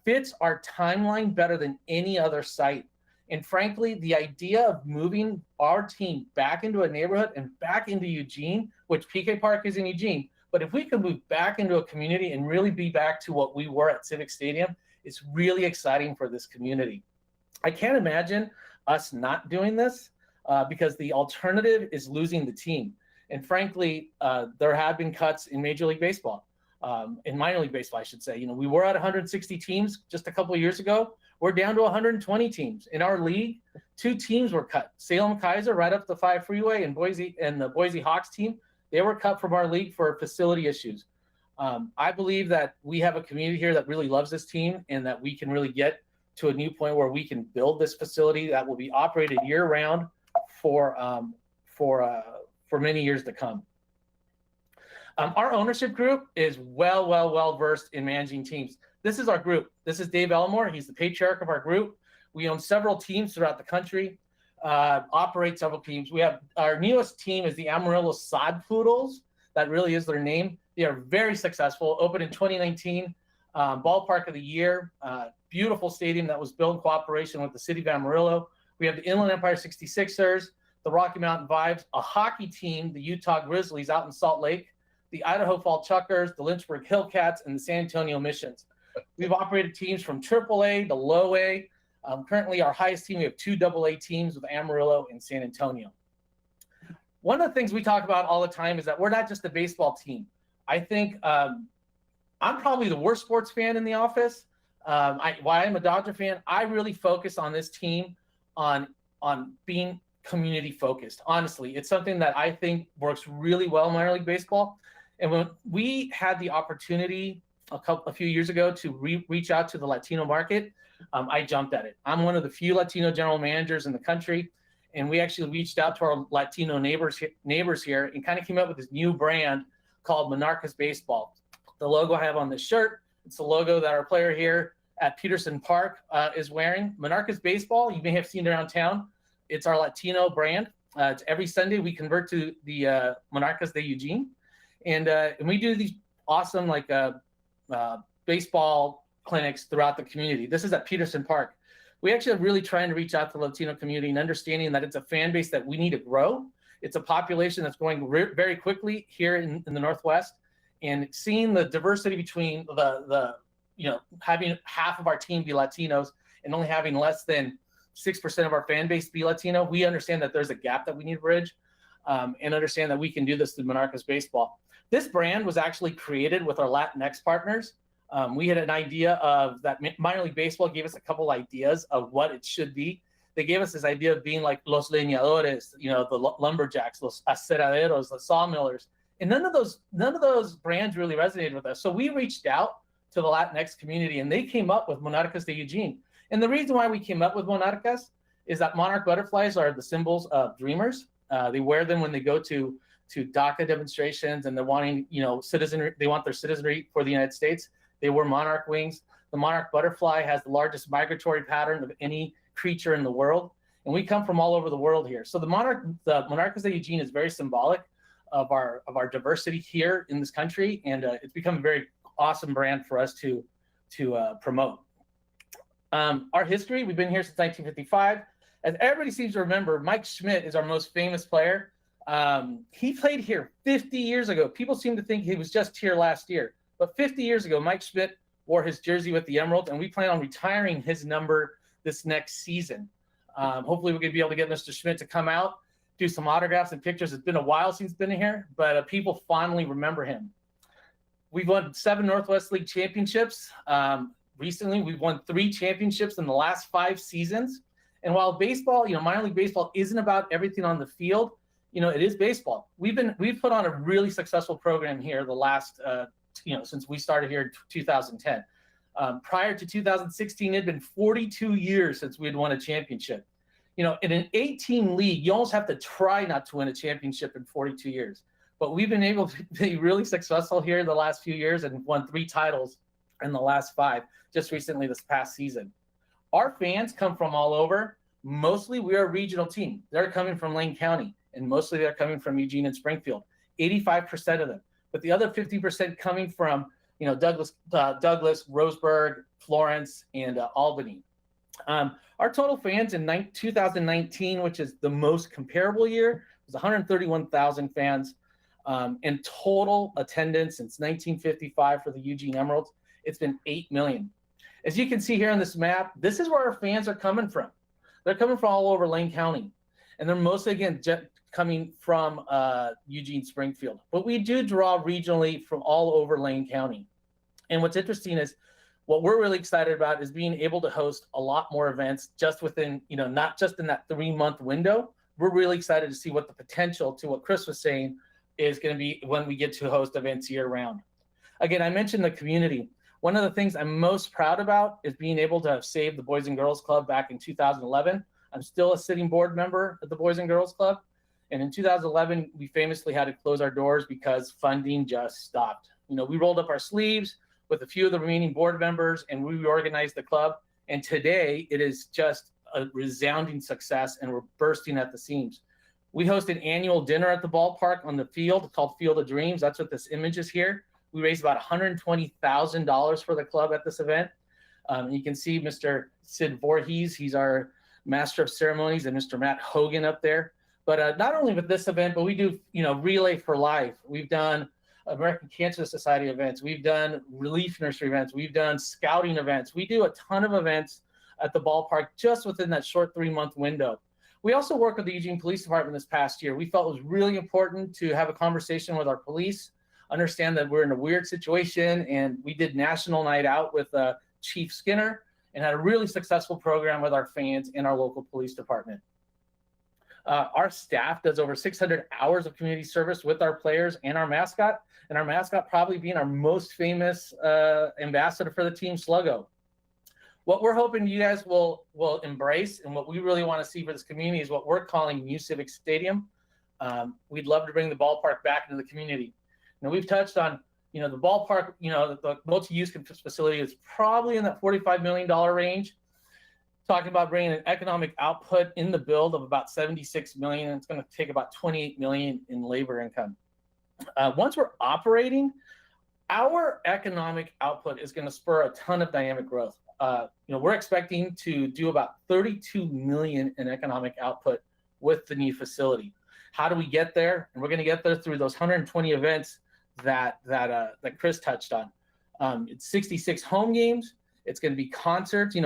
fits our timeline better than any other site. And frankly, the idea of moving our team back into a neighborhood and back into Eugene, which PK Park is in Eugene, but if we could move back into a community and really be back to what we were at Civic Stadium, it's really exciting for this community. I can't imagine us not doing this because the alternative is losing the team. And frankly, there have been cuts in Major League Baseball, in minor league baseball, I should say. We were at 160 teams just a couple of years ago. We're down to 120 teams. In our league, 2 teams were cut. Salem Kaiser, right up the 5 freeway, and the Boise Hawks team, they were cut from our league for facility issues. I believe that we have a community here that really loves this team, and that we can really get to a new point where we can build this facility that will be operated year-round for many years to come. Our ownership group is well versed in managing teams. This is our group. This is Dave Elmore. He's the patriarch of our group. We own several teams throughout the country, operate several teams. We have our newest team is the Amarillo Sod Poodles. That really is their name. They are very successful. Opened in 2019, Ballpark of the Year, beautiful stadium that was built in cooperation with the city of Amarillo. We have the Inland Empire 66ers, the Rocky Mountain Vibes, a hockey team, the Utah Grizzlies out in Salt Lake, the Idaho Fall Chuckers, the Lynchburg Hillcats, and the San Antonio Missions. We've operated teams from AAA to low A. Currently, our highest team, we have 2 AA teams with Amarillo and San Antonio. One of the things we talk about all the time is that we're not just a baseball team. I think I'm probably the worst sports fan in the office. Why I'm a Dodger fan, I really focus on this team on being community focused. Honestly, it's something that I think works really well in minor league baseball. And when we had the opportunity a few years ago to reach out to the Latino market, I jumped at it. I'm one of the few Latino general managers in the country, and we actually reached out to our Latino neighbors here and kind of came up with this new brand called Monarcas Baseball. The logo I have on this shirt, it's the logo that our player here at Peterson Park is wearing. Monarcas Baseball, you may have seen it around town. It's our Latino brand. It's every Sunday we convert to the Monarcas de Eugene, and we do these awesome baseball clinics throughout the community. This is at Peterson Park. We actually are really trying to reach out to the Latino community and understanding that it's a fan base that we need to grow. It's a population that's growing very quickly here in the Northwest, and seeing the diversity between having half of our team be Latinos and only having less than 6% of our fan base be Latino, we understand that there's a gap that we need to bridge, and understand that we can do this through Monarcas Baseball. This brand was actually created with our Latinx partners. We had an idea of that minor league baseball gave us a couple ideas of what it should be. They gave us this idea of being like Los Leñadores, the lumberjacks, Los Aceraderos, the sawmillers. And none of those brands really resonated with us. So we reached out to the Latinx community, and they came up with Monarcas de Eugene. And the reason why we came up with Monarcas is that monarch butterflies are the symbols of dreamers. They wear them when they go to DACA demonstrations, and they're wanting, citizenry. They want their citizenry for the United States. They wear monarch wings. The monarch butterfly has the largest migratory pattern of any creature in the world, and we come from all over the world here. So the Monarcas de Eugene is very symbolic of our diversity here in this country, and it's become a very awesome brand for us to promote. Our history, we've been here since 1955. As everybody seems to remember, Mike Schmidt is our most famous player. He played here 50 years ago. People seem to think he was just here last year, but 50 years ago, Mike Schmidt wore his jersey with the Emerald, and we plan on retiring his number this next season. Hopefully we could be able to get Mr. Schmidt to come out do some autographs and pictures. It's been a while since he's been here, but people fondly remember him. We've won 7 Northwest League championships. Recently, we've won 3 championships in the last 5 seasons. And while baseball, minor league baseball isn't about everything on the field, it is baseball. We've put on a really successful program here the last, since we started here in 2010. Prior to 2016, it had been 42 years since we had won a championship. In an 18 league, you almost have to try not to win a championship in 42 years. But we've been able to be really successful here the last few years and won 3 titles in the last 5, just recently this past season. Our fans come from all over. Mostly we are a regional team. They're coming from Lane County, and mostly they're coming from Eugene and Springfield, 85% of them. But the other 50% coming from, Douglas, Roseburg, Florence, and Albany. Our total fans in 2019, which is the most comparable year, was 131,000 fans. In total attendance since 1955 for the Eugene Emeralds, it's been 8 million. As you can see here on this map, this is where our fans are coming from. They're coming from all over Lane County, and they're mostly, again, coming from Eugene, Springfield. But we do draw regionally from all over Lane County. And what's interesting is what we're really excited about is being able to host a lot more events just within, not just in that 3-month window. We're really excited to see what the potential, to what Chris was saying, is going to be when we get to host events year round. Again, I mentioned the community. One of the things I'm most proud about is being able to have saved the Boys and Girls Club back in 2011. I'm still a sitting board member at the Boys and Girls Club. And in 2011, we famously had to close our doors because funding just stopped. We rolled up our sleeves with a few of the remaining board members and we reorganized the club. And today it is just a resounding success and we're bursting at the seams. We host an annual dinner at the ballpark on the field called Field of Dreams. That's what this image is here. We raised about $120,000 for the club at this event. You can see Mr. Sid Voorhees, he's our master of ceremonies, and Mr. Matt Hogan up there. But not only with this event, but we do, Relay for Life. We've done American Cancer Society events. We've done relief nursery events. We've done scouting events. We do a ton of events at the ballpark just within that short 3-month window. We also work with the Eugene Police Department this past year. We felt it was really important to have a conversation with our police, understand that we're in a weird situation, and we did National Night Out with Chief Skinner and had a really successful program with our fans and our local police department. Our staff does over 600 hours of community service with our players and our mascot probably being our most famous ambassador for the team, Sluggo. What we're hoping you guys will embrace and what we really want to see for this community is what we're calling New Civic Stadium. We'd love to bring the ballpark back into the community. Now, we've touched on, the ballpark, the multi-use facility is probably in that $45 million range. Talking about bringing an economic output in the build of about 76 million. It's going to take about 28 million in labor income. Once we're operating, our economic output is going to spur a ton of dynamic growth. We're expecting to do about 32 million in economic output with the new facility. How do we get there? And we're going to get there through those 120 events that Chris touched on. It's 66 home games. It's going to be concerts,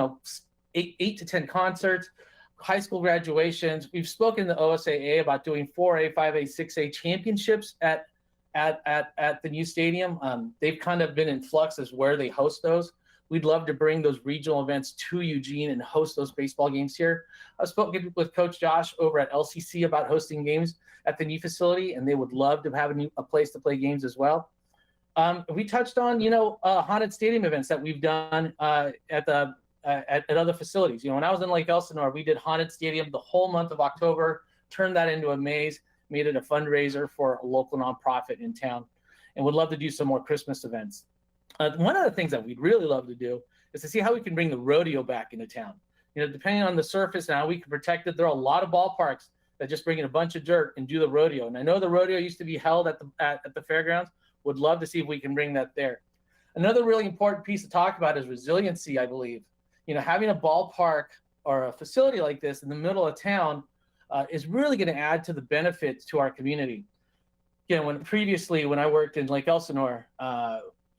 8 to 10 concerts, high school graduations. We've spoken to OSAA about doing 4A, 5A, 6A championships at the new stadium. They've kind of been in flux as where they host those. We'd love to bring those regional events to Eugene and host those baseball games here. I've spoken with Coach Josh over at LCC about hosting games at the new facility, and they would love to have a place to play games as well. We touched on, haunted stadium events that we've done at other facilities. When I was in Lake Elsinore, we did haunted stadium the whole month of October, turned that into a maze, made it a fundraiser for a local nonprofit in town, and would love to do some more Christmas events. One of the things that we'd really love to do is to see how we can bring the rodeo back into town. Depending on the surface and how we can protect it, there are a lot of ballparks that just bring in a bunch of dirt and do the rodeo. And I know the rodeo used to be held at the fairgrounds. Would love to see if we can bring that there. Another really important piece to talk about is resiliency, I believe. Having a ballpark or a facility like this in the middle of town is really going to add to the benefits to our community. When I worked in Lake Elsinore,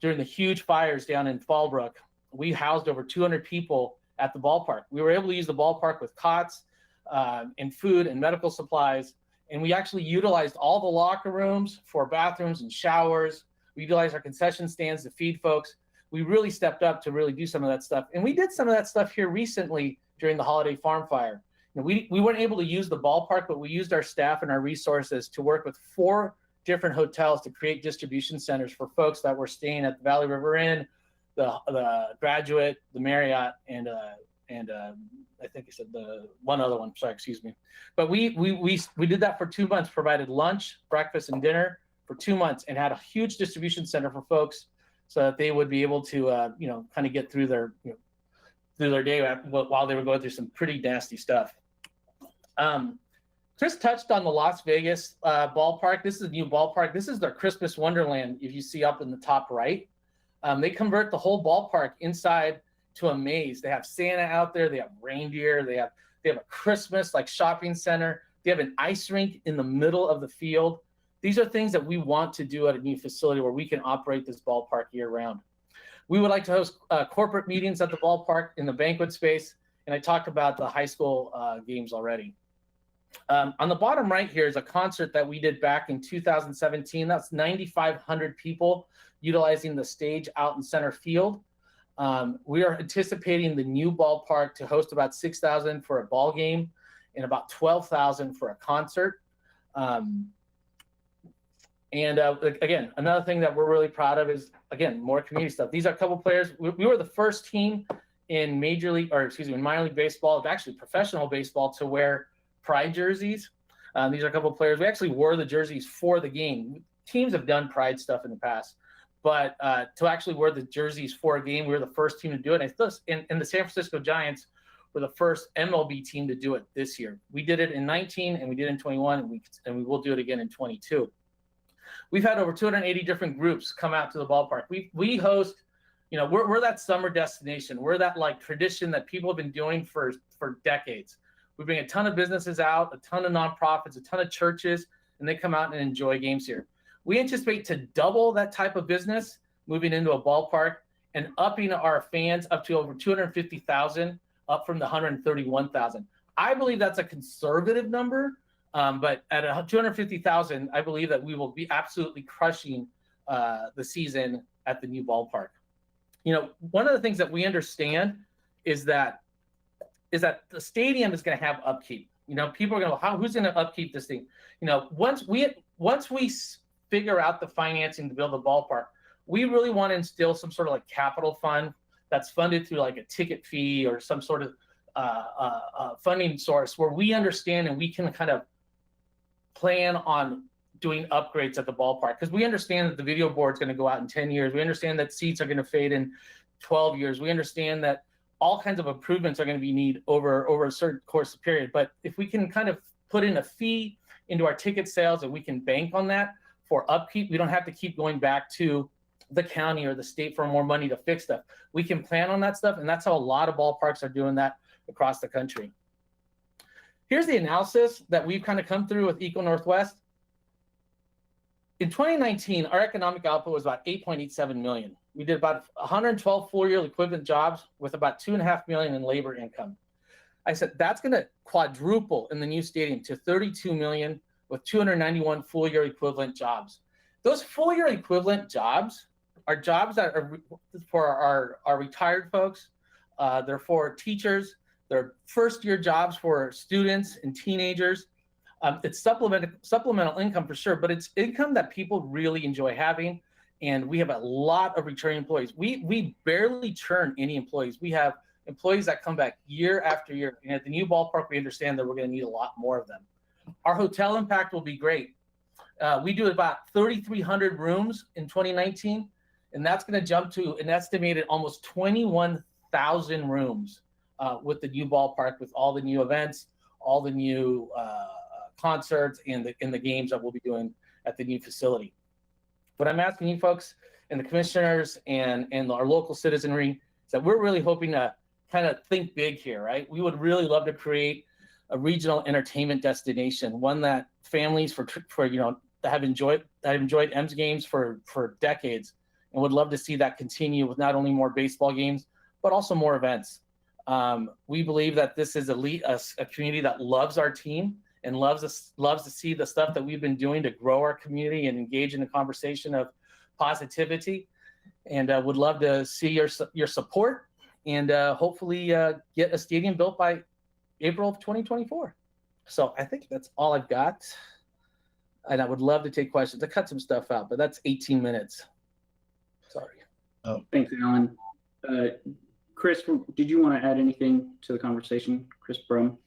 during the huge fires down in Fallbrook, we housed over 200 people at the ballpark. We were able to use the ballpark with cots and food and medical supplies And we actually utilized all the locker rooms for bathrooms and showers. We utilized our concession stands to feed folks. We really stepped up to really do some of that stuff. And we did some of that stuff here recently during the holiday farm fire. We weren't able to use the ballpark, but we used our staff and our resources to work with 4 different hotels to create distribution centers for folks that were staying at the Valley River Inn, the Graduate, the Marriott, and I think you said the one other one. Sorry, excuse me. But we did that for 2 months. Provided lunch, breakfast, and dinner for 2 months, and had a huge distribution center for folks so that they would be able to kind of get through their through their day while they were going through some pretty nasty stuff. Chris touched on the Las Vegas ballpark. This is a new ballpark. This is their Christmas Wonderland, if you see up in the top right. They convert the whole ballpark inside to a maze. They have Santa out there. They have reindeer. They have a Christmas like shopping center. They have an ice rink in the middle of the field. These are things that we want to do at a new facility where we can operate this ballpark year round. We would like to host corporate meetings at the ballpark in the banquet space. And I talked about the high school games already. On the bottom right here is a concert that we did back in 2017. That's 9,500 people utilizing the stage out in center field. We are anticipating the new ballpark to host about 6,000 for a ball game and about 12,000 for a concert. Again, another thing that we're really proud of is, again, more community stuff. These are a couple players. We were the first team in minor league baseball, actually professional baseball, to wear Pride jerseys. These are a couple of players. We actually wore the jerseys for the game. Teams have done Pride stuff in the past, but to actually wear the jerseys for a game, we were the first team to do it. And the San Francisco Giants were the first MLB team to do it this year. We did it in 19 and we did it in 21, and we will do it again in 22. We've had over 280 different groups come out to the ballpark. We host, we're that summer destination. We're that like tradition that people have been doing for decades. We bring a ton of businesses out, a ton of nonprofits, a ton of churches, and they come out and enjoy games here. We anticipate to double that type of business moving into a ballpark and upping our fans up to over 250,000, up from the 131,000. I believe that's a conservative number, but at 250,000, I believe that we will be absolutely crushing the season at the new ballpark. One of the things that we understand is that the stadium is going to have upkeep. People are going to, who's going to upkeep this thing? Once we figure out the financing to build the ballpark, we really want to instill some sort of like capital fund that's funded through like a ticket fee or some sort of funding source where we understand and we can kind of plan on doing upgrades at the ballpark, because we understand that the video board is going to go out in 10 years. We understand that seats are going to fade in 12 years. We understand that all kinds of improvements are going to be needed over a certain course of period. But if we can kind of put in a fee into our ticket sales and we can bank on that for upkeep, we don't have to keep going back to the county or the state for more money to fix stuff. We can plan on that stuff, and that's how a lot of ballparks are doing that across the country. Here's the analysis that we've kind of come through with Eco Northwest. In 2019, our economic output was about 8.87 million. We did about 112 full-year equivalent jobs with about 2.5 million in labor income. I said that's going to quadruple in the new stadium to 32 million with 291 full-year equivalent jobs. Those full-year equivalent jobs are jobs that are for our retired folks. They're for teachers. They're first-year jobs for students and teenagers. It's supplemental income for sure, but it's income that people really enjoy having. And we have a lot of returning employees. We barely churn any employees. We have employees that come back year after year. And at the new ballpark, we understand that we're going to need a lot more of them. Our hotel impact will be great. We do about 3,300 rooms in 2019, and that's going to jump to an estimated almost 21,000 rooms with the new ballpark, with all the new events, all the new concerts, and the games that we'll be doing at the new facility. What I'm asking you folks and the commissioners and our local citizenry is that we're really hoping to kind of think big here, right? We would really love to create a regional entertainment destination, one that families that have enjoyed M's games for decades, and would love to see that continue with not only more baseball games, but also more events. We believe that this is a community that loves our team and loves to see the stuff that we've been doing to grow our community and engage in a conversation of positivity. And would love to see your support and hopefully get a stadium built by April of 2024. So I think that's all I've got. And I would love to take questions. I cut some stuff out, but that's 18 minutes. Sorry. Oh. Thanks, Alan. Chris, did you want to add anything to the conversation? Chris Brum.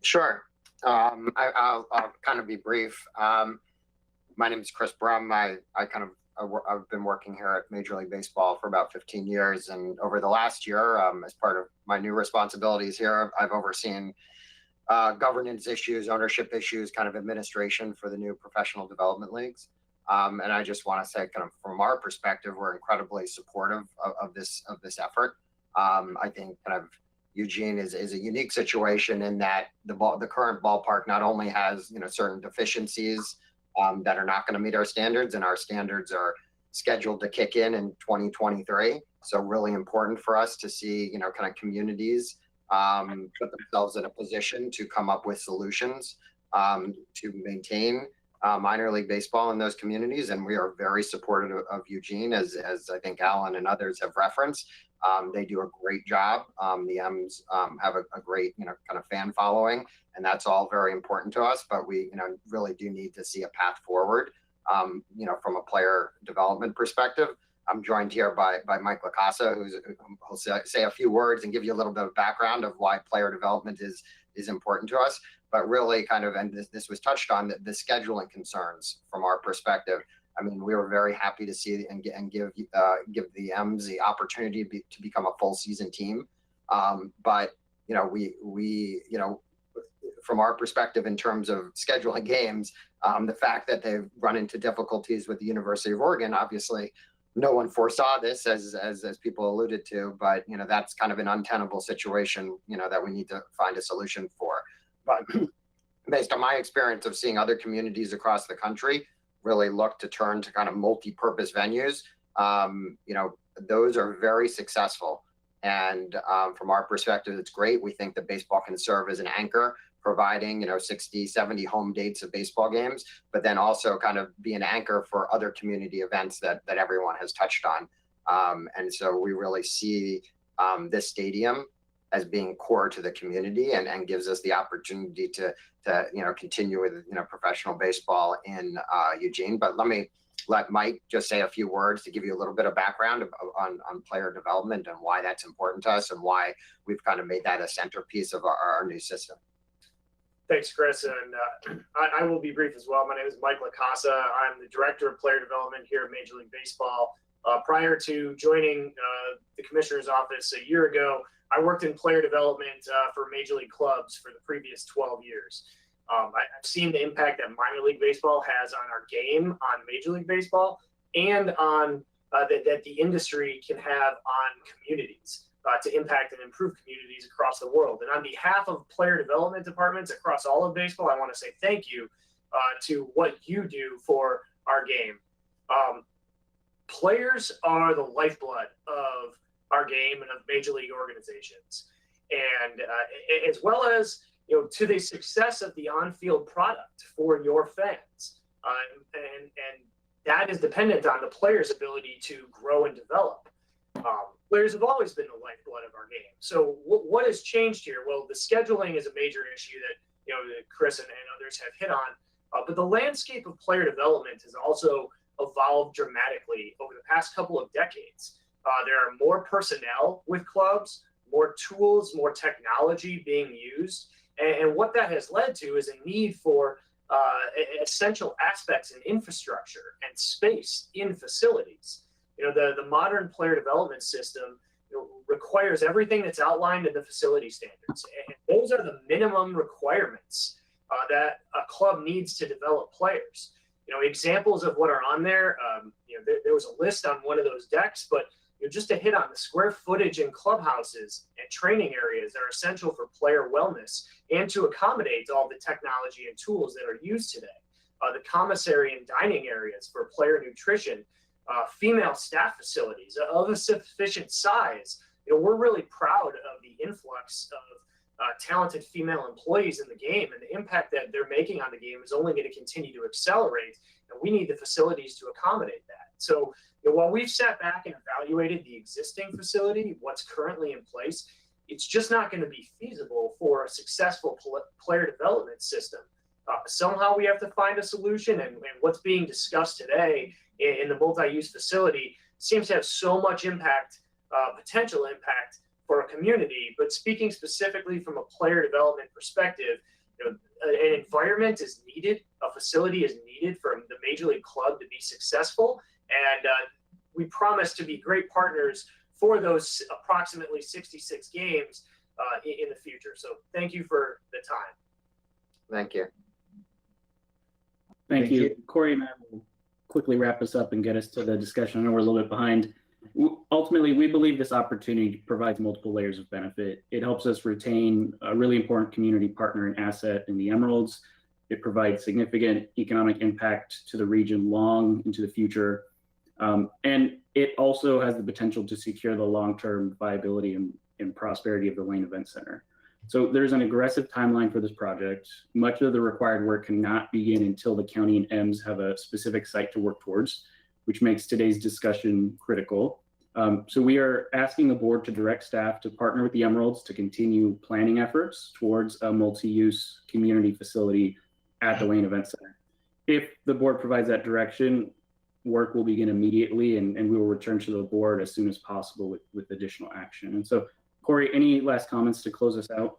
Sure. I'll kind of be brief. My name is Chris Brum. I've been working here at Major League Baseball for about 15 years. And over the last year, as part of my new responsibilities here, I've overseen governance issues, ownership issues, kind of administration for the new professional development leagues. And I just want to say, kind of from our perspective, we're incredibly supportive of this effort. I think kind of Eugene is a unique situation in that the current ballpark not only has certain deficiencies that are not going to meet our standards, and our standards are scheduled to kick in 2023. So really important for us to see kind of communities put themselves in a position to come up with solutions to maintain minor league baseball in those communities. And we are very supportive of Eugene, as I think Alan and others have referenced. They do a great job. The M's have a great, kind of fan following, and that's all very important to us. But we, really do need to see a path forward, from a player development perspective. I'm joined here by Mike LaCasa, who'll say a few words and give you a little bit of background of why player development is important to us. But really kind of, and this was touched on, the scheduling concerns from our perspective. I mean, we were very happy to see and give the M's the opportunity to become a full season team. But we from our perspective in terms of scheduling games, the fact that they've run into difficulties with the University of Oregon, obviously no one foresaw this, as people alluded to, but that's kind of an untenable situation that we need to find a solution for. But based on my experience of seeing other communities across the country really look to turn to kind of multi-purpose venues, those are very successful. And from our perspective, it's great. We think that baseball can serve as an anchor, providing 60, 70 home dates of baseball games, but then also kind of be an anchor for other community events that everyone has touched on. And so we really see this stadium as being core to the community and gives us the opportunity to continue with professional baseball in Eugene. But let Mike just say a few words to give you a little bit of background on player development and why that's important to us and why we've kind of made that a centerpiece of our new system. Thanks, Chris. And I will be brief as well. My name is Mike LaCasa. I'm the Director of Player Development here at Major League Baseball. Prior to joining the Commissioner's office a year ago, I worked in player development for Major League clubs for the previous 12 years. I've seen the impact that minor league baseball has on our game, on Major League Baseball, and on that the industry can have on communities to impact and improve communities across the world. And on behalf of player development departments across all of baseball, I want to say thank you to what you do for our game. Players are the lifeblood of our game and of major league organizations, and as well as to the success of the on-field product for your fans, and that is dependent on the players' ability to grow and develop. Players have always been the lifeblood of our game. So what has changed here? Well, the scheduling is a major issue that that Chris and others have hit on, but the landscape of player development has also evolved dramatically over the past couple of decades. There are more personnel with clubs, more tools, more technology being used. And what that has led to is a need for essential aspects in infrastructure and space in facilities. The modern player development system requires everything that's outlined in the facility standards. And those are the minimum requirements that a club needs to develop players. Examples of what are on there, there was a list on one of those decks, but just to hit on the square footage in clubhouses and training areas that are essential for player wellness and to accommodate all the technology and tools that are used today. The commissary and dining areas for player nutrition, female staff facilities of a sufficient size. We're really proud of the influx of talented female employees in the game, and the impact that they're making on the game is only going to continue to accelerate. And we need the facilities to accommodate that. So while we've sat back and evaluated the existing facility, what's currently in place, it's just not going to be feasible for a successful player development system. Somehow we have to find a solution, and what's being discussed today in the multi-use facility seems to have so much impact, potential impact for a community. But speaking specifically from a player development perspective, an environment is needed, a facility is needed for the Major League club to be successful, and we promise to be great partners for those approximately 66 games in the future. So thank you for the time. Thank you. Thank you. Corey and I will quickly wrap us up and get us to the discussion. I know we're a little bit behind. Ultimately, we believe this opportunity provides multiple layers of benefit. It helps us retain a really important community partner and asset in the Emeralds. It provides significant economic impact to the region long into the future. And it also has the potential to secure the long-term viability and prosperity of the Lane Event Center. So there's an aggressive timeline for this project. Much of the required work cannot begin until the county and EMS have a specific site to work towards, which makes today's discussion critical. So we are asking the board to direct staff to partner with the Emeralds to continue planning efforts towards a multi-use community facility at the Lane Event Center. If the board provides that direction, work will begin immediately, and we will return to the board as soon as possible with additional action. And so, Corey, any last comments to close us out?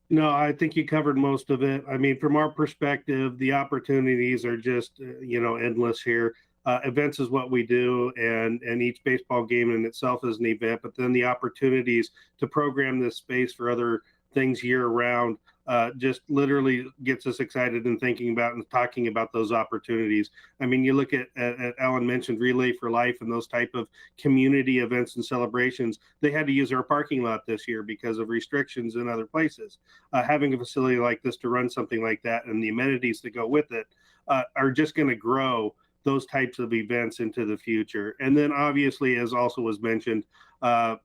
No, I think you covered most of it. I mean, from our perspective, the opportunities are just, endless here. Events is what we do, and each baseball game in itself is an event, but then the opportunities to program this space for other things year round just literally gets us excited and thinking about and talking about those opportunities. I mean, you look at Alan mentioned Relay for Life and those type of community events and celebrations. They had to use our parking lot this year because of restrictions in other places. Having a facility like this to run something like that and the amenities that go with it are just going to grow those types of events into the future. And then obviously, as also was mentioned,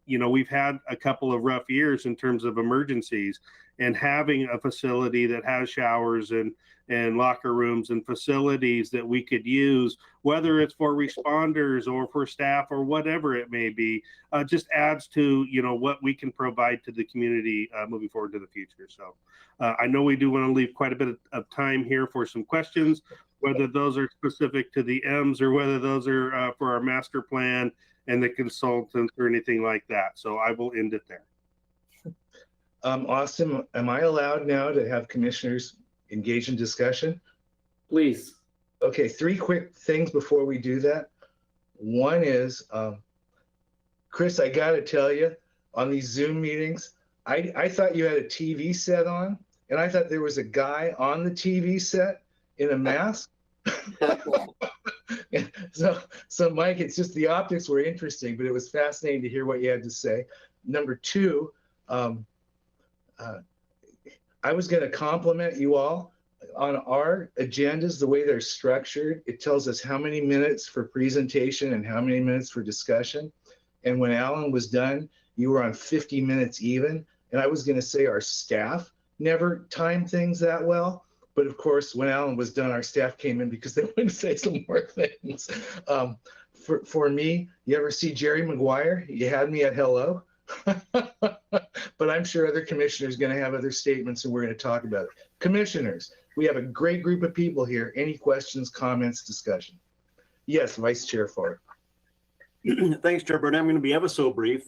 we've had a couple of rough years in terms of emergencies, and having a facility that has showers and locker rooms and facilities that we could use, whether it's for responders or for staff or whatever it may be, just adds to, what we can provide to the community moving forward to the future. So I know we do want to leave quite a bit of time here for some questions, whether those are specific to the M's or whether those are for our master plan and the consultants or anything like that. So I will end it there. Austin, am I allowed now to have commissioners engage in discussion? Please. Okay, 3 quick things before we do that. One is, Chris, I got to tell you, on these Zoom meetings, I thought you had a TV set on, and I thought there was a guy on the TV set in a mask. So Mike, it's just the optics were interesting, but it was fascinating to hear what you had to say. Number 2, I was going to compliment you all on our agendas, the way they're structured. It tells us how many minutes for presentation and how many minutes for discussion. And when Alan was done, you were on 50 minutes even. And I was going to say our staff never timed things that well. But of course, when Alan was done, our staff came in because they wanted to say some more things. For me, you ever see Jerry Maguire? You had me at hello. But I'm sure other commissioners are going to have other statements, and we're going to talk about it. Commissioners, we have a great group of people here. Any questions, comments, discussion? Yes, Vice Chair Farr. Thanks, Chair Burnett. I'm going to be ever so brief.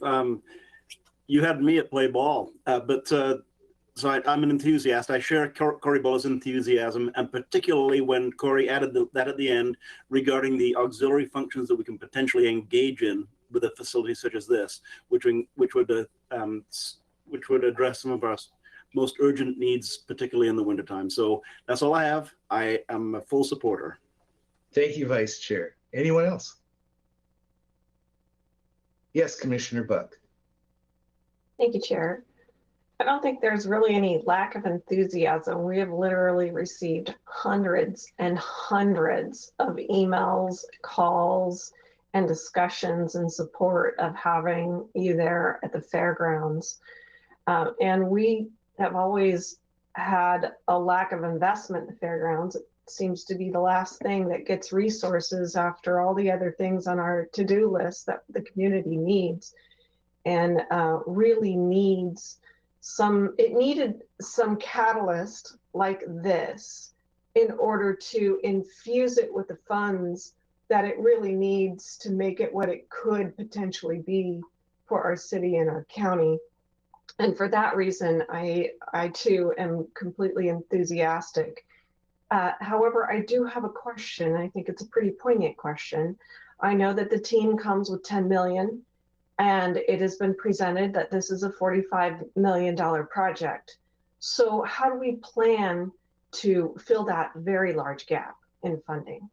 You had me at play ball, so I'm an enthusiast. I share Corey Buller's enthusiasm, and particularly when Corey added that at the end regarding the auxiliary functions that we can potentially engage in with a facility such as this, which would address some of our most urgent needs, particularly in the wintertime. So that's all I have. I am a full supporter. Thank you, Vice Chair. Anyone else? Yes, Commissioner Buck. Thank you, Chair. I don't think there's really any lack of enthusiasm. We have literally received hundreds and hundreds of emails, calls, and discussions in support of having you there at the fairgrounds. And we have always had a lack of investment in the fairgrounds. It seems to be the last thing that gets resources after all the other things on our to-do list that the community needs, and really needs it needed some catalyst like this in order to infuse it with the funds that it really needs to make it what it could potentially be for our city and our county. And for that reason, I too am completely enthusiastic. However, I do have a question. I think it's a pretty poignant question. I know that the team comes with 10 million, and it has been presented that this is a $45 million project. So how do we plan to fill that very large gap in funding?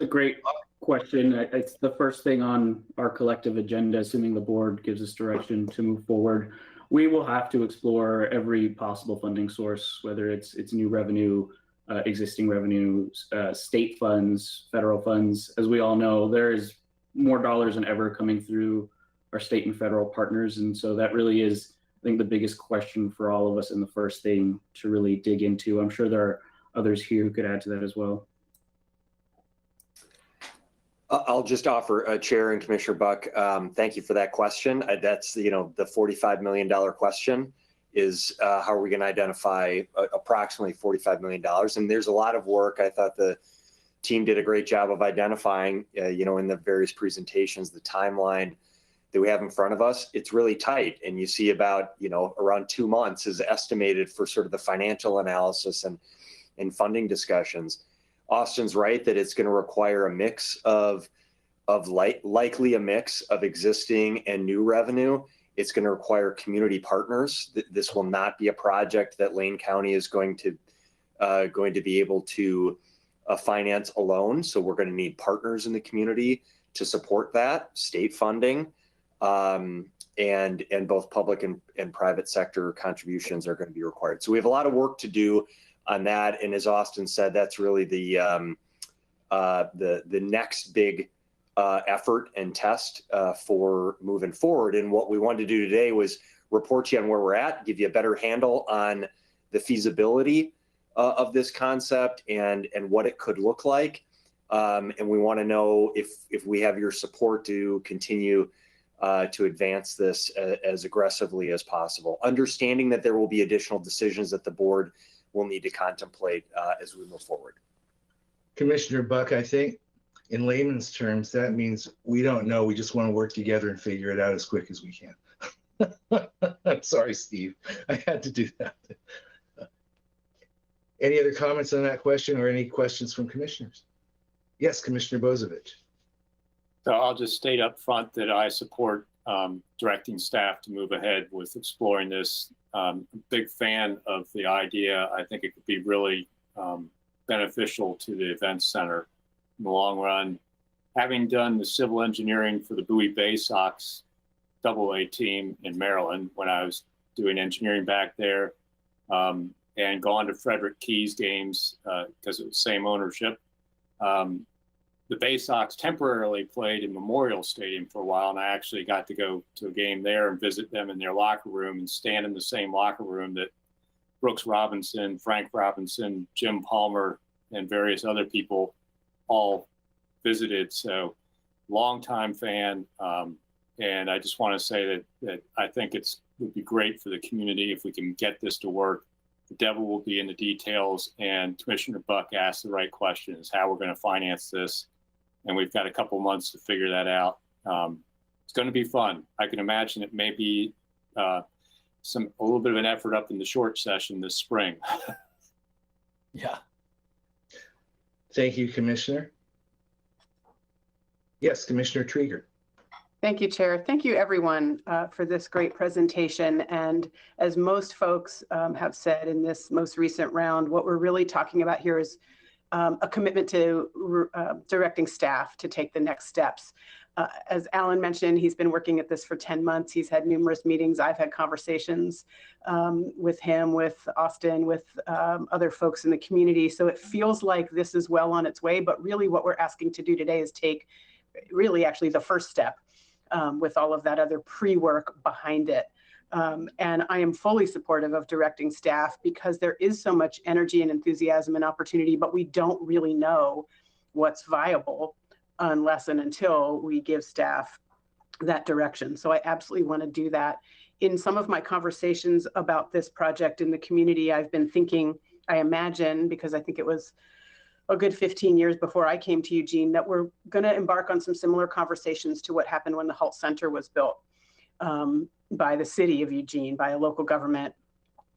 A great question. It's the first thing on our collective agenda, assuming the board gives us direction to move forward. We will have to explore every possible funding source, whether it's new revenue, existing revenue, state funds, federal funds. As we all know, there is more dollars than ever coming through our state and federal partners. And so that really is, I think, the biggest question for all of us and the first thing to really dig into. I'm sure there are others here who could add to that as well. I'll just offer, Chair and Commissioner Buck, thank you for that question. That's, the $45 million question is how are we going to identify approximately $45 million? And there's a lot of work. I thought the team did a great job of identifying, in the various presentations, the timeline that we have in front of us. It's really tight. And you see about, around 2 months is estimated for sort of the financial analysis and funding discussions. Austin's right that it's going to require a mix likely a mix of existing and new revenue. It's going to require community partners. This will not be a project that Lane County is going to be able to finance alone. So we're going to need partners in the community to support that. State funding and both public and private sector contributions are going to be required. So we have a lot of work to do on that. And as Austin said, that's really the next big effort and test for moving forward. And what we wanted to do today was report to you on where we're at, give you a better handle on the feasibility of this concept and what it could look like. And we want to know if we have your support to continue to advance this as aggressively as possible, understanding that there will be additional decisions that the board will need to contemplate as we move forward. Commissioner Buck, I think in layman's terms, that means we don't know. We just want to work together and figure it out as quick as we can. I'm sorry, Steve. I had to do that. Any other comments on that question or any questions from commissioners? Yes, Commissioner Bozovich. So I'll just state up front that I support directing staff to move ahead with exploring this. Big fan of the idea. I think it could be really beneficial to the events center in the long run. Having done the civil engineering for the Bowie Bay Sox AA team in Maryland when I was doing engineering back there, and gone to Frederick Keys games because it was the same ownership. The Bay Sox temporarily played in Memorial Stadium for a while, and I actually got to go to a game there and visit them in their locker room and stand in the same locker room that Brooks Robinson, Frank Robinson, Jim Palmer, and various other people all visited. So longtime fan. And I just want to say that I think it would be great for the community if we can get this to work. The devil will be in the details, and Commissioner Buck asked the right questions, how we're going to finance this. And we've got a couple months to figure that out. It's going to be fun. I can imagine it may be a little bit of an effort up in the short session this spring. Yeah. Thank you, Commissioner. Yes, Commissioner Trieger. Thank you, Chair. Thank you, everyone, for this great presentation. And as most folks have said in this most recent round, what we're really talking about here is a commitment to directing staff to take the next steps. As Alan mentioned, he's been working at this for 10 months. He's had numerous meetings. I've had conversations with him, with Austin, with other folks in the community. So it feels like this is well on its way. But really what we're asking to do today is take really actually the first step with all of that other pre-work behind it. And I am fully supportive of directing staff because there is so much energy and enthusiasm and opportunity, but we don't really know what's viable unless and until we give staff that direction. So I absolutely want to do that. In some of my conversations about this project in the community, I've been thinking, I imagine, because I think it was a good 15 years before I came to Eugene, that we're going to embark on some similar conversations to what happened when the Halt Center was built by the city of Eugene, by a local government,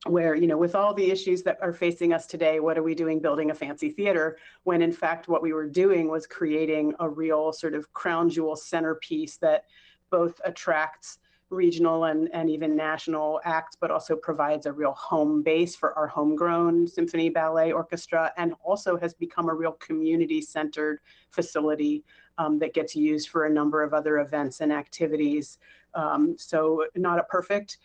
where, you know, with all the issues that are facing us today, what are we doing building a fancy theater when in fact what we were doing was creating a real sort of crown jewel centerpiece that both attracts regional and even national acts, but also provides a real home base for our homegrown symphony ballet orchestra, and also has become a real community-centered facility that gets used for a number of other events and activities. So not a perfect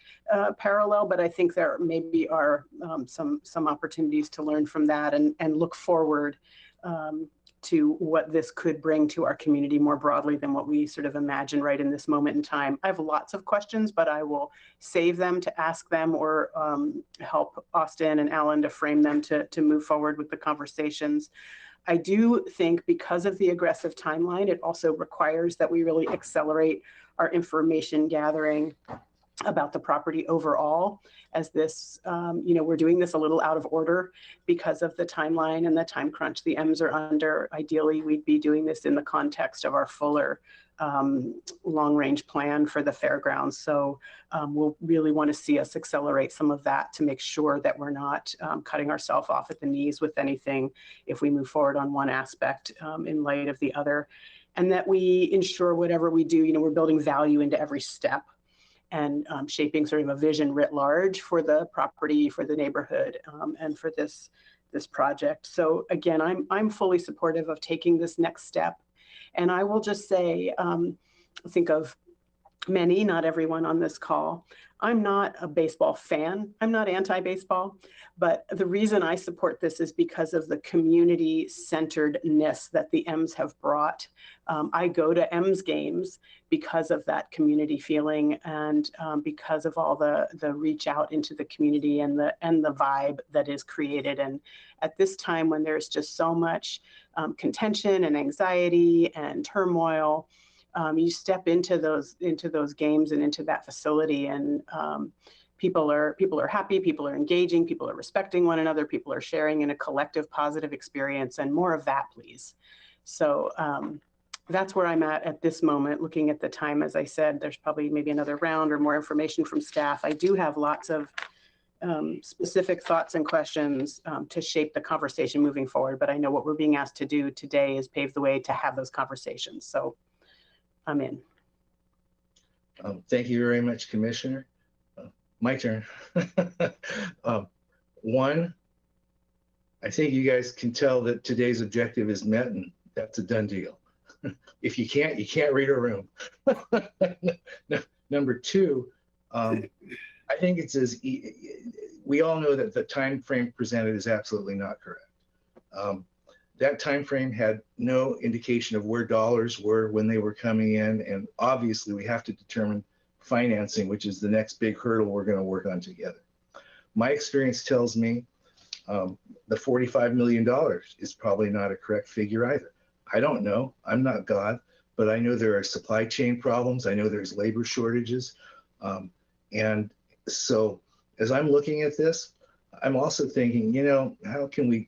parallel, but I think there maybe are some opportunities to learn from that and look forward to what this could bring to our community more broadly than what we sort of imagine right in this moment in time. I have lots of questions, but I will save them to ask them or help Austin and Alan to frame them to move forward with the conversations. I do think because of the aggressive timeline, it also requires that we really accelerate our information gathering about the property overall, as this, you know, we're doing this a little out of order because of the timeline and the time crunch the M's are under. Ideally, we'd be doing this in the context of our fuller long-range plan for the fairgrounds. So we'll really want to see us accelerate some of that to make sure that we're not cutting ourselves off at the knees with anything if we move forward on one aspect in light of the other. And that we ensure whatever we do, you know, we're building value into every step and shaping sort of a vision writ large for the property, for the neighborhood, and for this project. So again, I'm fully supportive of taking this next step. And I will just say, think of many, not everyone on this call. I'm not a baseball fan. I'm not anti-baseball, but the reason I support this is because of the community-centeredness that the M's have brought. I go to M's games because of that community feeling and because of all the reach out into the community and the vibe that is created. And at this time when there's just so much contention and anxiety and turmoil, you step into those games and into that facility, and people are happy, people are engaging, people are respecting one another, people are sharing in a collective positive experience, and more of that, please. So that's where I'm at this moment. Looking at the time, as I said, there's probably maybe another round or more information from staff. I do have lots of specific thoughts and questions to shape the conversation moving forward, but I know what we're being asked to do today is pave the way to have those conversations. So I'm in. Thank you very much, Commissioner. My turn. One, I think you guys can tell that today's objective is met, and that's a done deal. If you can't read a room. Number two, I think it's we all know that the time frame presented is absolutely not correct. That time frame had no indication of where dollars were when they were coming in, and obviously we have to determine financing, which is the next big hurdle we're going to work on together. My experience tells me the $45 million is probably not a correct figure either. I don't know. I'm not God, but I know there are supply chain problems. I know there's labor shortages. And so as I'm looking at this, I'm also thinking, you know, how can we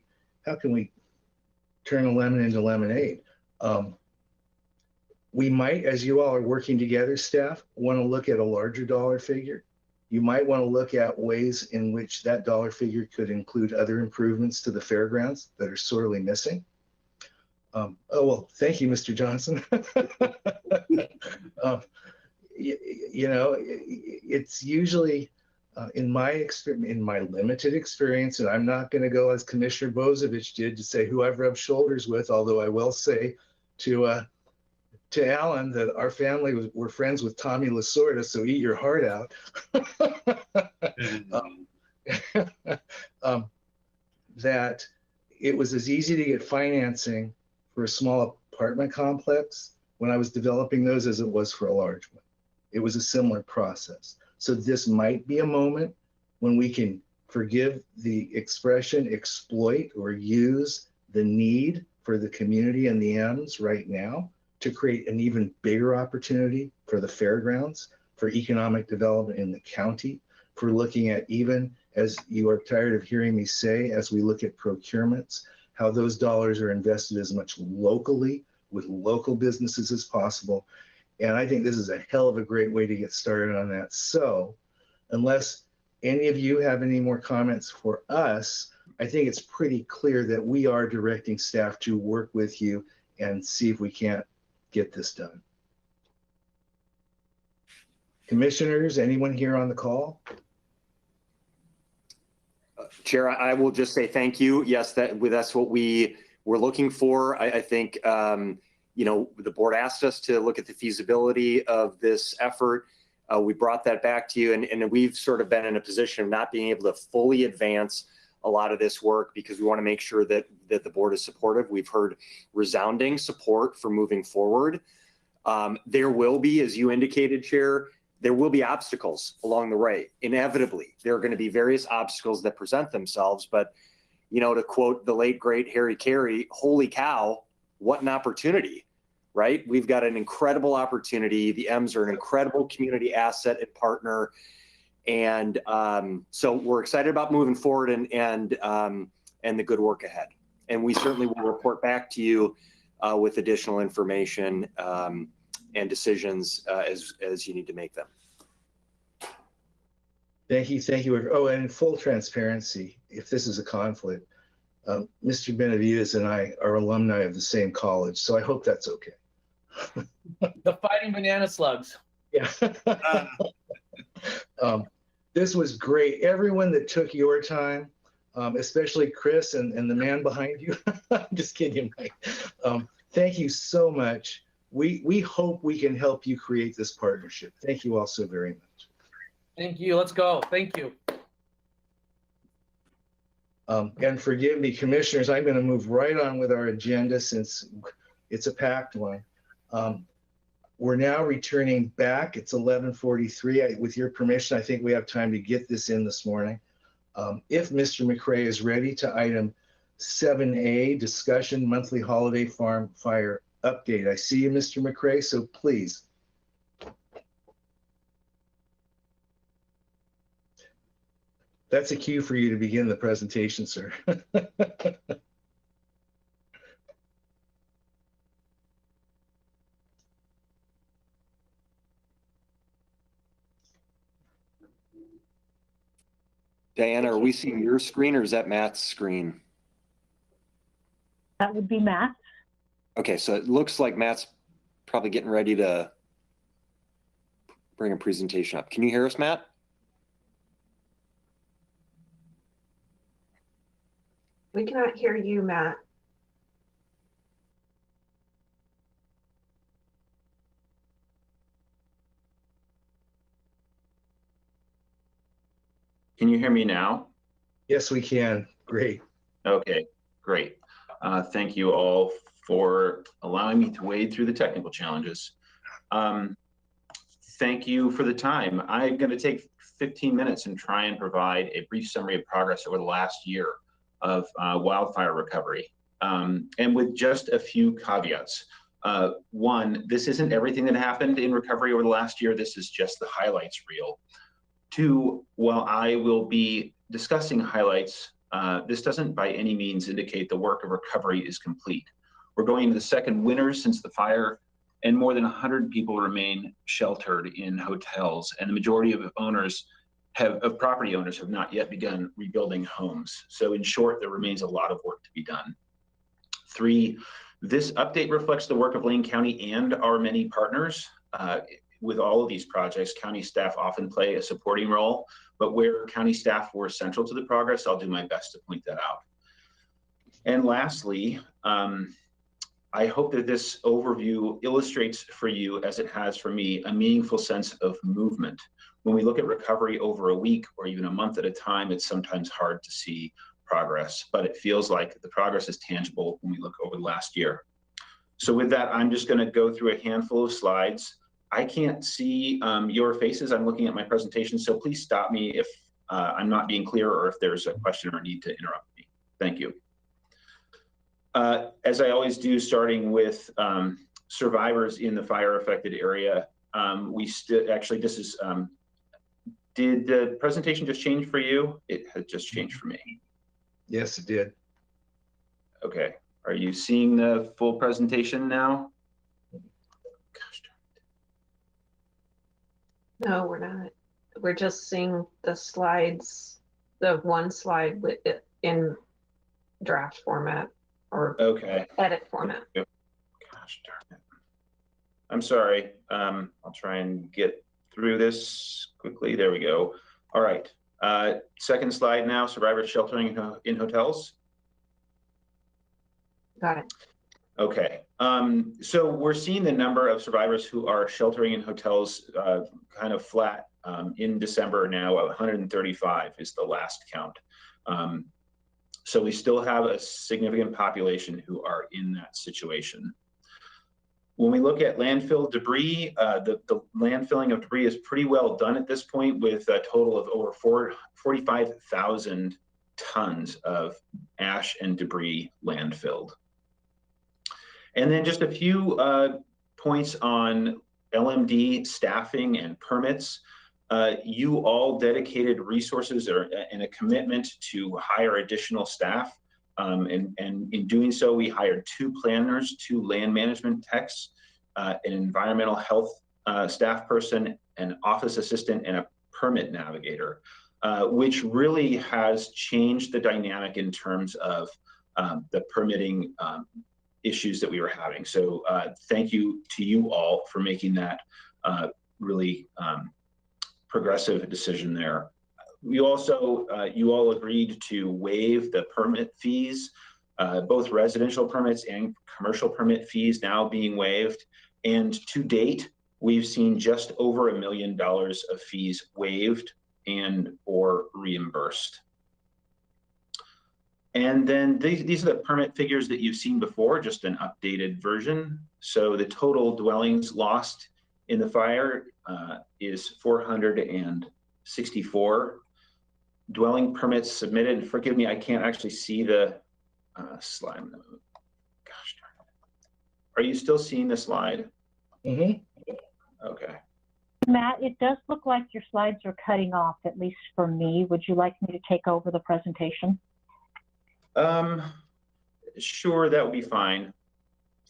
turn a lemon into lemonade? We might, as you all are working together, staff, want to look at a larger dollar figure. You might want to look at ways in which that dollar figure could include other improvements to the fairgrounds that are sorely missing. Oh, well, thank you, Mr. Johnson. You know, it's usually, in my limited experience, and I'm not going to go as Commissioner Bozovich did to say who I've rubbed shoulders with, although I will say to Alan that our family were friends with Tommy Lasorda, so eat your heart out. That it was as easy to get financing for a small apartment complex when I was developing those as it was for a large one. It was a similar process. So this might be a moment when we can forgive the expression, exploit or use the need for the community and the M's right now to create an even bigger opportunity for the fairgrounds, for economic development in the county, for looking at, even as you are tired of hearing me say, as we look at procurements, how those dollars are invested as much locally with local businesses as possible. And I think this is a hell of a great way to get started on that. So unless any of you have any more comments for us, I think it's pretty clear that we are directing staff to work with you and see if we can't get this done. Commissioners, anyone here on the call? Chair, I will just say thank you. Yes, that's what we were looking for. I think, the board asked us to look at the feasibility of this effort. We brought that back to you, and we've sort of been in a position of not being able to fully advance a lot of this work because we want to make sure that the board is supportive. We've heard resounding support for moving forward. There will be, as you indicated, Chair, there will be obstacles along the way. Inevitably, there are going to be various obstacles that present themselves. But, to quote the late, great Harry Carey, holy cow, what an opportunity, right? We've got an incredible opportunity. The M's are an incredible community asset and partner. And so we're excited about moving forward and the good work ahead. And we certainly will report back to you with additional information and decisions as you need to make them. Thank you. Thank you. Oh, and in full transparency, if this is a conflict, Mr. Benavides and I are alumni of the same college, so I hope that's okay. The Fighting Banana Slugs. Yeah. This was great. Everyone that took your time, especially Chris and the man behind you. I'm just kidding, Mike. Thank you so much. We hope we can help you create this partnership. Thank you all so very much. Thank you. Let's go. Thank you. And forgive me, commissioners, I'm going to move right on with our agenda since it's a packed one. We're now returning back. It's 11:43. With your permission, I think we have time to get this in this morning. If Mr. McRae is ready to item 7A, discussion monthly holiday farm fire update. I see you, Mr. McRae, so please. That's a cue for you to begin the presentation, sir. Diana, are we seeing your screen or is that Matt's screen? That would be Matt. Okay, so it looks like Matt's probably getting ready to bring a presentation up. Can you hear us, Matt? We cannot hear you, Matt. Can you hear me now? Yes, we can. Great. Okay, great. Thank you all for allowing me to wade through the technical challenges. Thank you for the time. I'm going to take 15 minutes and try and provide a brief summary of progress over the last year of wildfire recovery, and with just a few caveats. One, this isn't everything that happened in recovery over the last year. This is just the highlights reel. Two, while I will be discussing highlights, this doesn't by any means indicate the work of recovery is complete. We're going into the second winter since the fire, and more than 100 people remain sheltered in hotels, and the majority of property owners have not yet begun rebuilding homes. So in short, there remains a lot of work to be done. Three, this update reflects the work of Lane County and our many partners. With all of these projects, county staff often play a supporting role, but where county staff were central to the progress, I'll do my best to point that out. And lastly, I hope that this overview illustrates for you, as it has for me, a meaningful sense of movement. When we look at recovery over a week or even a month at a time, it's sometimes hard to see progress, but it feels like the progress is tangible when we look over the last year. So with that, I'm just going to go through a handful of slides. I can't see your faces. I'm looking at my presentation, so please stop me if I'm not being clear or if there's a question or need to interrupt me. Thank you. As I always do, starting with survivors in the fire-affected area, actually, this is, did the presentation just change for you? It had just changed for me. Yes, it did. Okay. Are you seeing the full presentation now? Gosh darn. No, we're not. We're just seeing the slides, the one slide with it in draft format or edit format. Gosh darn it. I'm sorry. I'll try and get through this quickly. There we go. All right. Second slide now, survivors sheltering in hotels. Got it. Okay. So we're seeing the number of survivors who are sheltering in hotels kind of flat in December now. 135 is the last count. So we still have a significant population who are in that situation. When we look at landfill debris, the landfilling of debris is pretty well done at this point, with a total of over 45,000 tons of ash and debris landfilled. And then just a few points on LMD staffing and permits. You all dedicated resources and a commitment to hire additional staff. And in doing so, we hired 2 planners, 2 land management techs, an environmental health staff person, an office assistant, and a permit navigator, which really has changed the dynamic in terms of the permitting issues that we were having. So thank you to you all for making that really progressive decision there. We also, you all agreed to waive the permit fees, both residential permits and commercial permit fees now being waived. And to date, we've seen just over $1 million of fees waived and or reimbursed. And then these are the permit figures that you've seen before, just an updated version. So the total dwellings lost in the fire is 464. Dwelling permits submitted. Forgive me, I can't actually see the slide. Gosh darn it. Are you still seeing the slide? Mm-hmm. Okay. Matt, it does look like your slides are cutting off, at least for me. Would you like me to take over the presentation? Sure, that would be fine.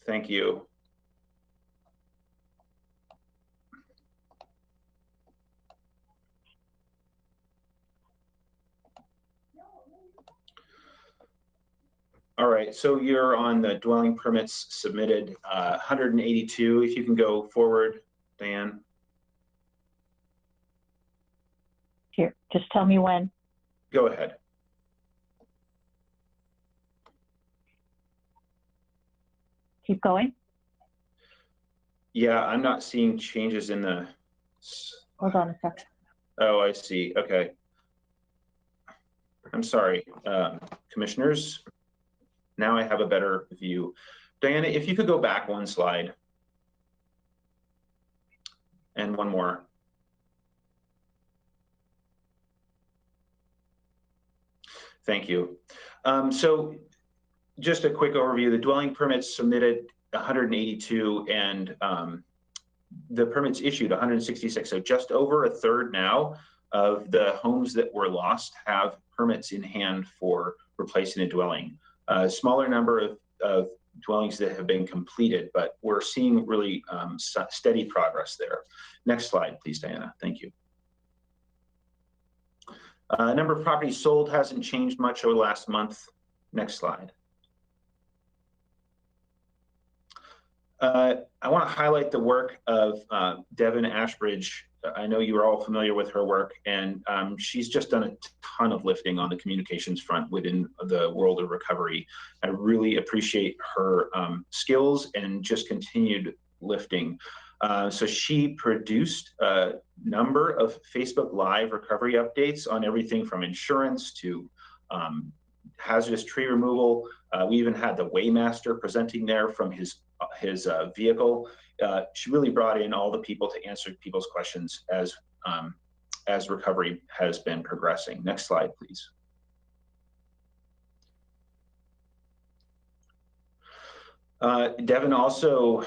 Thank you. All right, so you're on the dwelling permits submitted, 182. If you can go forward, Diane. Here, just tell me when. Go ahead. Keep going. Yeah, I'm not seeing changes in the. Hold on a second. Oh, I see. Okay. I'm sorry, commissioners. Now I have a better view. Diana, if you could go back one slide. And one more. Thank you. So just a quick overview, the dwelling permits submitted 182 and the permits issued 166. So just over a third now of the homes that were lost have permits in hand for replacing a dwelling. A smaller number of dwellings that have been completed, but we're seeing really steady progress there. Next slide, please, Diana. Thank you. Number of properties sold hasn't changed much over the last month. Next slide. I want to highlight the work of Devin Ashbridge. I know you are all familiar with her work, and she's just done a ton of lifting on the communications front within the world of recovery. I really appreciate her skills and just continued lifting. So she produced a number of Facebook Live recovery updates on everything from insurance to hazardous tree removal. We even had the Waymaster presenting there from his vehicle. She really brought in all the people to answer people's questions as recovery has been progressing. Next slide, please. Devin also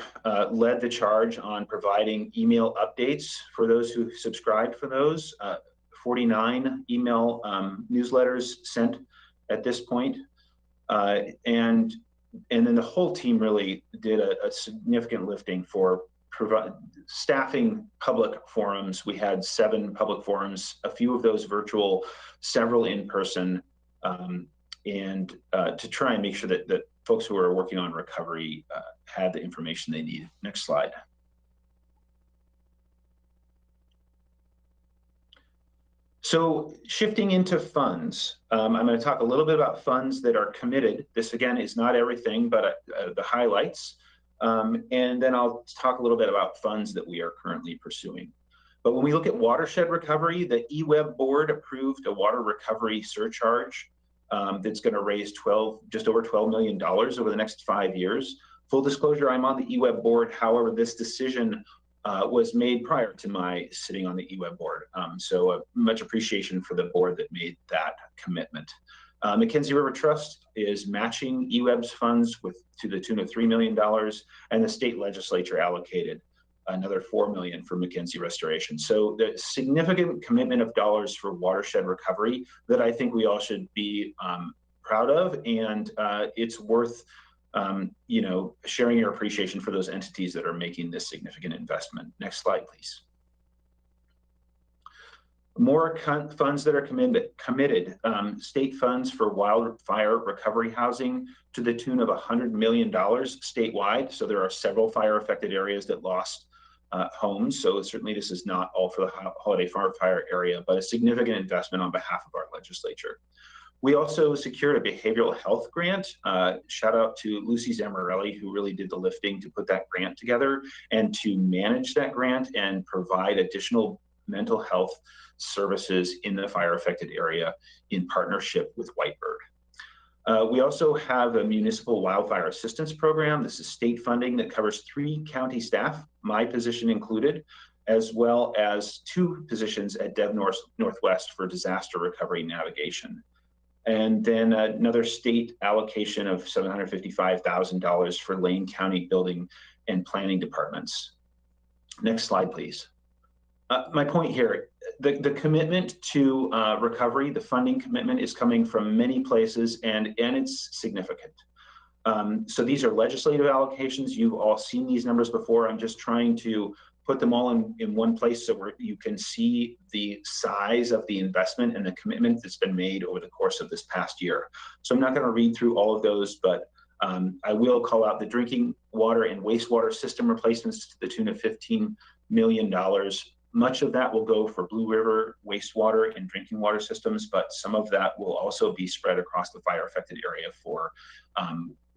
led the charge on providing email updates for those who subscribed for those. 49 email newsletters sent at this point. And then the whole team really did a significant lifting for staffing public forums. We had 7 public forums, a few of those virtual, several in person, and to try and make sure that folks who are working on recovery had the information they need. Next slide. So shifting into funds, I'm going to talk a little bit about funds that are committed. This again is not everything, but the highlights. And then I'll talk a little bit about funds that we are currently pursuing. But when we look at watershed recovery, the eWeb board approved a water recovery surcharge that's going to raise just over $12 million over the next 5 years. Full disclosure, I'm on the eWeb board. However, this decision was made prior to my sitting on the eWeb board. So much appreciation for the board that made that commitment. Mackenzie River Trust is matching eWeb's funds to the tune of $3 million, and the state legislature allocated another $4 million for Mackenzie Restoration. So the significant commitment of dollars for watershed recovery that I think we all should be proud of, and it's worth sharing your appreciation for those entities that are making this significant investment. Next slide, please. More funds that are committed, state funds for wildfire recovery housing to the tune of $100 million statewide. So there are several fire affected areas that lost homes. So certainly this is not all for the holiday fire area, but a significant investment on behalf of our legislature. We also secured a behavioral health grant. Shout out to Lucy Zamorelli, who really did the lifting to put that grant together and to manage that grant and provide additional mental health services in the fire affected area in partnership with Whitebird. We also have a municipal wildfire assistance program. This is state funding that covers 3 county staff, my position included, as well as 2 positions at Dev Northwest for disaster recovery navigation. And then another state allocation of $755,000 for Lane County building and planning departments. Next slide, please. My point here, the commitment to recovery, the funding commitment is coming from many places, and it's significant. So these are legislative allocations. You've all seen these numbers before. I'm just trying to put them all in one place so you can see the size of the investment and the commitment that's been made over the course of this past year. So I'm not going to read through all of those, but I will call out the drinking water and wastewater system replacements to the tune of $15 million. Much of that will go for Blue River wastewater and drinking water systems, but some of that will also be spread across the fire affected area for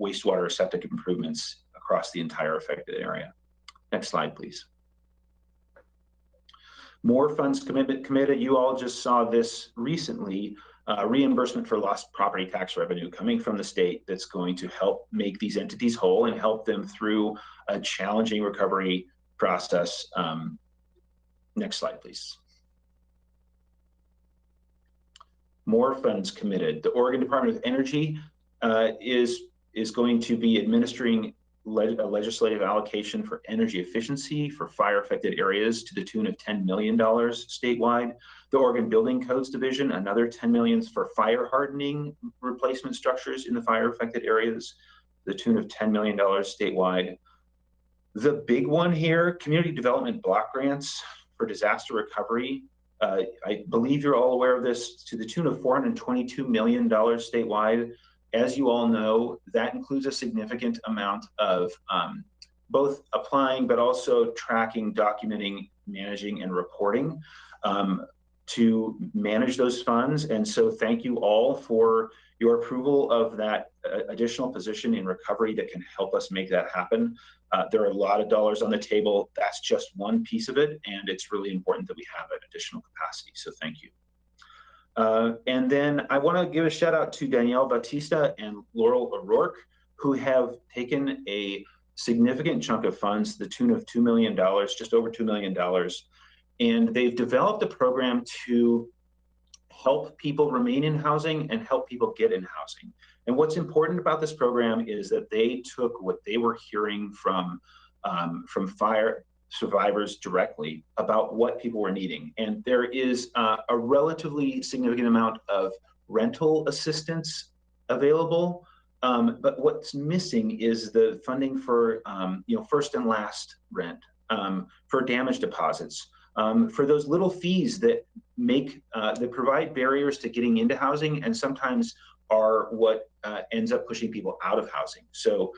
wastewater septic improvements across the entire affected area. Next slide, please. More funds committed. You all just saw this recently, reimbursement for lost property tax revenue coming from the state that's going to help make these entities whole and help them through a challenging recovery process. Next slide, please. More funds committed. The Oregon Department of Energy is going to be administering a legislative allocation for energy efficiency for fire affected areas to the tune of $10 million statewide. The Oregon Building Codes Division, another $10 million for fire hardening replacement structures in the fire affected areas, the tune of $10 million statewide. The big one here, community development block grants for disaster recovery. I believe you're all aware of this, to the tune of $422 million statewide. As you all know, that includes a significant amount of both applying, but also tracking, documenting, managing, and reporting to manage those funds. And so thank you all for your approval of that additional position in recovery that can help us make that happen. There are a lot of dollars on the table. That's just one piece of it, and it's really important that we have that additional capacity. So thank you. And then I want to give a shout out to Danielle Bautista and Laurel O'Rourke, who have taken a significant chunk of funds, the tune of $2 million, just over $2 million. And they've developed a program to help people remain in housing and help people get in housing. And what's important about this program is that they took what they were hearing from fire survivors directly about what people were needing. And there is a relatively significant amount of rental assistance available. But what's missing is the funding for first and last rent, for damage deposits, for those little fees that that provide barriers to getting into housing, and sometimes are what ends up pushing people out of housing. So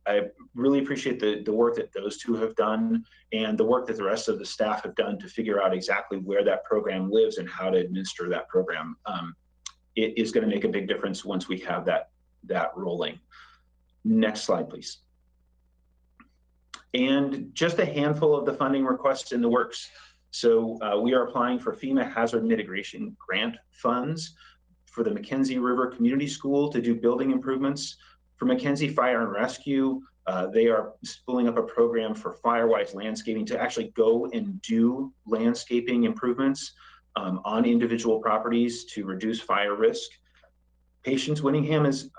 I really appreciate the work that those two have done, and the work that the rest of the staff have done to figure out exactly where that program lives and how to administer that program. It is going to make a big difference once we have that rolling. Next slide, please. And just a handful of the funding requests in the works. So we are applying for FEMA hazard mitigation grant funds for the Mackenzie River Community School to do building improvements. For Mackenzie Fire and Rescue, they are spooling up a program for Firewise Landscaping to actually go and do landscaping improvements on individual properties to reduce fire risk. Patience Winningham is,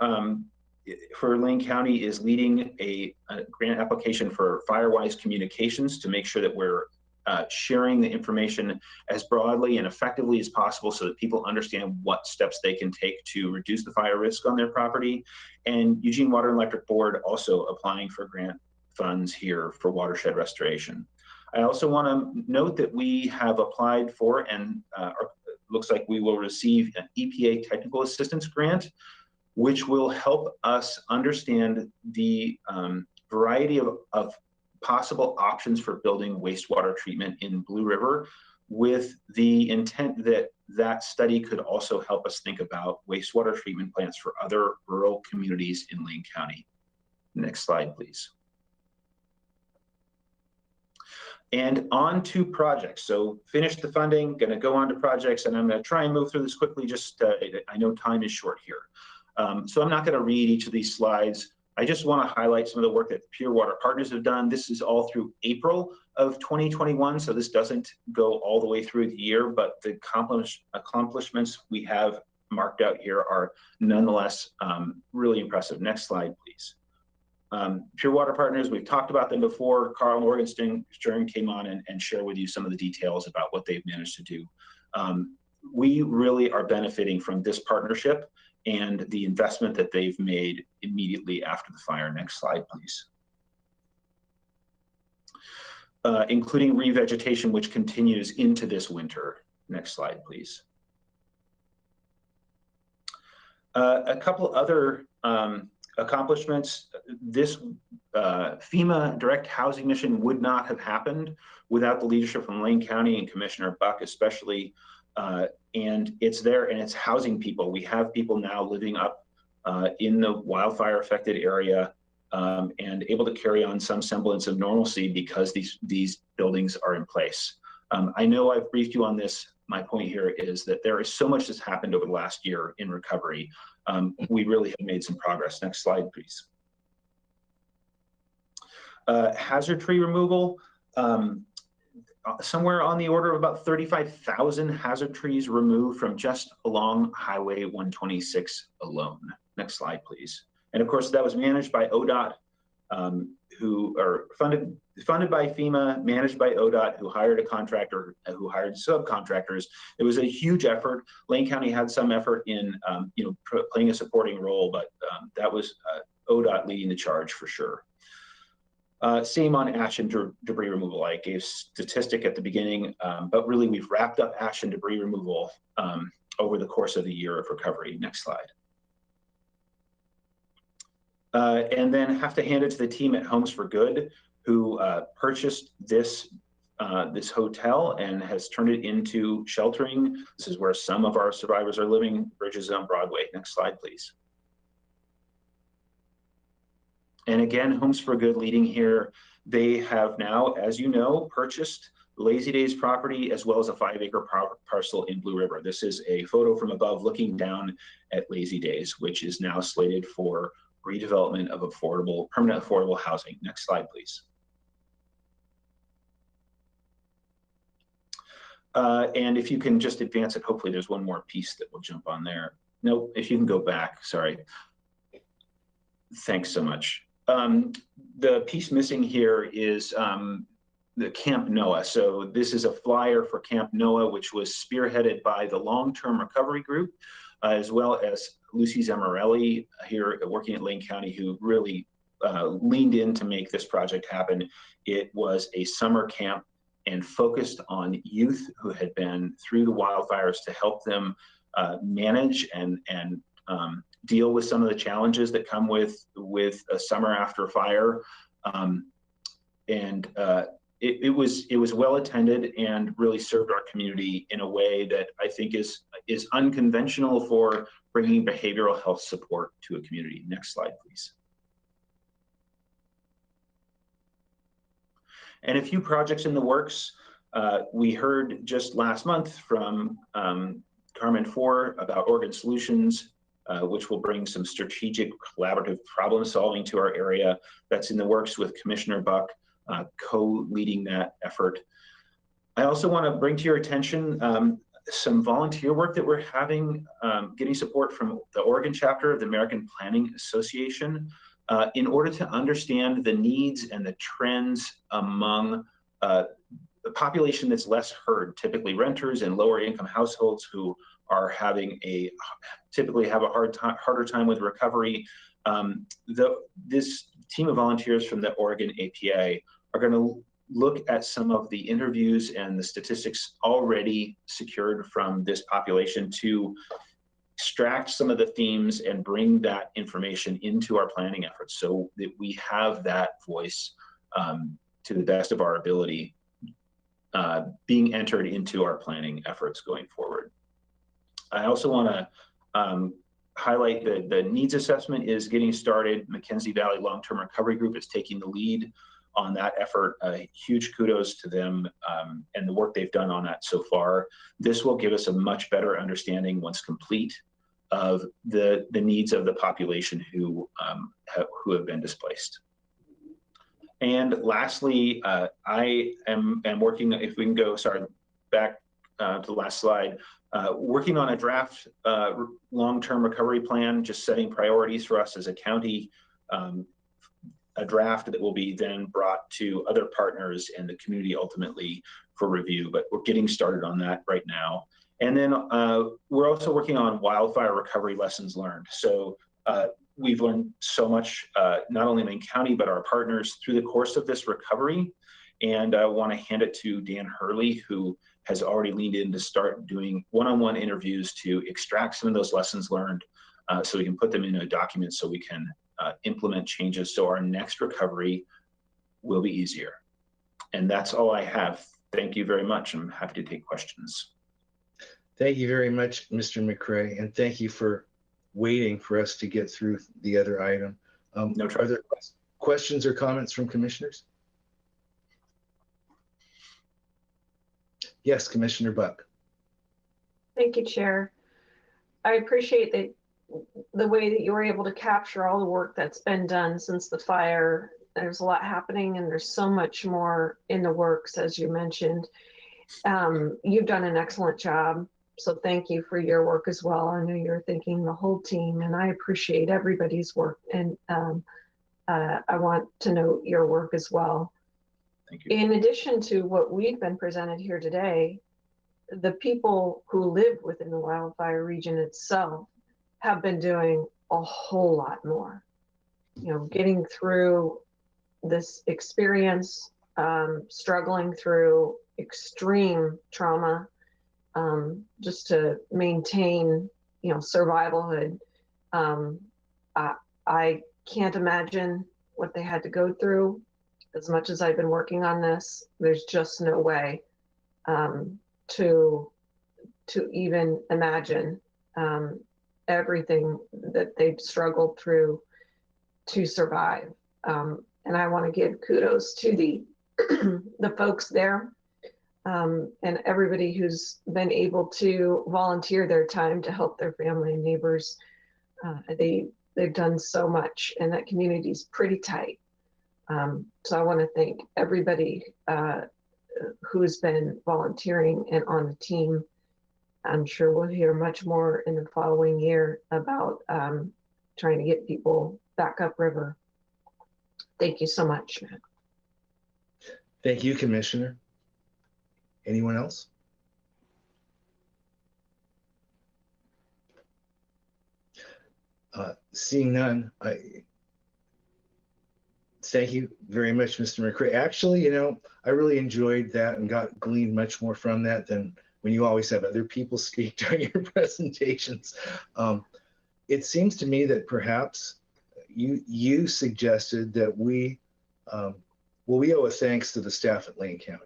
for Lane County, is leading a grant application for Firewise Communications to make sure that we're sharing the information as broadly and effectively as possible so that people understand what steps they can take to reduce the fire risk on their property. And Eugene Water and Electric Board also applying for grant funds here for watershed restoration. I also want to note that we have applied for, and looks like we will receive, an EPA technical assistance grant, which will help us understand the variety of possible options for building wastewater treatment in Blue River, with the intent that that study could also help us think about wastewater treatment plants for other rural communities in Lane County. Next slide, please. And on to projects. So finished the funding, going to go on to projects, and I'm going to try and move through this quickly. Just I know time is short here. So I'm not going to read each of these slides. I just want to highlight some of the work that Pure Water Partners have done. This is all through April of 2021, so this doesn't go all the way through the year, but the accomplishments we have marked out here are nonetheless really impressive. Next slide, please. Pure Water Partners, we've talked about them before. Carl Morgenstern came on and shared with you some of the details about what they've managed to do. We really are benefiting from this partnership and the investment that they've made immediately after the fire. Next slide, please. Including revegetation, which continues into this winter. Next slide, please. A couple other accomplishments. This FEMA direct housing mission would not have happened without the leadership from Lane County and Commissioner Buck especially. And it's there, and it's housing people. We have people now living up in the wildfire affected area and able to carry on some semblance of normalcy because these buildings are in place. I know I've briefed you on this. My point here is that there is so much that's happened over the last year in recovery. We really have made some progress. Next slide, please. Hazard tree removal. Somewhere on the order of about 35,000 hazard trees removed from just along Highway 126 alone. Next slide, please. And of course, that was managed by ODOT, who are funded by FEMA, managed by ODOT, who hired a contractor, who hired subcontractors. It was a huge effort. Lane County had some effort in, playing a supporting role, but that was ODOT leading the charge for sure. Same on ash and debris removal. I gave statistic at the beginning, but really we've wrapped up ash and debris removal over the course of the year of recovery. Next slide. And then have to hand it to the team at Homes for Good, who purchased this hotel and has turned it into sheltering. This is where some of our survivors are living. Bridges on Broadway. Next slide, please. And again, Homes for Good leading here. They have now, as you know, purchased Lazy Days property as well as a 5-acre parcel in Blue River. This is a photo from above looking down at Lazy Days, which is now slated for redevelopment of permanent affordable housing. Next slide, please. And if you can just advance it, hopefully there's one more piece that will jump on there. Nope, if you can go back, sorry. Thanks so much. The piece missing here is the Camp Noah. So this is a flyer for Camp Noah, which was spearheaded by the long-term recovery group, as well as Lucy Zamorelli here working at Lane County, who really leaned in to make this project happen. It was a summer camp and focused on youth who had been through the wildfires to help them manage and deal with some of the challenges that come with a summer after fire. It was well attended and really served our community in a way that I think is unconventional for bringing behavioral health support to a community. Next slide, please. And a few projects in the works. We heard just last month from Carmen Four about Oregon Solutions, which will bring some strategic collaborative problem solving to our area. That's in the works with Commissioner Buck co-leading that effort. I also want to bring to your attention some volunteer work that we're having, getting support from the Oregon chapter of the American Planning Association in order to understand the needs and the trends among the population that's less heard, typically renters and lower income households who are typically have a harder time with recovery. This team of volunteers from the Oregon APA are going to look at some of the interviews and the statistics already secured from this population to extract some of the themes and bring that information into our planning efforts so that we have that voice to the best of our ability being entered into our planning efforts going forward. I also want to highlight that the needs assessment is getting started. Mackenzie Valley Long-Term Recovery Group is taking the lead on that effort. Huge kudos to them and the work they've done on that so far. This will give us a much better understanding once complete of the needs of the population who have been displaced. And lastly, I am working, if we can go, sorry, back to the last slide, working on a draft long-term recovery plan, just setting priorities for us as a county, a draft that will be then brought to other partners and the community ultimately for review, but we're getting started on that right now. And then we're also working on wildfire recovery lessons learned. So we've learned so much, not only in Lane County, but our partners through the course of this recovery. And I want to hand it to Dan Hurley, who has already leaned in to start doing one-on-one interviews to extract some of those lessons learned so we can put them in a document so we can implement changes so our next recovery will be easier. And that's all I have. Thank you very much. I'm happy to take questions. Thank you very much, Mr. McCray, and thank you for waiting for us to get through the other item. No trouble. Are there questions or comments from commissioners? Yes, Commissioner Buck. Thank you, Chair. I appreciate the way that you were able to capture all the work that's been done since the fire. There's a lot happening and there's so much more in the works, as you mentioned. You've done an excellent job. So thank you for your work as well. I know you're thanking the whole team and I appreciate everybody's work. And I want to note your work as well. Thank you. In addition to what we've been presented here today, the people who live within the wildfire region itself have been doing a whole lot more. You know, getting through this experience, struggling through extreme trauma, just to maintain, you know, survivalhood. I can't imagine what they had to go through. As much as I've been working on this, there's just no way to even imagine everything that they've struggled through to survive. And I want to give kudos to the folks there and everybody who's been able to volunteer their time to help their family and neighbors. They've done so much, and that community is pretty tight. So I want to thank everybody who's been volunteering and on the team. I'm sure we'll hear much more in the following year about trying to get people back upriver. Thank you so much. Thank you, Commissioner. Anyone else? Seeing none, thank you very much, Mr. McCray. Actually, you know, I really enjoyed that and gleaned much more from that than when you always have other people speak during your presentations. It seems to me that perhaps you suggested that we owe a thanks to the staff at Lane County.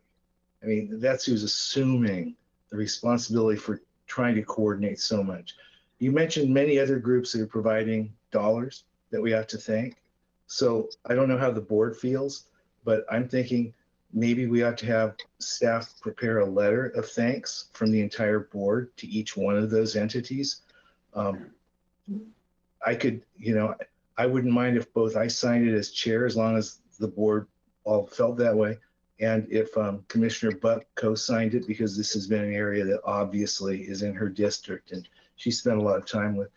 I mean, that's who's assuming the responsibility for trying to coordinate so much. You mentioned many other groups that are providing dollars that we have to thank. So I don't know how the board feels, but I'm thinking maybe we ought to have staff prepare a letter of thanks from the entire board to each one of those entities. I could, you know, I wouldn't mind if both I signed it as chair, as long as the board all felt that way, and if Commissioner Buck co-signed it, because this has been an area that obviously is in her district and she spent a lot of time with.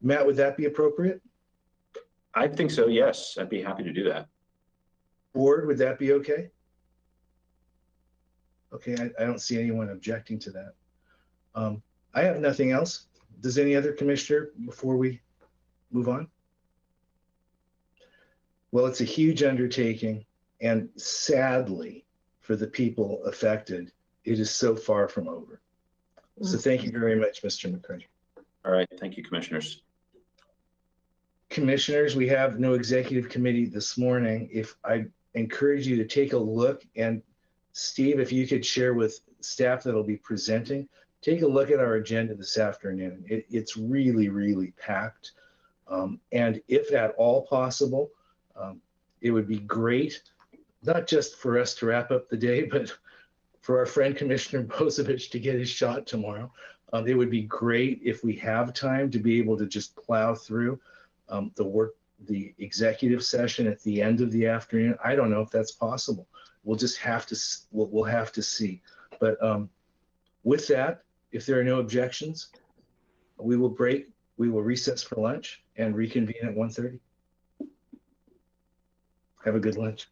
Matt, would that be appropriate? I think so, yes. I'd be happy to do that. Board, would that be okay? Okay, I don't see anyone objecting to that. I have nothing else. Does any other commissioner before we move on? Well, it's a huge undertaking, and sadly for the people affected, it is so far from over. So thank you very much, Mr. McCray. All right, thank you, commissioners. Commissioners, we have no executive committee this morning. If I encourage you to take a look, and Steve, if you could share with staff that'll be presenting, take a look at our agenda this afternoon. It's really, really packed. And if at all possible, it would be great, not just for us to wrap up the day, but for our friend Commissioner Bozovich to get his shot tomorrow. It would be great if we have time to be able to just plow through the executive session at the end of the afternoon. I don't know if that's possible. We'll just have to, we'll have to see. But with that, if there are no objections, we will recess for lunch and reconvene at 1:30. Have a good lunch.